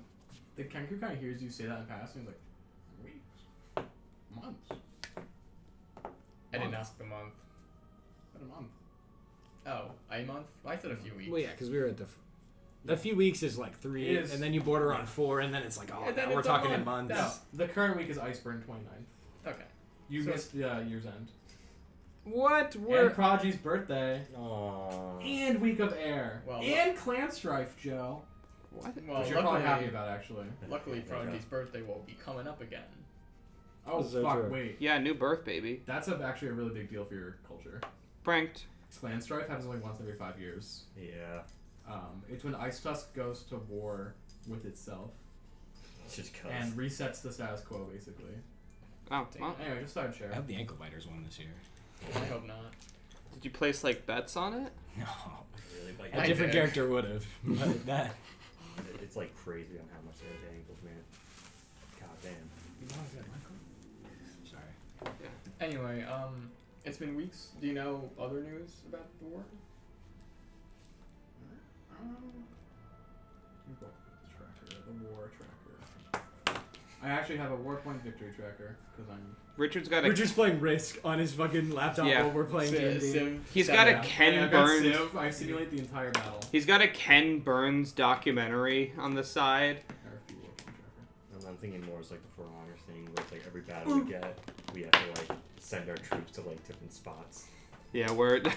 The Kenku kind of hears you say that in passing. He's like, weeks, months, I didn't ask the month. about a month. Oh, a month? I said a few weeks. Well, yeah, because we were at the. A few weeks is like 3, It is. and then you border on 4, and then it's like, oh, And then now we're it's a talking in month. months. No, the current week is Iceburn 29th. Okay. You So- missed year's end. What? And Prodigy's birthday. Aww. And Week of Air. Well, and Clan Strife, Joe. What? Well, Which you're probably happy about, actually. Luckily, Prodigy's birthday will be coming up again. Oh, That's so fuck, true. wait. Yeah, new birth baby. That's actually a really big deal for your culture. Pranked. Clan Strife happens only once every 5 years. Yeah. It's when Ice Tusk goes to war with itself It's just cuz. and resets the status quo, basically. Oh, well, Anyway, just thought I'd share. I hope the ankle biters won this year. I hope not. did you place like bets on it? No. Really, like, A I different did. character would have. But that. it's like crazy on how much they're angles, man. God damn. Sorry. Anyway, it's been weeks. Do you know other news about the war? Tracker, the war tracker. I actually have a Warpoint victory tracker because I'm. Richard's got a Richard's playing Risk on his fucking laptop Yeah. while we're playing D&D. Civ He's 7. got a Ken I've got Burns. Civ. I simulate the entire battle. He's got a Ken Burns documentary on the side. RFP Warpoint tracker. And I'm thinking more as like the For Honor thing, where it's like every battle we get, we have to like send our troops to like different spots. Yeah, we're. Damn, I'm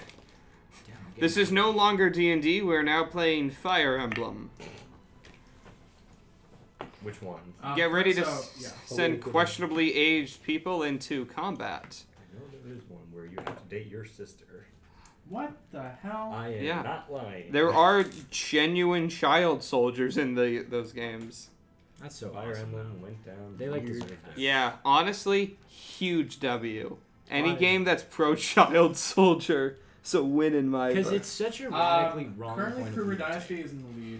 This getting- is no longer D&D. We're now playing Fire Emblem. Which one? Get ready to yeah. send questionably aged people into combat. I know there is one where you have to date your sister. What the hell? I am Yeah. not lying. There are genuine child soldiers in those games. That's so Fire awesome. Emblem went down. They like years deserve ago. that. Yeah, honestly, huge W. Any Why? game that's pro child soldier, so win in my Because book. it's such a radically wrong Currently, point Kruger of view. Dynasty is in the lead.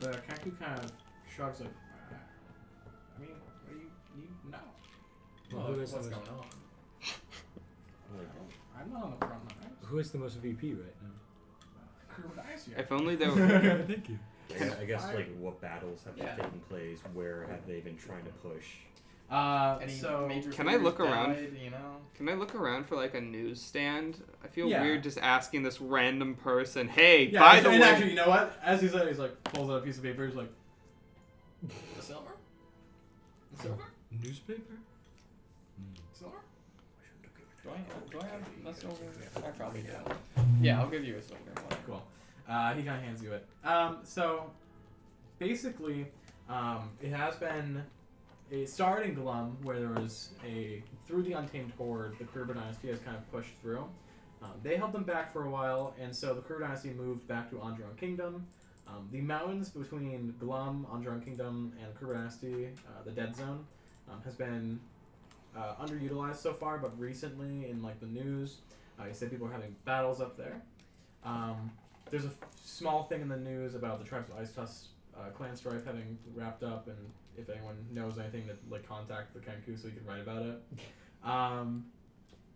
The Kenku kind of shrugs like, I mean, what do you need now? Well, Well, who is what's the going most- on? Like, I'm not on the front lines. Who is the most VP right Kruger Dynasty. If only there were. now? Thank you. I guess like what battles have Yeah. taken place? Where have they been trying to push? Any So major Can I figures look around? died, you know? Can I look around for like a newsstand? I feel Yeah. weird just asking this random person, hey, yeah, by the and way. actually, you know what? As he said, he's like pulls out a piece of paper. He's like, The silver? The silver? Newspaper? Silver? Do I have a silver? I probably do. Yeah, I'll give you a silver one. cool. He kind of hands you it. So basically, it has been. It started in Glum, where there was through the Untamed Horde, the Kruger Dynasty has kind of pushed through. They held them back for a while, and so the Kruger Dynasty moved back to Andron Kingdom. The mountains between Glum, Andron Kingdom, and Kruger Dynasty, the Dead Zone, has been underutilized so far, but recently in like the news, you said people are having battles up there. There's a small thing in the news about the Tribes of Ice Tusk clan strife having wrapped up, and if anyone knows anything, to like contact the Kenku so you can write about it.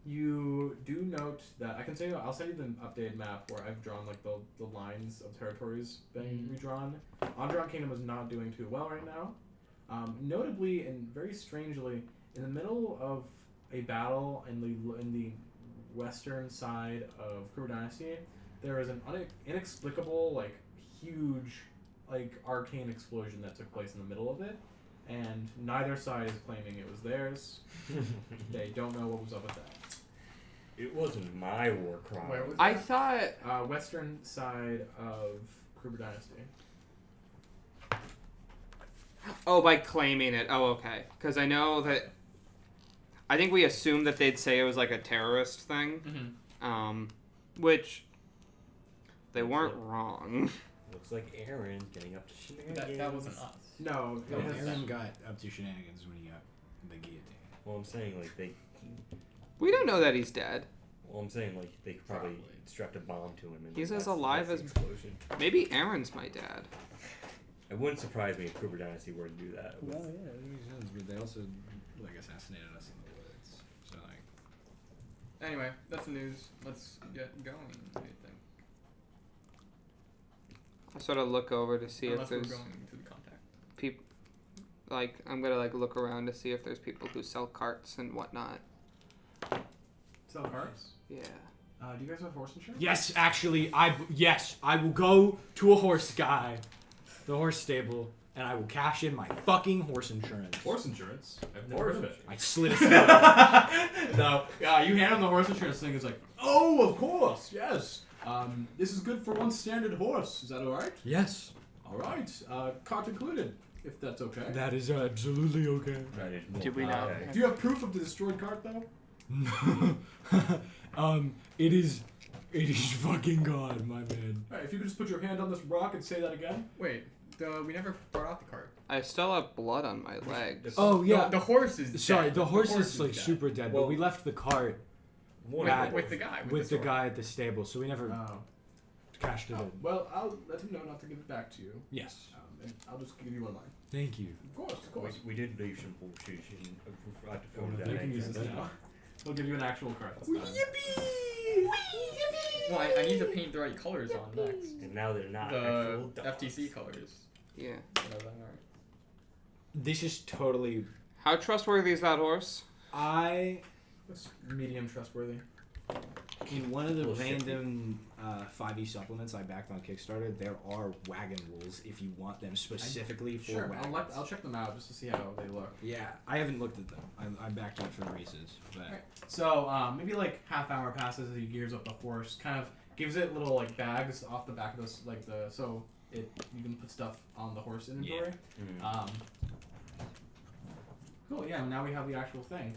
You do note that I'll send you the updated map where I've drawn like the lines of territories being redrawn. Andron Kingdom is not doing too well right now. Notably and very strangely, in the middle of a battle in the western side of Kruger Dynasty, there is an inexplicable, like, huge, like, arcane explosion that took place in the middle of it, and neither side is claiming it was theirs. They don't know what was up with that. It wasn't my war crime. Where was I that? thought. Western side of Kruger Dynasty. Oh, by claiming it. Oh, okay. Because I know that. I think we assumed that they'd say it was like a terrorist thing. Mm-hmm. Which. They weren't wrong. Looks like Aaron's getting up to shenanigans. That wasn't us. No, No, it has, Aaron got up to shenanigans when he got the guillotine. Well, I'm saying like We don't know that he's dead. Well, I'm saying like they could probably Probably. strapped a bomb to him. And He's like, as that's alive the as- explosion. Maybe Aaron's my dad. It wouldn't surprise me if Kruger Dynasty were to do that. Well, yeah, it makes sense, but they also like assassinated us in the woods. So like, Anyway, that's the news. Let's get going, I think. I sort of look over to see Unless if we're there's going to the contact. people. Like, I'm gonna like look around to see if there's people who sell carts and whatnot. sell carts. Yeah. Do you guys have horse insurance? yes, actually, I will go to a horse guy, the horse stable, and I will cash in my fucking horse insurance. Horse insurance? I've never heard of it. I slit his throat. No, you hand him the horse insurance thing. It's like, oh, of course, yes. This is good for one standard horse. Is that all right? Yes, All right. Cart included, if that's okay. that is absolutely okay. That is more Did we not? okay. Do you have proof of the destroyed cart, though? It is fucking God, my man. All right, if you could just put your hand on this rock and say that again. Wait, we never brought out the cart. I still have blood on my legs. Oh yeah. The horse is Sorry, dead. the horse is like dead. super dead, Well, but we left the cart One with the guy. with the sword. guy at the stable, so we never Oh. cashed it in. Well, I'll let him know not to give it back to you. Yes. And I'll just give you one line. Thank you. Of course, of course. We did leave some horses in. I had to fill Oh, that You in. can use this now. We'll give you an actual cart this time. Well, I need to paint the right colors on next. And now they're not The actual dogs. FTC colors. Yeah. Whatever they are. This is totally. How trustworthy is that horse? It's medium trustworthy. In one of the Bullshit. random 5e supplements I backed on Kickstarter, there are wagon rules if you want them specifically for Sure, wagons. I'll check them out just to see how they look. Yeah, I haven't looked at them. I backed it for the races, but Alright. So maybe like half hour passes as he gears up the horse, kind of gives it little like bags off the back of this, like so you can put stuff on the horse inventory. Mm. Cool. Yeah. Now we have the actual thing.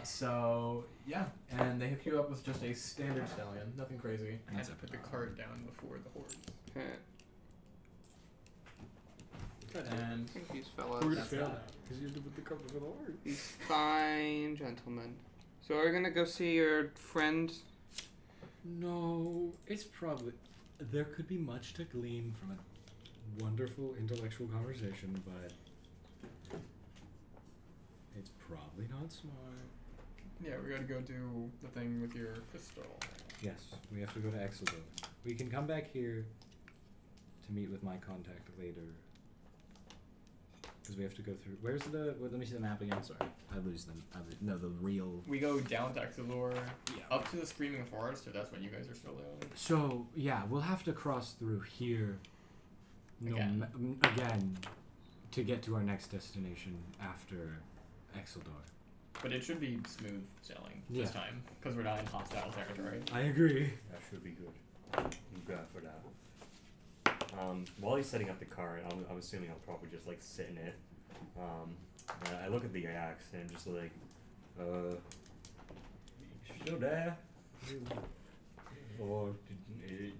So yeah, and they hook you up with just a standard stallion, nothing crazy. I had to put the cart down before the horse. Okay. And I think these fellas. that's that. because you have to put the cover for the horse. These fine gentlemen. So we're gonna go see your friend. No, it's probably there could be much to glean from a wonderful intellectual conversation, but it's probably not smart. Yeah, we gotta go do the thing with your pistol. Yes, we have to go to Exeter. We can come back here to meet with my contact later. Because we have to go through. Where's the? Let me see the map again. Sorry, I lose them. No, the real. We go down to Exilor, Yeah. up to the Screaming Forest, if that's what you guys are still doing. So yeah, we'll have to cross through here. Again. Again, to get to our next destination after Exeldor. But it should be smooth sailing Yeah. this time, because we're not in hostile territory. I agree. That should be good. I'm glad for that. While he's setting up the cart, I'm assuming I'll probably just like sit in it. And I look at the axe and I'm just like, still there? Or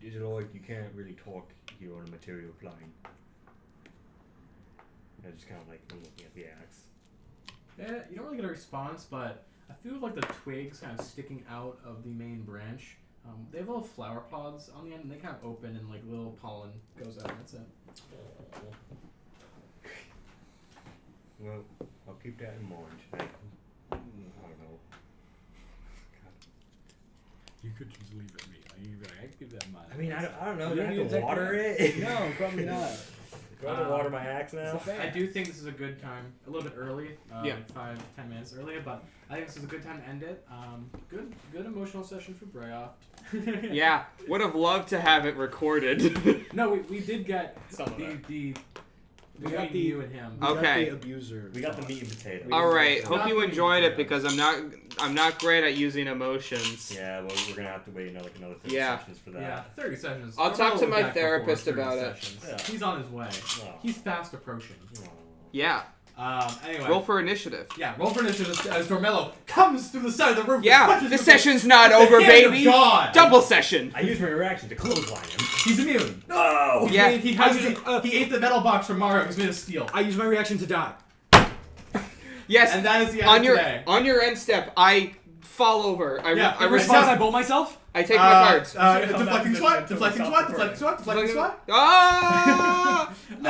is it like you can't really talk here on a material plane? I just kind of like looking at the axe. Yeah, you don't really get a response, but I feel like the twigs kind of sticking out of the main branch. They have little flower pods on the end, and they kind of open, and like little pollen goes out. And that's it. Well, I'll keep that in mind. I don't know. You could just leave it me. You'd be like, I can keep that in mind. I mean, I don't know. You Do I don't have need to take water that. it? No, probably not. Do I have to water my axe now? I do think this is a good time, a little bit early, Yeah. 5-10 minutes earlier, but I think this is a good time to end it. Good emotional session for Brayoft. Yeah, would have loved to have it recorded. No, we did get Some of it. we got the- you and him. We got Okay. the abuser. We got the meat and potato. All right, hope Not you really enjoyed it fair. because I'm not great at using emotions. Yeah, well, we're gonna have to wait another 30 Yeah. sessions for that. Yeah, 30 sessions. I'll talk to Doremello my will be back before therapist 30 about it. sessions. Yeah. He's on his way. Oh. He's fast approaching. Yeah, Anyway. roll for initiative. Yeah, roll for initiative as Doremello comes through the side of the room. Yeah, punches the with session's not the over, hand of baby. God. Double session. I used my reaction to clothesline him. He's immune. No! Yeah. He ate the metal box from Mario. It was made of steel. I use my reaction to die. Yes, And that is the end on of your today. end step, I fall over. I Yeah, I in Response, I respond. bolt myself. I take my cards. Deflecting swat, deflecting swat, deflecting swat, deflecting swat. Ah! No!